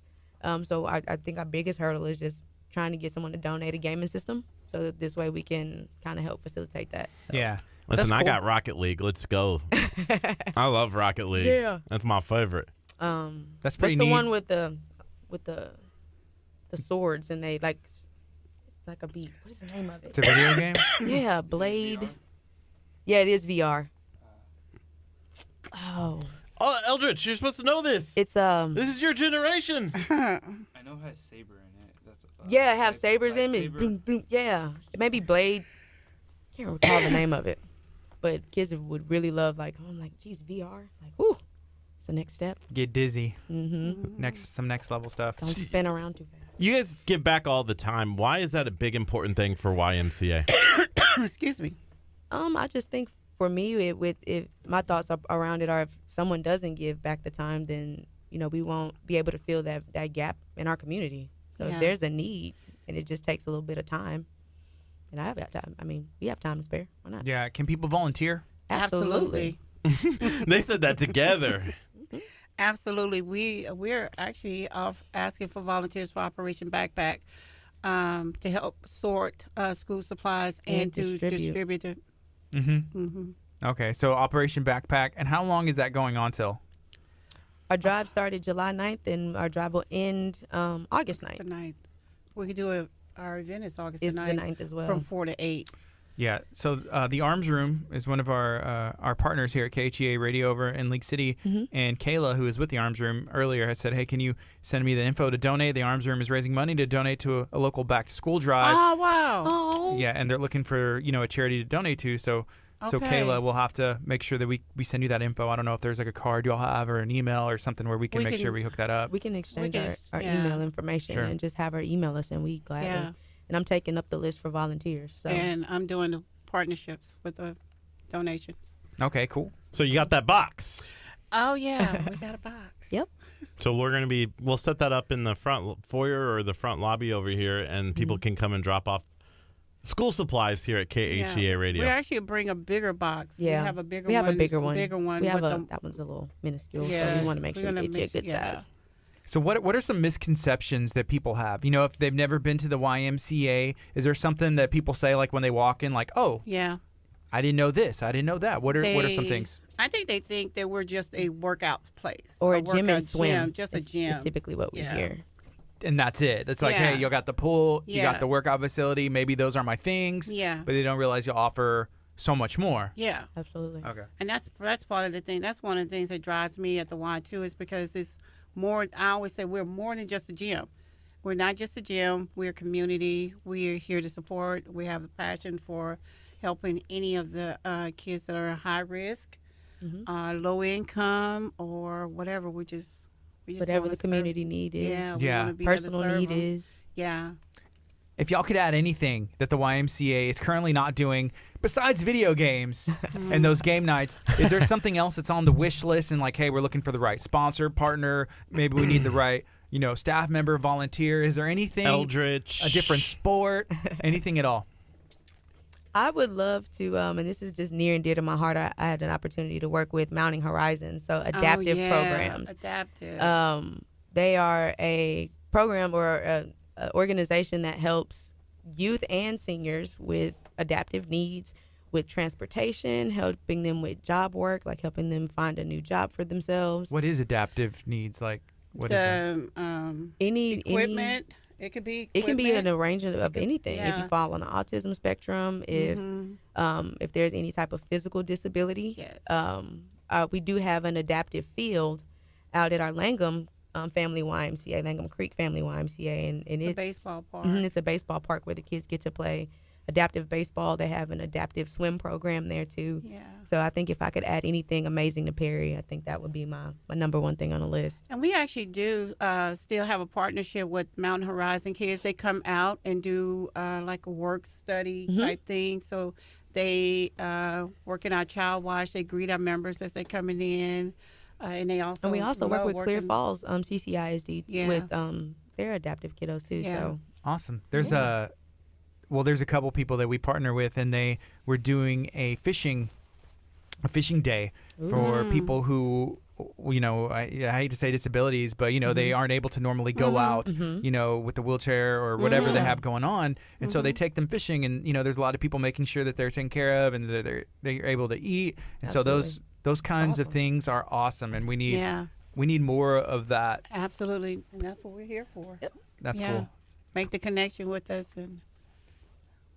So I think our biggest hurdle is just trying to get someone to donate a gaming system, so that this way we can kind of help facilitate that. So. Yeah. Listen, That's cool. I got Rocket League. Let's go. I love Rocket League. Yeah. That's my favorite. That's pretty That's the neat. one with the swords, and they it's like a beat. What is the name of it? It's a video game? Yeah, Blade. Yeah, it is VR. Oh. Oh, Eldritch, you're supposed to know this. It's This is your generation. I know it has saber in it. That's yeah, it have sabers in it. Boom, boom. Yeah, it may be Blade. Can't recall the name of it, but kids would really love. I'm like, geez, VR. Like, whoo, it's the next step. Get dizzy. Mm-hmm. Some next level stuff. Don't spin around too fast. You guys give back all the time. Why is that a big important thing for YMCA? Excuse me. I just think for me, my thoughts around it are, if someone doesn't give back the time, then we won't be able to fill that gap in our community. So if there's a need, and it just takes a little bit of time. And I have got time. I mean, we have time to spare. Why not? Yeah. Can people volunteer? Absolutely. They said that together. Absolutely. We're actually asking for volunteers for Operation Backpack to help sort school supplies and to distribute it. Okay. So Operation Backpack. And how long is that going on till? Our drive started July 9th, and our drive will end August 9th. The 9th. We could do it. Our event is August It's the the 9th, 9th as well. from 4 to 8. Yeah. So the Arms Room is one of our partners here at KHEA Radio over in League City. And Kayla, who is with the Arms Room earlier, has said, hey, can you send me the info to donate? The Arms Room is raising money to donate to a local back-to-school drive. Oh, wow. Oh. Yeah, and they're looking for, a charity to donate to. So Okay. Kayla will have to make sure that we send you that info. I don't know if there's like a card you'll have or an email or something where we can make sure we hook that up. We can exchange We can- our yeah. email information and just have her email us, and we gladly. Yeah. And I'm taking up the list for volunteers. So. And I'm doing the partnerships with the donations. Okay, cool. So you got that box. Oh, yeah. We got a box. Yep. So we'll set that up in the front foyer or the front lobby over here, and people can come and drop off school supplies here at KHEA Radio. We actually bring a bigger box. Yeah. We have a bigger We have one. a bigger one. Bigger one. We have with that one's a little minuscule, Yeah. so we want to make We're sure we gonna get you a make- good yeah. size. So what are some misconceptions that people have? If they've never been to the YMCA, is there something that people say like when they walk in, like, oh, Yeah. I didn't know this, I didn't know that. What are some things? I think they think that we're just a workout place. Or a gym workout and swim. Just It's- a gym. It's typically what we Yeah. hear. And that's it. It's like, Yeah. hey, you got the pool, you Yeah. got the workout facility. Maybe those are my things. Yeah. But they don't realize you offer so much more. Yeah. Absolutely. Okay. And that's part of the thing. That's one of the things that drives me at the Y too, is because it's more. I always say we're more than just a gym. We're not just a gym. We're a community. We're here to support. We have a passion for helping any of the kids that are high risk, low income, or whatever. We just Whatever wanna the community need is. Yeah. We Yeah. wanna be there to Personal serve need them. is. Yeah. If y'all could add anything that the YMCA is currently not doing besides video games and those game nights, is there something else that's on the wish list and like, hey, we're looking for the right sponsor, partner, maybe we need the right, staff member, volunteer. Is there anything? Eldritch. A different sport, anything at all? I would love to, and this is just near and dear to my heart. I had an opportunity to work with Mounting Horizons, so adaptive programs. Adaptive. They are a program or a organization that helps youth and seniors with adaptive needs, with transportation, helping them with job work, like helping them find a new job for themselves. What is adaptive needs? Like, what is that? Any Equipment. It could be. It can be an equipment. arrangement of anything. If yeah. you fall on the autism spectrum, if there's any type of physical disability, Yes. we do have an adaptive field out at our Langham Family YMCA, Langham Creek Family YMCA, and It's a baseball park. It's a baseball park where the kids get to play adaptive baseball. They have an adaptive swim program there too. Yeah. So I think if I could add anything amazing to Perry, I think that would be my number one thing on the list. And we actually do still have a partnership with Mountain Horizon Kids. They come out and do like a work study type thing. So they work in our child watch. They greet our members as they're coming in. And we also work with Clear Falls CCISD with their adaptive kiddos too. Yeah. So awesome. There's a couple people that we partner with, and they were doing a fishing day for people who, I hate to say disabilities, but they aren't able to normally go out, with the wheelchair or whatever they have going on, and so they take them fishing, and there's a lot of people making sure that they're taken care of and that they're able to eat, and Absolutely. so those kinds of things are awesome, and we need more of that. Absolutely, and that's what we're here for. Yep. That's cool. Make the connection with us, and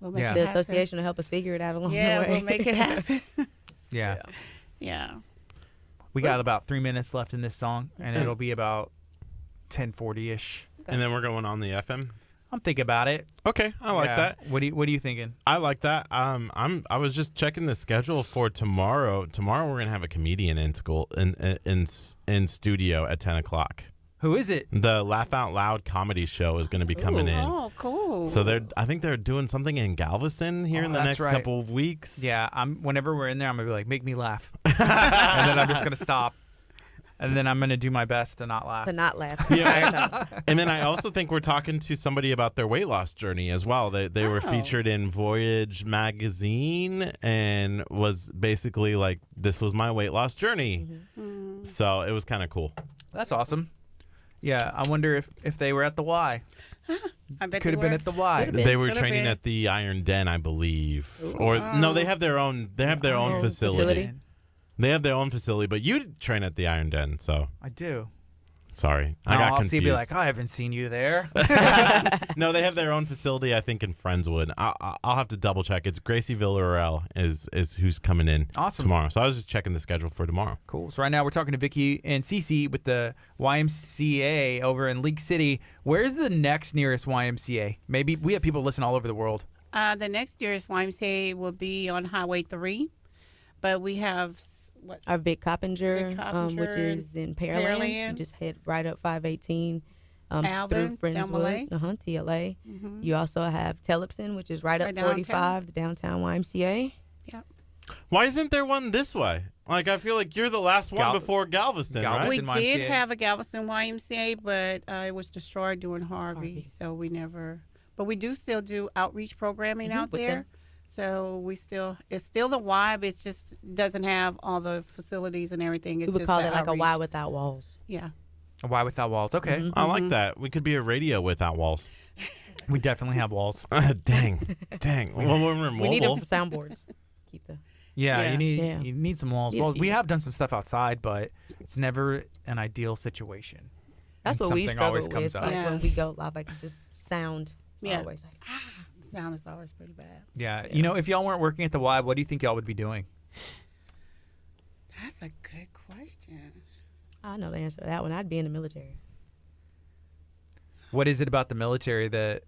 we'll make Yeah. it the happen. association will help us figure it out along the way. Yeah, we'll make it happen. Yeah. Yeah. We got about 3 minutes left in this song, and it'll be about 10:40ish. And then we're going on the FM. I'm thinking about it. Okay, I like that. What are you thinking? I like that. I was just checking the schedule for tomorrow. Tomorrow we're gonna have a comedian in school in studio at 10:00. Who is it? The Laugh Out Loud comedy show is gonna be coming in. Oh, cool. So I think they're doing something in Galveston here in the that's next right. couple of weeks. Yeah, whenever we're in there, I'm gonna be like, make me laugh, and then I'm just gonna stop, and then I'm gonna do my best to not laugh. To not laugh. Yeah. And then I also think we're talking to somebody about their weight loss journey as well. They were featured in Voyage magazine and was basically like, this was my weight loss journey. Mm-hmm. So it was kind of cool. That's awesome. Yeah, I wonder if they were at the Y. I bet Could have been at the Y. Could've been. They were Could've training been. at the Iron Den, I believe. Or no, they have their own. They have their own facility. They have their own facility, but you train at the Iron Den, so I do. sorry, I got I'll confused. see. Be like, I haven't seen you there. No, they have their own facility, I think, in Friendswood. I'll have to double check. It's Gracie Villarreal is who's coming in Awesome. tomorrow. So I was just checking the schedule for tomorrow. Cool. So right now we're talking to Vicky and Cece with the YMCA over in League City. Where's the next nearest YMCA? Maybe we have people listen all over the world. The next year's YMCA will be on Highway 3, but we have Our Vic Coppinger, Vic Coppinger which is in Pearland. You Pearland. just head right up 518 Alvin, through Delmalay. Friendswood, TLA. You also have Tellipson, which is right up Right 45, the downtown YMCA. Why isn't there one this way? Like, I feel like you're the last one before Galveston, Galveston. right? We did YMCA. have a Galveston YMCA, but it was destroyed during Harvey, so we never. But we do still do outreach programming out with there. them. So it's still the Y, but it just doesn't have all the facilities and everything. It's We would just call the it like a outreach. Y without walls. Yeah. A Y without walls. Okay. I like that. We could be a radio without walls. We definitely have walls. Dang. Well, when we're We need them mobile. for soundboards. Keep the Yeah, Yeah. you need some walls. Need a Well, we few. have done some stuff outside, but it's never an ideal situation. That's And what we something struggle always with. comes up. Like Yeah. when we go live, like just sound. It's Yeah. always like Sound is always pretty bad. Yeah. If y'all weren't working at the Y, what do you think y'all would be doing? That's a good question. I know the answer to that one. I'd be in the military. What is it about the military that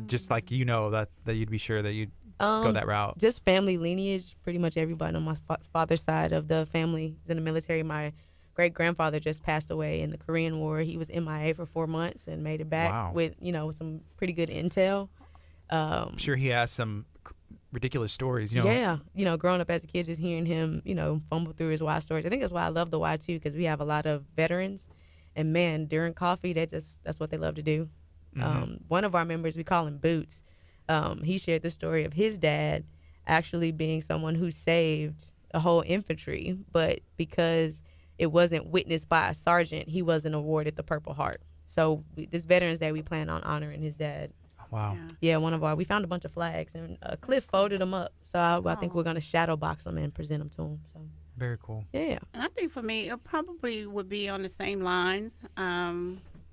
just like that you'd be sure that you'd go that route? Just family lineage. Pretty much everybody on my father's side of the family is in the military. My great grandfather just passed away in the Korean War. He was MIA for 4 months and made it back Wow. with some pretty good intel. I'm sure he has some ridiculous stories. Yeah, growing up as a kid, just hearing him, fumble through his Y stories. I think that's why I love the Y too, because we have a lot of veterans, and man, during coffee, that's what they love to do. One of our members, we call him Boots. He shared the story of his dad actually being someone who saved a whole infantry, but because it wasn't witnessed by a sergeant, he wasn't awarded the Purple Heart. So this Veterans Day, we plan on honoring his dad. Wow. Yeah, we found a bunch of flags, and Cliff folded them up. So I think we're going to shadow box them and present them to him. So Very cool. yeah. And I think for me, it probably would be on the same lines.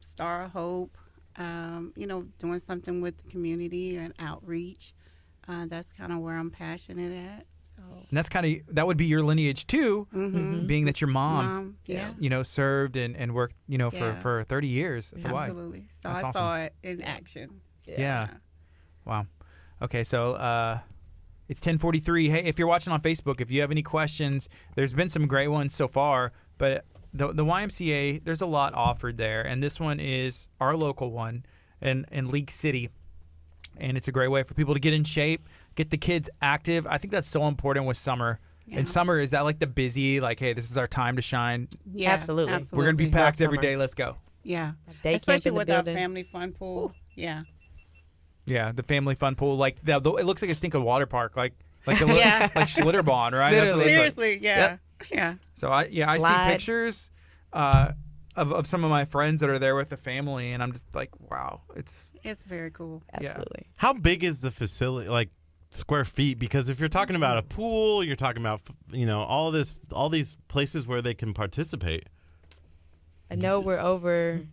Star of Hope, doing something with the community and outreach. That's kind of where I'm passionate at. And that's that would be your lineage too, being that your mom served and worked, for 30 years at the Y. Absolutely. So That's I awesome. saw it in action. Yeah. Wow. Okay, so it's 10:43. Hey, if you're watching on Facebook, if you have any questions, there's been some great ones so far, but the YMCA, there's a lot offered there, and this one is our local one in League City, and it's a great way for people to get in shape, get the kids active. I think that's so important with summer. And summer, is that like the busy, like, hey, this is our time to shine? Yeah, absolutely. We're going to be packed every Summer. day. Let's go. Yeah. Day camp Especially in the with our building. family fun pool. Yeah. Yeah, the family fun pool. Like, it looks like a stinking water park. Like like Schlitterbahn, right? That's what it looks like. Seriously, yeah. Yeah. So I see Slide. pictures of some of my friends that are there with the family, and I'm just like, wow, it's very cool. Absolutely. How big is the facility, like square feet? Because if you're talking about a pool, you're talking about all these places where they can participate. I know we're over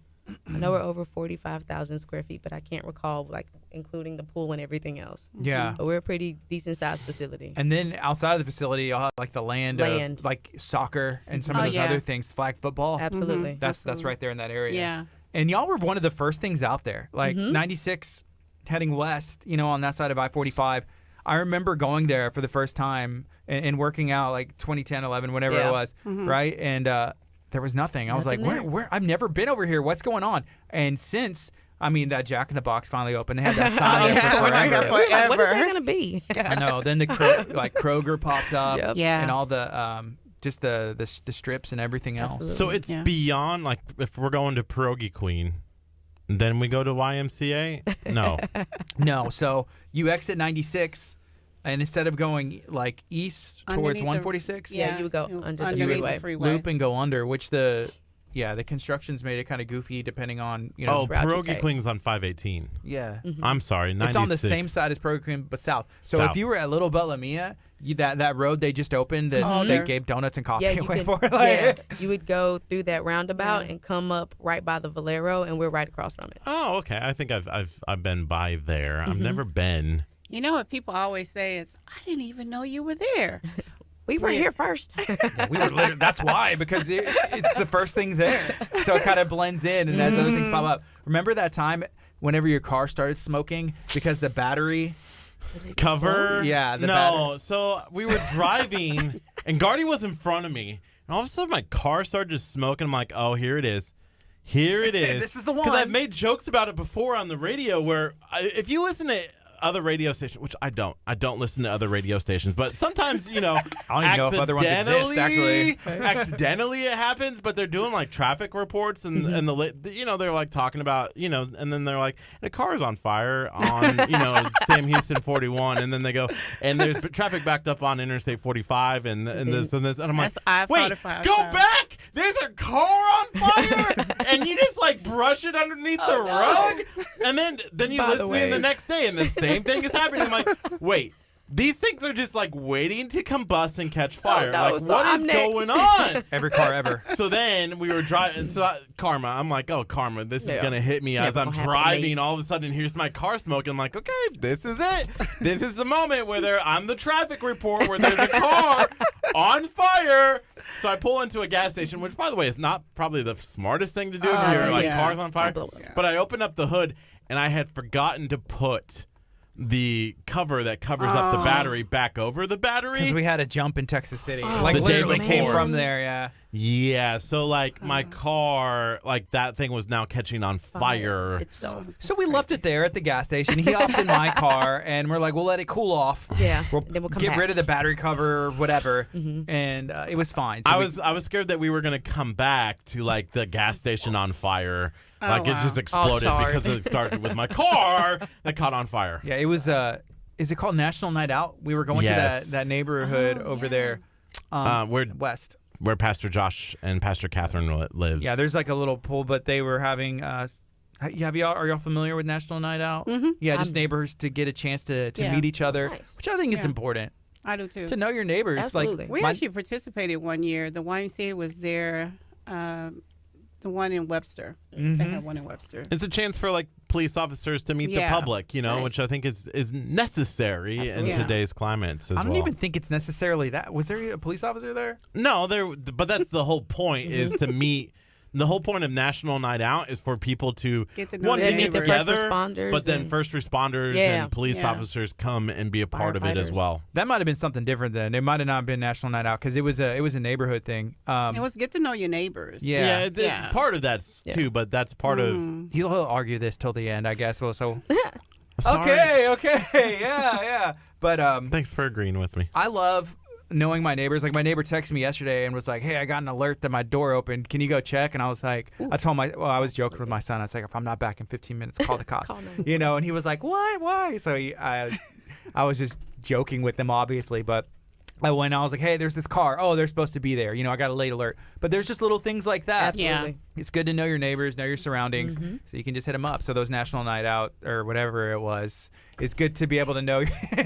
45,000 square feet, but I can't recall like including the pool and everything else. yeah. But we're a pretty decent sized facility. And then outside of the facility, you'll have like the land. Of like soccer and some of those other things, flag football. Absolutely. That's right there in that area. Yeah. And y'all were one of the first things out there, like 96 heading west, on that side of I-45. I remember going there for the first time and working out like 2010, 11, whatever it was, right? And there was nothing. I was like, where? I've never been over here. What's going on? And since, that Jack in the Box finally opened, they had that sign there for forever. We're like, what is that gonna be? I know. Then the Kroger popped up, Yep. Yeah. and all the just the strips and everything else. Absolutely. So it's beyond, like, if we're going to Pierogi Queen, then we go to YMCA? No. No, so you exit 96, and instead of going like east towards Underneath the- 146, Yeah, you would go under the underneath freeway. the freeway. loop and go under, which the construction's made it kind of goofy depending on Oh, route you Pierogi take. Queen's on 518. yeah. I'm sorry, 96. It's on the same side as Program, but south. So South. if you were at Little Bella Mia, that road they just opened that Oh, they there. gave donuts and coffee Yeah, you away could, for. you would go through that roundabout Yeah. and come up right by the Valero, and we're right across from it. Oh, okay. I think I've been by there. I've never been. You know what people always say is, I didn't even know you were there. We were here first. We were literally, that's why, because it's the first thing there. So it kind of blends in, and as other things pop up. Remember that time whenever your car started smoking because the battery? Cover? Yeah, the no. battery. So we were driving, and Gardy was in front of me, and all of a sudden my car started just smoking. I'm like, oh, here it is. Here it is. This is the Because one. I've made jokes about it before on the radio where if you listen to other radio stations, which I don't listen to other radio stations, but sometimes, I don't even know if other ones exist, actually. accidentally it happens, but they're doing like traffic reports and they're like talking about, and then they're like, the car is on fire on, Sam Houston 41, and then they go, and there's traffic backed up on Interstate 45 and this and this, and I'm like, That's wait, I-45 go south. back! There's a car on fire, and you just like brush it underneath the rug, and then you By the listen in way. the next day, and the same thing is happening. I'm like, wait. These things are just like waiting to combust and catch fire. no, Like, so what I'm is next. going on? Every car ever. So then we were driving. Karma. I'm like, oh, karma. This is Yeah. gonna hit me It's as never I'm gonna happen to me. driving. All of a sudden, here's my car smoking. I'm like, okay, this is it. This is the moment where they're on the traffic report where there's a car on fire. So I pull into a gas station, which, by the way, is not probably the smartest thing to do if you're like yeah. cars on fire. Blow up. But I open up the hood and I had forgotten to put the cover that covers up the battery back over the battery. Because we had a jump in Texas City. The Like day literally came before. from there, yeah. Yeah, so like my car, like that thing was now catching on fire. It's So we left it there at the gas station. He hopped in my car, and we're like, we'll let it cool off. Yeah, We'll and then we'll come get back. rid of the battery cover or whatever, and it was fine. So I was scared that we were gonna come back to like the gas station on fire. Like it wow. just exploded All charred. because it started with my car that caught on fire. Yeah, it was. Is it called National Night Out? We were going Yes. to that neighborhood over there, Where west. Pastor Josh and Pastor Catherine lives. Yeah, there's like a little pool, but they were having. Are y'all familiar with National Night Out? Mm-hmm. Yeah, just neighbors to get a chance to Yeah. meet each other, Nice. which I think is Yeah. important I do too. to know your neighbors. Absolutely. Like We my- actually participated one year. The YMCA was there The one in Webster. Mm-hmm. They have one in Webster. It's a chance for like police officers to meet the public, you know, Nice. which I think is necessary in Yeah. today's climates as I don't well. even think it's necessarily that. Was there a police officer there? No, but that's the whole point is to meet. The whole point of National Night Out is for people to Get to know one their to get neighbors. First together, responders but then and- first responders Yeah. and police Yeah. officers come and be a part of it as Firefighters. well. That might have been something different then. It might have not been National Night Out because it was a neighborhood thing. It was get to know your neighbors. Yeah. It's Yeah. part of that too, but that's part of. You'll argue this till the end, I guess. Well, so Sorry. okay, yeah. But Thanks for agreeing with me. I love knowing my neighbors. Like my neighbor texted me yesterday and was like, "Hey, I got an alert that my door opened. Can you go check?" And I was like, I was joking with my son. I was like, "If I'm not back in 15 minutes, call the cops." Call 911. You know, and he was like, "What? Why?" So I was just joking with them, obviously, but. I was like, hey, there's this car. Oh, they're supposed to be there. You know, I got a late alert. But there's just little things like that. Absolutely. It's good to know your neighbors, know your surroundings, so you can just hit them up. So those National Night Out or whatever it was, it's good to be able to know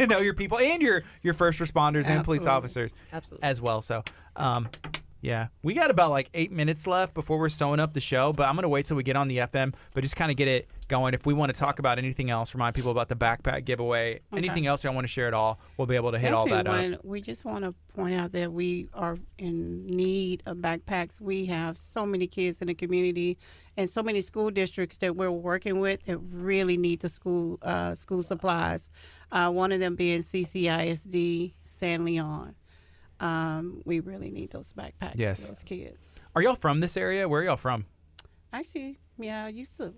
know your people and your first responders and police Absolutely. officers Absolutely. as well. So, yeah, we got about like 8 minutes left before we're sewing up the show. But I'm gonna wait till we get on the FM, but just kind of get it going. If we want to talk about anything else, remind people about the backpack giveaway. Anything else y'all want to share at all, we'll be able to hit all that up. We just want to point out that we are in need of backpacks. We have so many kids in the community and so many school districts that we're working with that really need the school supplies. One of them being CCISD San Leon. We really need those backpacks Yes. for those kids. Are y'all from this area? Where are y'all from? Actually, yeah, I used to,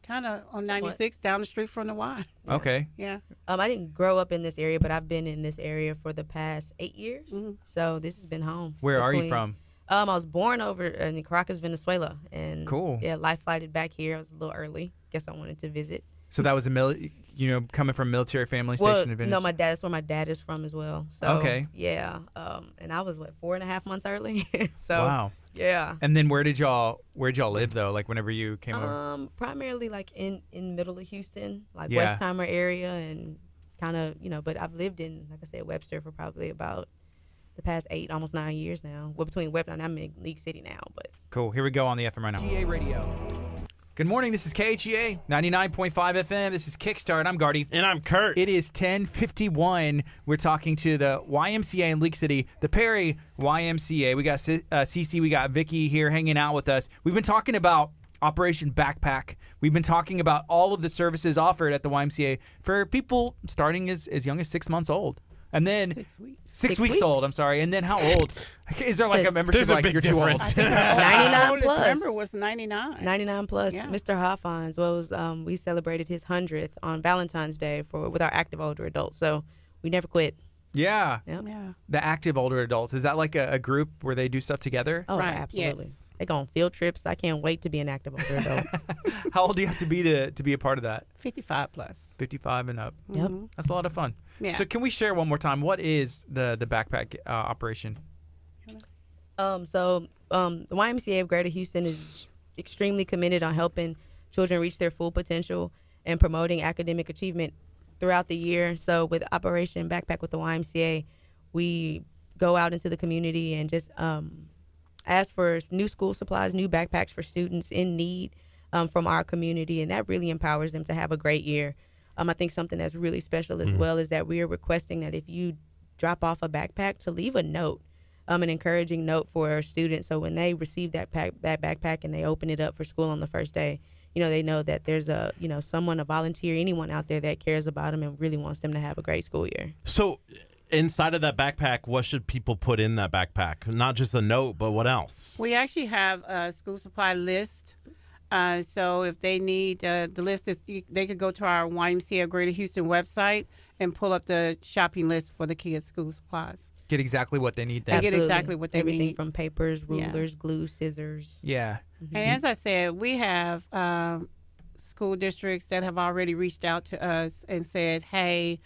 kind of on 96 down the street from the Y. Okay. Yeah. I didn't grow up in this area, but I've been in this area for the past 8 years. So this has been home. Where are you from? I was born over in Caracas, Venezuela, and Cool. Yeah, life flighted back here. I was a little early. Guess I wanted to visit. So that was coming from a military family station in Venezuela. No, that's where my dad is from as well. So Okay. yeah, and I was 4.5 months early. So Wow. yeah. And then where'd y'all live though? Like whenever you came over? Primarily like in middle of Houston, like Yeah. Westheimer area, and kind of but I've lived in, like I said, Webster for probably about the past 8, almost 9 years now. Well, between Webster and I'm in League City now, but Cool. Here we go on the FM right now. KHEA Radio. Good morning. This is KHEA 99.5 FM. This is Kickstart. I'm Gardy. And I'm Curt. It is 10:51. We're talking to the YMCA in League City, the Perry YMCA. We got Cece, we got Vicky here hanging out with us. We've been talking about Operation Backpack. We've been talking about all of the services offered at the YMCA for people starting as young as 6 months old. And then 6 weeks. 6 weeks old, I'm sorry. And then how old? Is there like a membership There's a like big you're too old? difference. 99 oldest plus. member was 99. 99 plus. Yeah. Mr. Hoffines we celebrated his 100th on Valentine's Day with our active older adults. So we never quit. Yeah. Yep. Yeah. The active older adults. Is that like a group where they do stuff together? Oh, Right, absolutely. yes. They go on field trips. I can't wait to be an active older adult. How old do you have to be to be a part of that? 55 plus. 55 and up. Yep. That's a lot of fun. Yeah. So can we share one more time? What is the backpack operation? The YMCA of Greater Houston is extremely committed on helping children reach their full potential and promoting academic achievement throughout the year. So with Operation Backpack with the YMCA, we go out into the community and just ask for new school supplies, new backpacks for students in need from our community, and that really empowers them to have a great year. I think something that's really special as well is that we are requesting that if you drop off a backpack, to leave a note, an encouraging note for our students, so when they receive that backpack and they open it up for school on the first day, they know that there's someone, a volunteer, anyone out there that cares about them and really wants them to have a great school year. So inside of that backpack, what should people put in that backpack? Not just a note, but what else? We actually have a school supply list. So if they need the list, they could go to our YMCA of Greater Houston website and pull up the shopping list for the kids' school supplies. Get exactly what they need They then. get exactly what they Everything need. from papers, Yeah. rulers, glue, scissors. Yeah. And as I said, we have school districts that have already reached out to us and said, hey,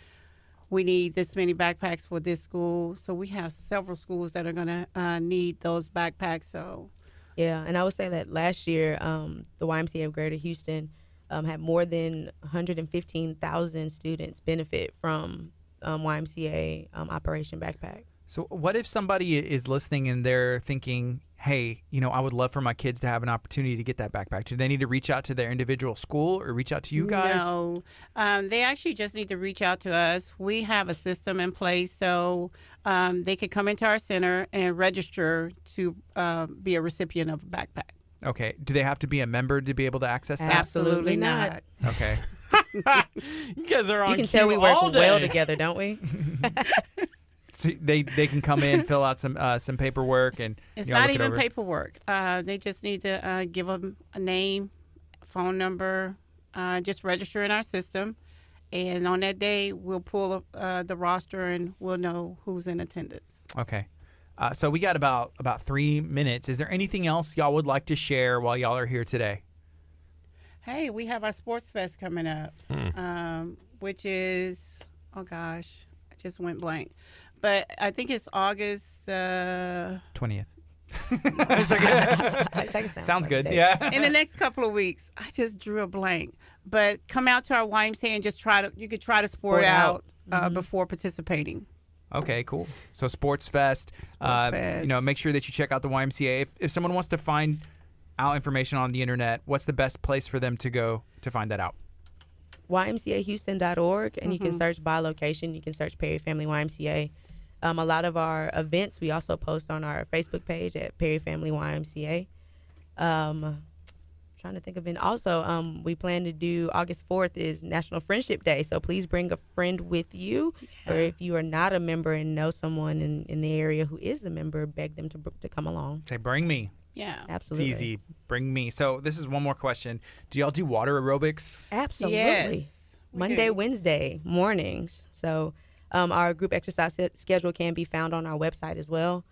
we need this many backpacks for this school. So we have several schools that are going to need those backpacks. So Yeah, and I would say that last year, the YMCA of Greater Houston had more than 115,000 students benefit from YMCA Operation Backpack. So what if somebody is listening and they're thinking, hey, I would love for my kids to have an opportunity to get that backpack? Do they need to reach out to their individual school or reach out to you guys? No, they actually just need to reach out to us. We have a system in place, so they could come into our center and register to be a recipient of a backpack. Okay. Do they have to be a member to be able to access that? Absolutely not. Okay. You guys are on You can tell we work all day. well together, don't we? So they can come in, fill out some paperwork, and It's y'all not look it even over? paperwork. They just need to give them a name, phone number, just register in our system. And on that day, we'll pull up the roster and we'll know who's in attendance. Okay. So we got about 3 minutes. Is there anything else y'all would like to share while y'all are here today? Hey, we have our Sports Fest coming up, which is, oh gosh, I just went blank. But I think it's August 20th. Sounds good. Yeah. in the next couple of weeks. I just drew a blank. But come out to our YMCA and just you could try to sport out before participating. Okay, cool. So Sports Fest. Fest. Make sure that you check out the YMCA. If someone wants to find out information on the internet, what's the best place for them to go to find that out? YMCAHouston.org, and you can search by location. You can search Perry Family YMCA. A lot of our events we also post on our Facebook page at Perry Family YMCA. Trying to think of it. Also, we plan to do August 4th is National Friendship Day, so please bring a friend with you. Or if you are not a member and know someone in the area who is a member, beg them to come along. Say, bring me. Yeah. Absolutely. It's easy. Bring me. So this is one more question. Do y'all do water aerobics? Absolutely. Yes, we Monday, do. Wednesday mornings. So our group exercise schedule can be found on our website as well.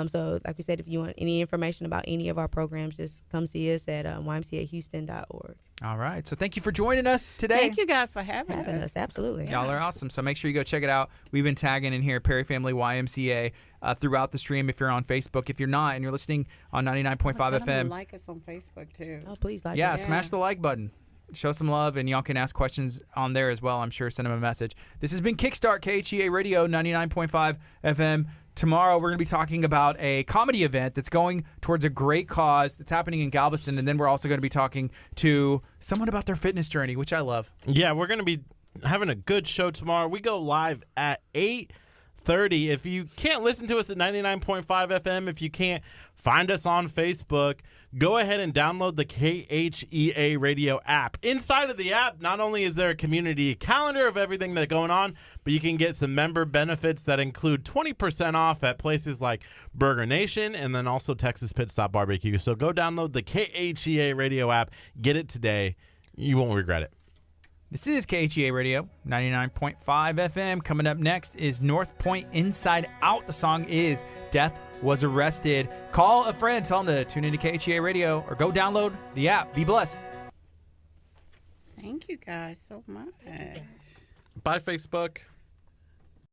So like we said, if you want any information about any of our programs, just come see us at ymcahouston.org. All right. So thank you for joining us today. Thank you guys for having us. Absolutely. Y'all are awesome. So make sure you go check it out. We've been tagging in here Perry Family YMCA throughout the stream if you're on Facebook. If you're not and you're listening on 99.5 Tell them to FM, like us on Facebook too. Oh, please like yeah, us. smash the like button. Show some love, and y'all can ask questions on there as well. I'm sure. Send them a message. This has been Kickstart, KHEA Radio, 99.5 FM. Tomorrow, we're going to be talking about a comedy event that's going towards a great cause that's happening in Galveston. And then we're also going to be talking to someone about their fitness journey, which I love. Yeah, we're going to be having a good show tomorrow. We go live at 8:30. If you can't listen to us at 99.5 FM, if you can't find us on Facebook, go ahead and download the KHEA Radio app. Inside of the app, not only is there a community calendar of everything that's going on, but you can get some member benefits that include 20% off at places like Burger Nation and then also Texas Pit Stop Barbecue. So go download the KHEA Radio app. Get it today. You won't regret it. This is KHEA Radio, 99.5 FM. Coming up next is North Point Inside Out. The song is Death Was Arrested. Call a friend, tell them to tune into KHEA Radio or go download the app. Be blessed. Thank you guys so much. Bye, Facebook.